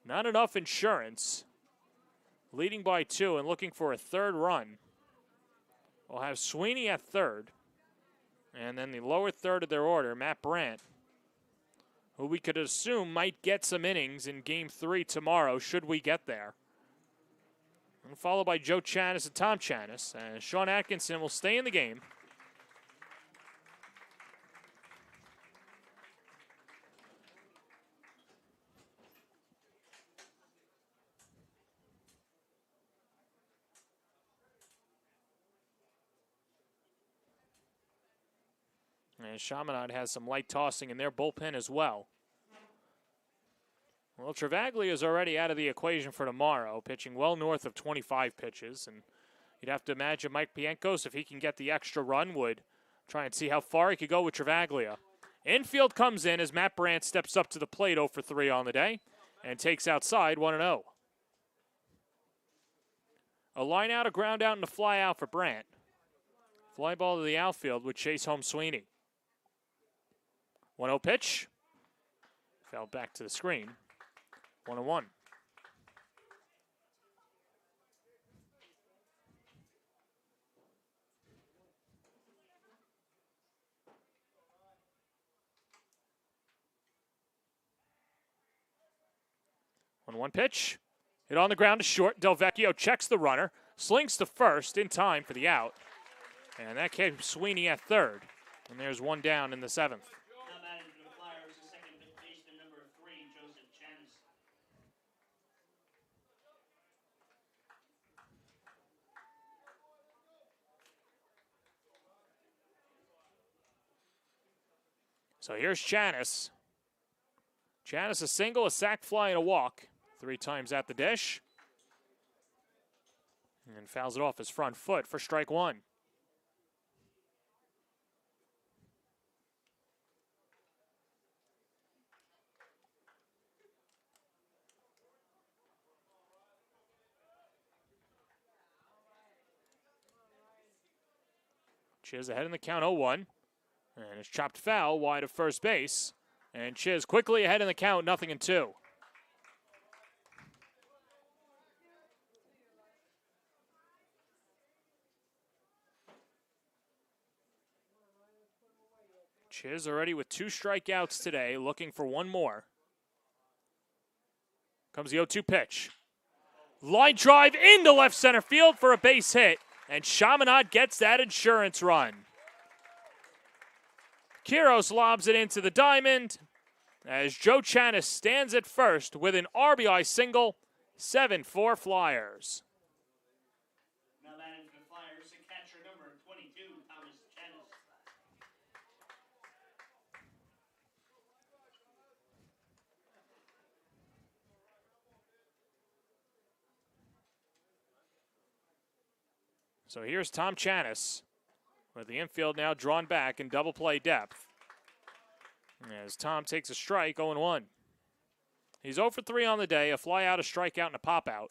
S2: not enough insurance. Leading by 2 and looking for a third run. We'll have Sweeney at third. And then the lower third of their order, Matt Brandt, who we could assume might get some innings in game 3 tomorrow, should we get there. And followed by Joe Chanis and Tom Chanis. And Sean Atkinson will stay in the game. And Chaminade has some light tossing in their bullpen as well. Well, Travaglia is already out of the equation for tomorrow, pitching well north of 25 pitches. And you'd have to imagine Mike Piancos, if he can get the extra run, would try and see how far he could go with Travaglia. Infield comes in as Matt Brandt steps up to the plate 0 for 3 on the day and takes outside 1-0. A line out, a ground out, and a fly out for Brandt. Fly ball to the outfield would chase home Sweeney. 1-0 pitch. Fell back to the screen. 1-1. One pitch. Hit on the ground to short. Delvecchio checks the runner. Slings to first in time for the out. And that keeps Sweeney at third. And there's one down in the 7th. So here's Chanis. Chanis a single, a sac fly, and a walk. 3 times at the dish. And fouls it off his front foot for strike 1. Chiz ahead in the count 0-1. And it's chopped foul wide of first base. And Chiz quickly ahead in the count, 0-2. Chiz already with 2 strikeouts today, looking for one more. Comes the 0-2 pitch. Line drive into left center field for a base hit. And Chaminade gets that insurance run. Quiros lobs it into the diamond as Joe Chanis stands at first with an RBI single, 7-4 Flyers.
S4: Now batting for the Flyers, the catcher number 22, Thomas Chanis.
S2: So here's Tom Chanis, with the infield now drawn back in double play depth. As Tom takes a strike, 0-1. He's 0 for 3 on the day, a fly out, a strikeout, and a pop out.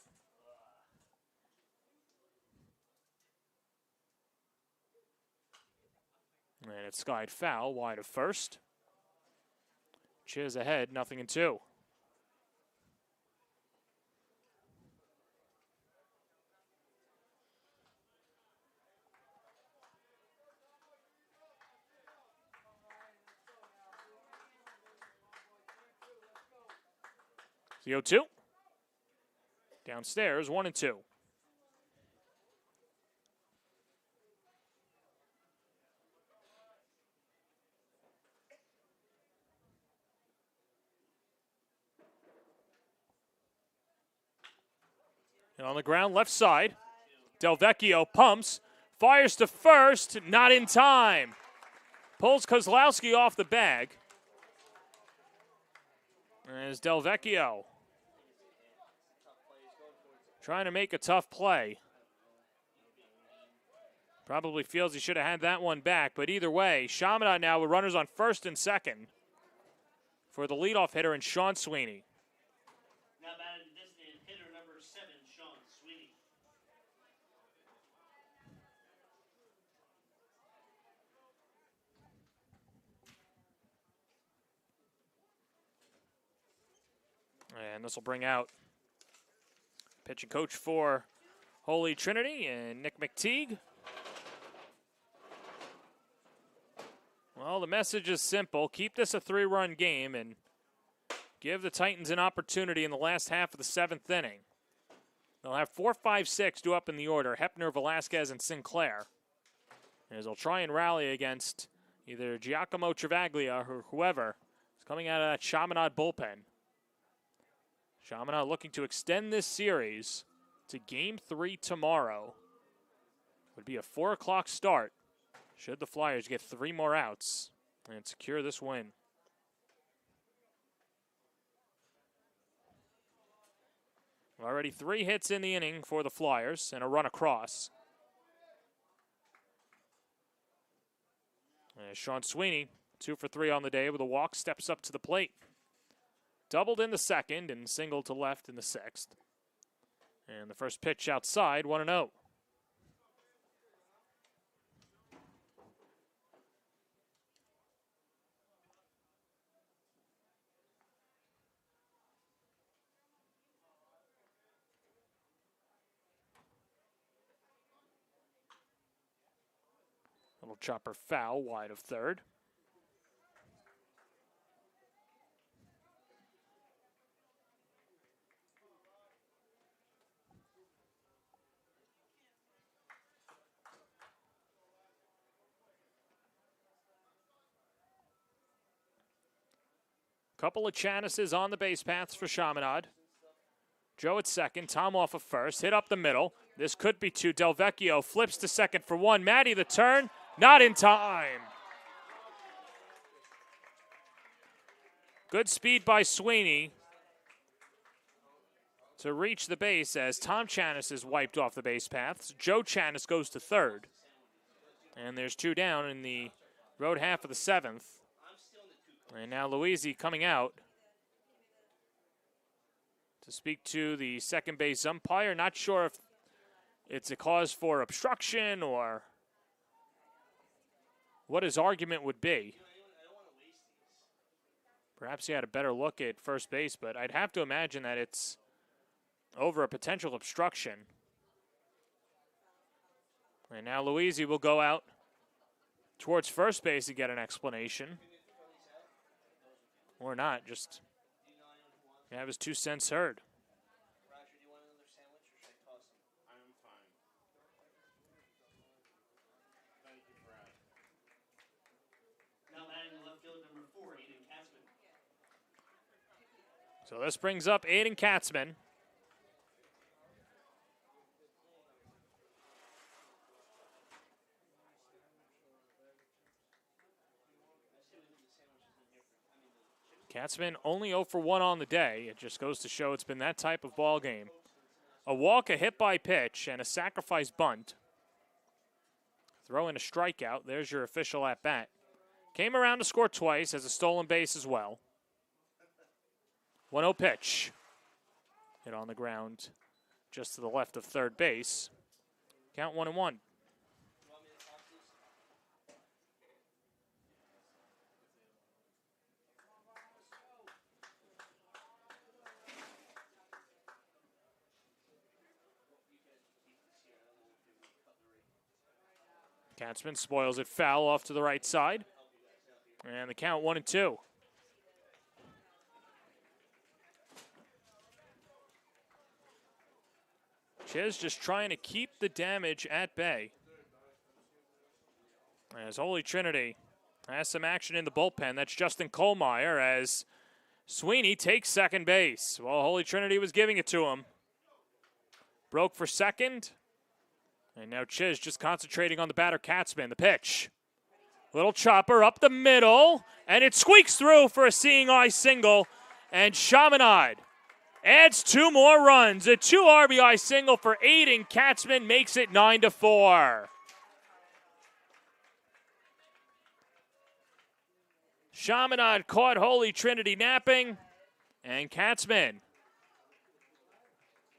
S2: And it's skied foul, wide of first. Chiz ahead, 0-2. The 0-2. Downstairs, 1-2. And on the ground, left side, Delvecchio pumps, Fires to first, not in time. Pulls Kozlowski off the bag. As Delvecchio trying to make a tough play. Probably feels he should have had that one back, but either way, Chaminade now with runners on first and second for the leadoff hitter and Sean Sweeney.
S4: Now batting the distant hitter number 7, Sean Sweeney.
S2: And this will bring out pitching coach for Holy Trinity and Nick McTeague. Well, the message is simple. Keep this a 3-run game and give the Titans an opportunity in the last half of the 7th inning. They'll have 4, 5, 6 due up in the order, Hepner, Velasquez, and Sinclair. As they'll try and rally against either Giacomo Travaglia or whoever is coming out of that Chaminade bullpen. Chaminade looking to extend this series to Game 3 tomorrow. Would be a 4 o'clock start should the Flyers get 3 more outs and secure this win. Already 3 hits in the inning for the Flyers and a run across. And Sean Sweeney, 2 for 3 on the day with a walk, steps up to the plate. Doubled in the second and singled to left in the 6th. And the first pitch outside, 1-0. Little chopper foul wide of third. Couple of chances on the base paths for Chaminade. Joe at second, Tom off of first, hit up the middle. This could be 2. Delvecchio flips to second for 1. Matty the turn, not in time. Good speed by Sweeney to reach the base as Tom Chanis is wiped off the base paths. Joe Chanis goes to third. And there's 2 down in the road half of the 7th. And now Luisi coming out to speak to the second base umpire. Not sure if it's a cause for obstruction or what his argument would be. Perhaps he had a better look at first base, but I'd have to imagine that it's over a potential obstruction. And now Luisi will go out towards first base to get an explanation. Or not, just have his 2 cents heard.
S4: Roger, do you want another sandwich or should I toss them? I'm fine. Thank you, Brad. Now batting the left fielder number 4, Aiden Katzman.
S2: So this brings up Aiden Katzman. Katzman only 0 for 1 on the day. It just goes to show it's been that type of ball game. A walk, a hit by pitch, and a sacrifice bunt. Throw in a strikeout. There's your official at bat. Came around to score twice as a stolen base as well. 1-0 pitch. Hit on the ground just to the left of third base. Count 1-1. Katzman spoils it foul off to the right side. And the count 1-2. Chiz just trying to keep the damage at bay. As Holy Trinity has some action in the bullpen. That's Justin Kohlmeyer as Sweeney takes second base. Well, Holy Trinity was giving it to him. Broke for second. And now Chiz just concentrating on the batter, Katzman. The pitch. Little chopper up the middle, and it squeaks through for a seeing eye single. And Chaminade adds 2 more runs. A 2 RBI single for Aiden Katzman makes it 9-4. Chaminade caught Holy Trinity napping, and Katzman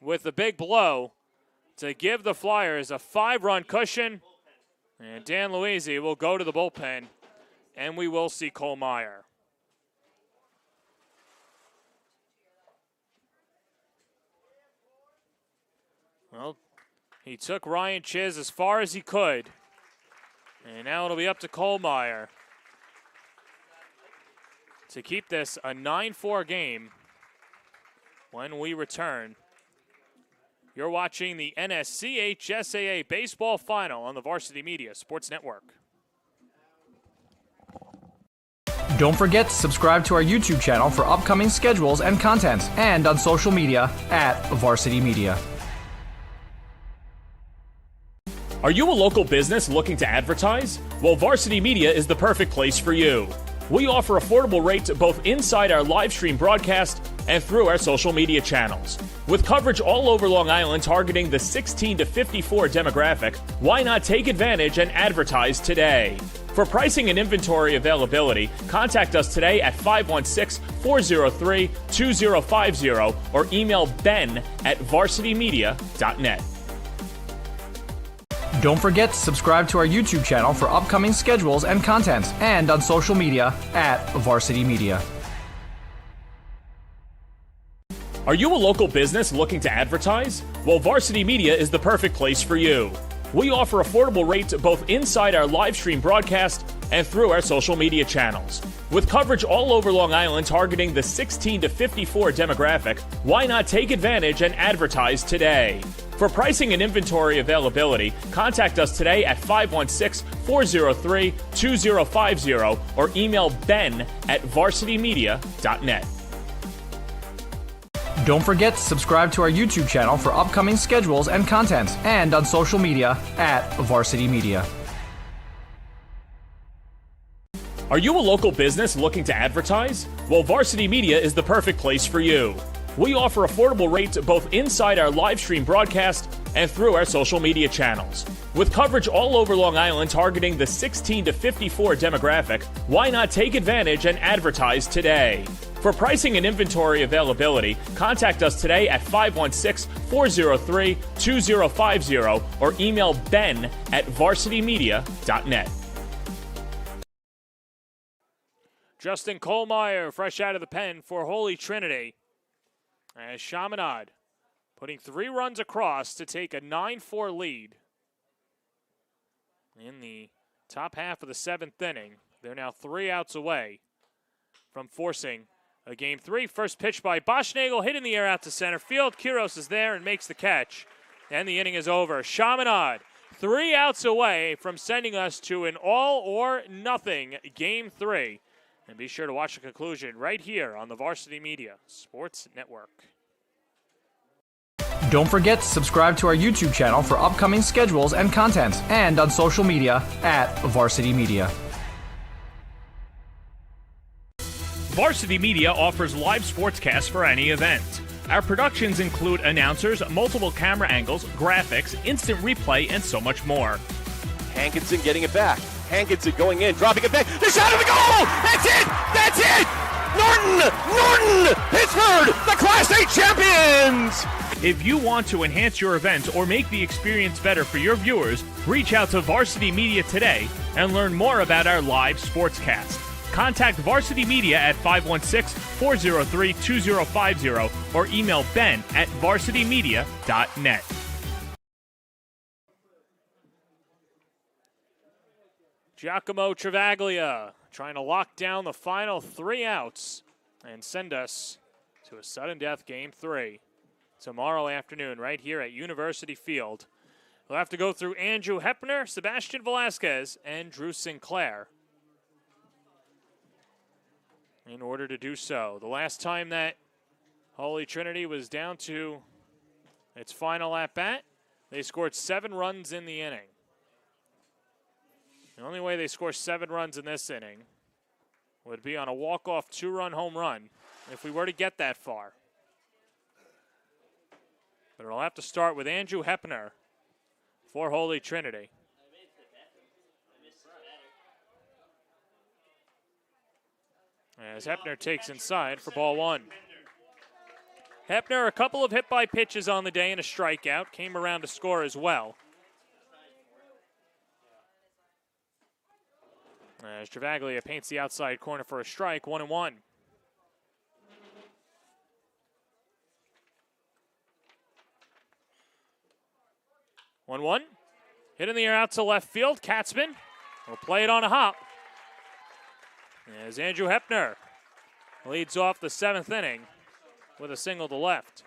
S2: with the big blow to give the Flyers a 5-run cushion. And Dan Luisi will go to the bullpen, and we will see Cole Meyer. Well, he took Ryan Chiz as far as he could, and now it'll be up to Cole Meyer to keep this a 9-4 game when we return. You're watching the NSCHSAA Baseball Final on the Varsity Media Sports Network.
S1: Don't forget to subscribe to our YouTube channel for upcoming schedules and content, and on social media at Varsity Media.
S6: Are you a local business looking to advertise? Well, Varsity Media is the perfect place for you. We offer affordable rates both inside our live stream broadcast and through our social media channels. With coverage all over Long Island targeting the 16 to 54 demographic, why not take advantage and advertise today? For pricing and inventory availability, contact us today at 516-403-2050 or email ben@varsitymedia.net.
S1: Don't forget to subscribe to our YouTube channel for upcoming schedules and content, and on social media at Varsity Media.
S6: Are you a local business looking to advertise? Well, Varsity Media is the perfect place for you. We offer affordable rates both inside our live stream broadcast and through our social media channels. With coverage all over Long Island targeting the 16 to 54 demographic, why not take advantage and advertise today? For pricing and inventory availability, contact us today at 516-403-2050 or email ben@varsitymedia.net.
S1: Don't forget to subscribe to our YouTube channel for upcoming schedules and content, and on social media at Varsity Media.
S6: Are you a local business looking to advertise? Well, Varsity Media is the perfect place for you. We offer affordable rates both inside our live stream broadcast and through our social media channels. With coverage all over Long Island targeting the 16 to 54 demographic, why not take advantage and advertise today? For pricing and inventory availability, contact us today at 516-403-2050 or email ben@varsitymedia.net.
S2: Justin Kohlmeyer, fresh out of the pen for Holy Trinity. As Chaminade putting 3 runs across to take a 9-4 lead in the top half of the 7th inning. They're now 3 outs away from forcing a Game 3. First pitch by Boschnagel, hit in the air out to center field. Quiros is there and makes the catch. And the inning is over. Chaminade 3 outs away from sending us to an all-or-nothing Game 3. And be sure to watch the conclusion right here on the Varsity Media Sports Network.
S1: Don't forget to subscribe to our YouTube channel for upcoming schedules and content, and on social media at Varsity Media.
S6: Varsity Media offers live sportscasts for any event. Our productions include announcers, multiple camera angles, graphics, instant replay, and so much more.
S3: Hankinson getting it back. Hankinson going in, dropping it back. The shot of the goal! That's it! That's it! Norton! Pittsburgh, the Class A champions!
S6: If you want to enhance your event or make the experience better for your viewers, reach out to Varsity Media today and learn more about our live sportscast. Contact Varsity Media at 516-403-2050 or email ben@varsitymedia.net.
S2: Giacomo Travaglia trying to lock down the final 3 outs and send us to a sudden death Game 3 tomorrow afternoon right here at University Field. We'll have to go through Andrew Hepner, Sebastian Velasquez, and Drew Sinclair in order to do so. The last time that Holy Trinity was down to its final at-bat They scored 7 runs in the inning. The only way they score 7 runs in this inning would be on a walk-off 2-run home run if we were to get that far. But it'll have to start with Andrew Hepner for Holy Trinity. As Hepner takes inside for ball 1. Hepner, a couple of hit by pitches on the day and a strikeout, came around to score as well. As Travaglia paints the outside corner for a strike, 1-1. Hit in the air out to left field. Katzman will play it on a hop. As Andrew Hepner leads off the 7th inning with a single to left.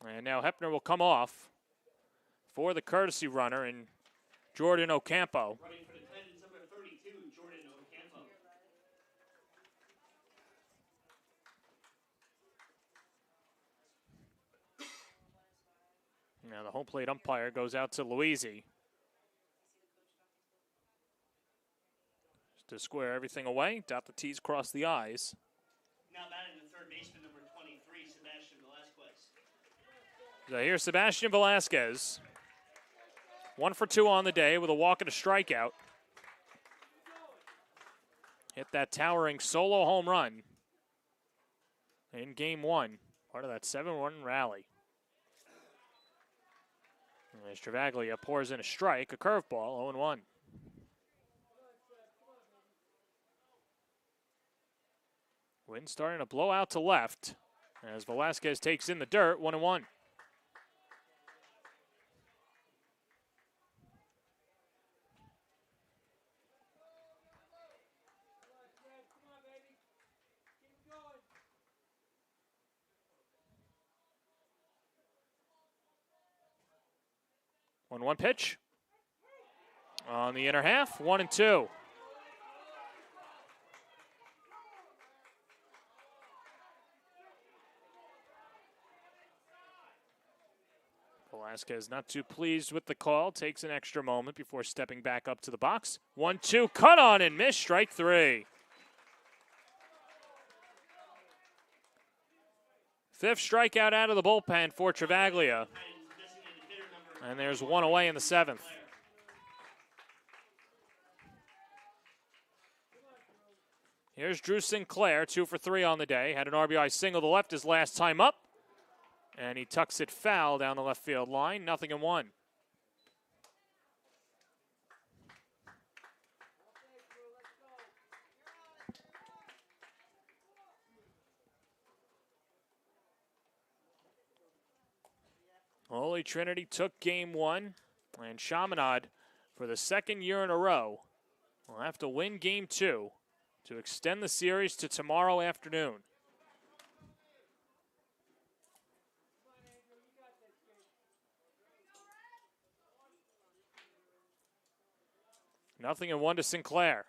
S2: And now Hepner will come off for the courtesy runner in Jordan Ocampo.
S4: Running for the Titans, number 32, Jordan Ocampo.
S2: Now the home plate umpire goes out to Luisi to square everything away, dot the T's, cross the I's.
S4: Now batting the third baseman, number 23, Sebastian Velasquez.
S2: So here's Sebastian Velasquez. 1 for 2 on the day with a walk and a strikeout. Hit that towering solo home run in game 1, part of that 7-1 rally. As Travaglia pours in a strike, a curveball, 0-1. Wind starting to blow out to left as Velasquez takes in the dirt, 1-1. One pitch on the inner half, 1-2. Velasquez not too pleased with the call, takes an extra moment before stepping back up to the box. 1-2, cut on and miss, strike 3. 5th strikeout out of the bullpen for Travaglia. And there's 1 away in the 7th. Here's Drew Sinclair, 2 for 3 on the day. Had an RBI single to left his last time up. And he tucks it foul down the left field line. 0-1. Holy Trinity took game 1, and Chaminade, for the 2nd year in a row, will have to win game 2 to extend the series to tomorrow afternoon. Nothing in 1 to Sinclair.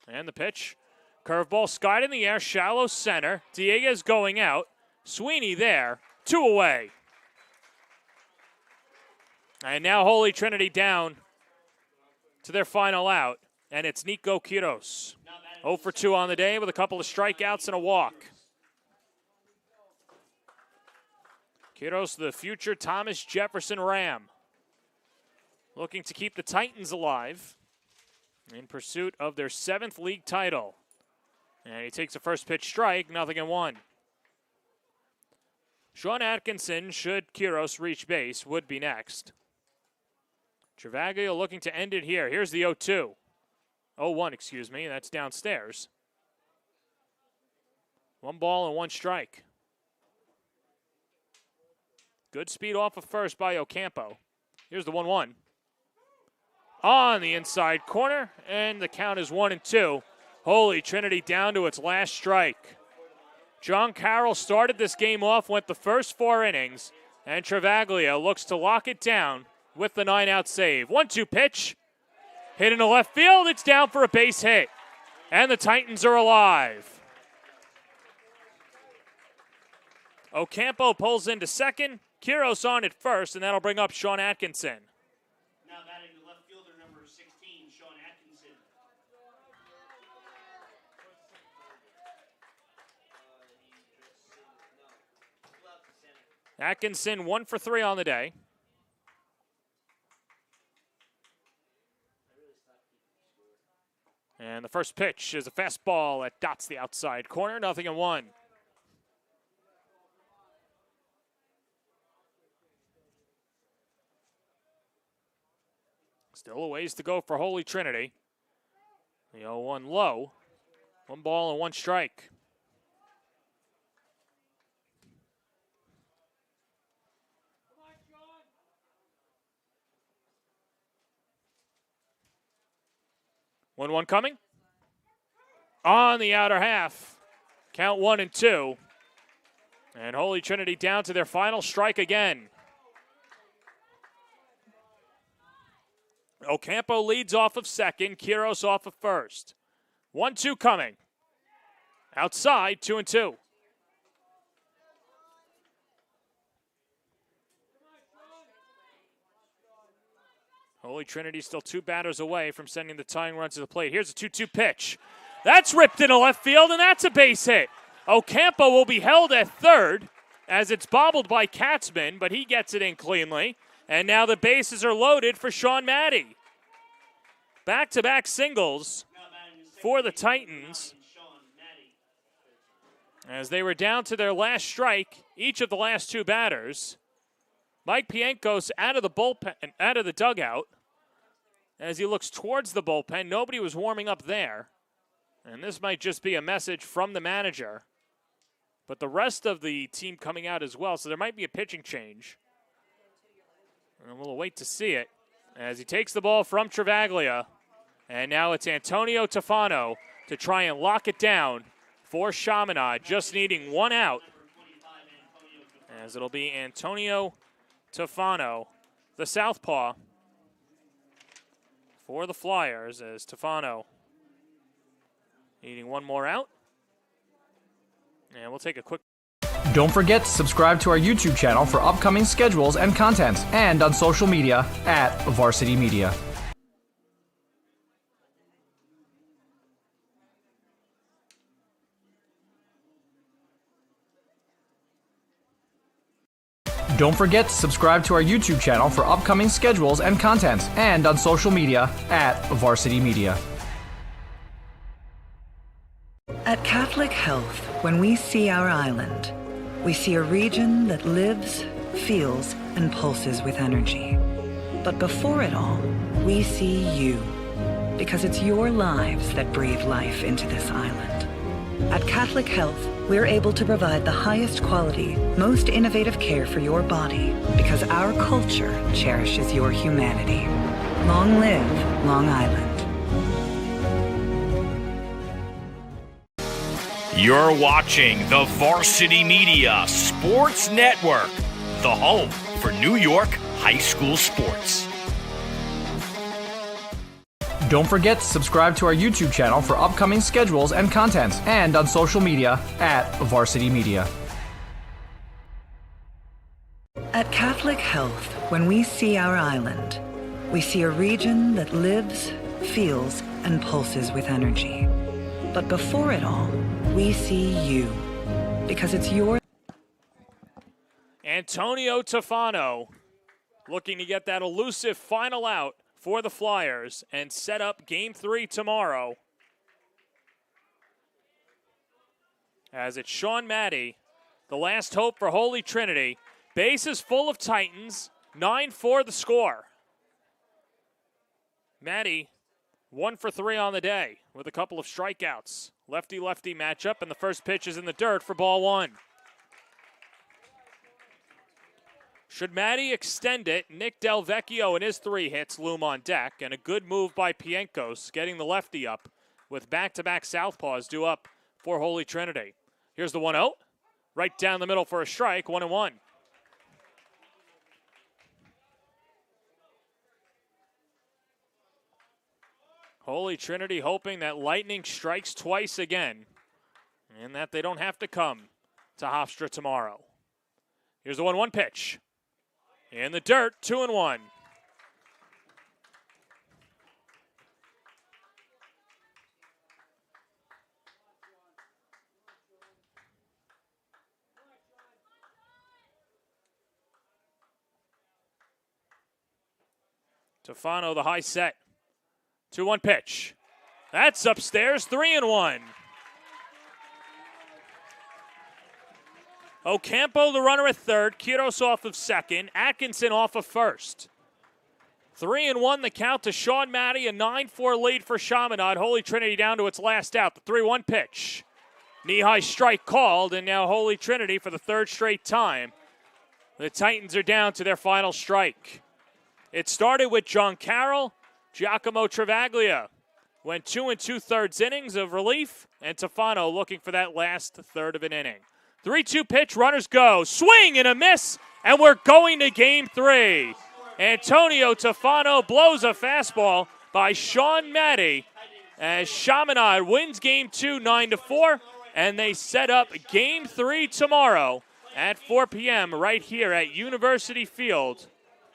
S2: And the pitch. Curveball skied in the air, shallow center. Dieguez going out. Sweeney there. 2 away. And now Holy Trinity down to their final out. And it's Nico Quiros. 0 for 2 on the day with a couple of strikeouts and a walk. Quiros, the future Thomas Jefferson Ram, looking to keep the Titans alive in pursuit of their 7th league title. And he takes a first pitch strike, 0-1. Sean Atkinson, should Quiros reach base, would be next. Travaglia looking to end it here. Here's the 0-2. 0-1, excuse me. That's downstairs. 1 ball and 1 strike. Good speed off of first by Ocampo. Here's the 1-1. On the inside corner, and the count is 1-2. Holy Trinity down to its last strike. John Carroll started this game off, went the first 4 innings, and Travaglia looks to lock it down with the 9-out save. 1-2 pitch. Hit into left field. It's down for a base hit. And the Titans are alive. Ocampo pulls into second. Quiros on at first, and that'll bring up Sean Atkinson.
S4: Now batting the left fielder, number 16, Sean Atkinson.
S2: Atkinson 1 for 3 on the day. And the first pitch is a fastball that dots the outside corner, 0-1. Still a ways to go for Holy Trinity. The 0-1 low. 1 ball and 1 strike. One coming. On the outer half. Count 1-2. And Holy Trinity down to their final strike again. Ocampo leads off of second. Quiros off of first. 1-2 coming. Outside, 2-2. Holy Trinity still 2 batters away from sending the tying run to the plate. Here's a 2-2 pitch. That's ripped into left field, and that's a base hit. Ocampo will be held at third as it's bobbled by Katzman, but he gets it in cleanly. And now the bases are loaded for Sean Maddie. Back-to-back singles for the Titans as they were down to their last strike, each of the last 2 batters. Mike Pienkos out of the bullpen, out of the dugout. As he looks towards the bullpen, nobody was warming up there. And this might just be a message from the manager. But the rest of the team coming out as well, so there might be a pitching change. And we'll wait to see it as he takes the ball from Travaglia. And now it's Antonio Tofano to try and lock it down for Chaminade, just needing 1 out. As it'll be Antonio Tofano, the southpaw, for the Flyers, as Tofano needing 1 more out. And we'll take a quick.
S1: Don't forget to subscribe to our YouTube channel for upcoming schedules and content, and on social media at Varsity Media. Don't forget to subscribe to our YouTube channel for upcoming schedules and content, and on social media at Varsity Media.
S5: At Catholic Health, when we see our island, we see a region that lives, feels, and pulses with energy. But before it all, we see you, because it's your lives that breathe life into this island. At Catholic Health, we're able to provide the highest quality, most innovative care for your body, because our culture cherishes your humanity. Long live Long Island.
S7: You're watching the Varsity Media Sports Network, the home for New York high school sports.
S1: Don't forget to subscribe to our YouTube channel for upcoming schedules and content, and on social media at Varsity Media.
S5: At Catholic Health, when we see our island, we see a region that lives, feels, and pulses with energy. But before it all, we see you, because it's your...
S2: Antonio Tofano looking to get that elusive final out for the Flyers and set up Game 3 tomorrow. As it's Sean Maddie, the last hope for Holy Trinity. Bases full of Titans, 9-4 the score. Maddie, 1 for 3 on the day with a couple of strikeouts. Lefty-lefty matchup, and the first pitch is in the dirt for ball 1. Should Maddie extend it, Nick Delvecchio and his 3 hits loom on deck, and a good move by Pienkos getting the lefty up with back-to-back southpaws due up for Holy Trinity. Here's the 1-0, right down the middle for a strike, 1-1. Holy Trinity hoping that lightning strikes twice again and that they don't have to come to Hofstra tomorrow. Here's the 1-1 pitch. In the dirt, 2-1. Tofano, the high set. 2-1 pitch. That's upstairs, 3-1. Ocampo, the runner at third. Quiros off of second. Atkinson off of first. 3-1 the count to Sean Matty. A 9-4 lead for Chaminade. Holy Trinity down to its last out. The 3-1 pitch. Knee-high strike called, and now Holy Trinity for the third straight time. The Titans are down to their final strike. It started with John Carroll. Giacomo Travaglia went 2 2/3 innings of relief, and Tofano looking for that last third of an inning. 3-2 pitch, runners go. Swing and a miss, and we're going to game 3. Antonio Tofano blows a fastball by Sean Matty as Chaminade wins game 2 9-4, and they set up game 3 tomorrow at 4 p.m. right here at University Field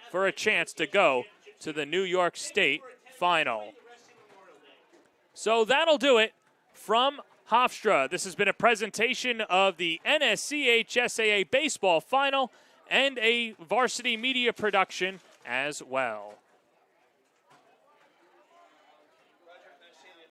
S2: for a chance to go to the New York State Final. So that'll do it from Hofstra. This has been a presentation of the NSCHSAA Baseball Final and a varsity media production as well.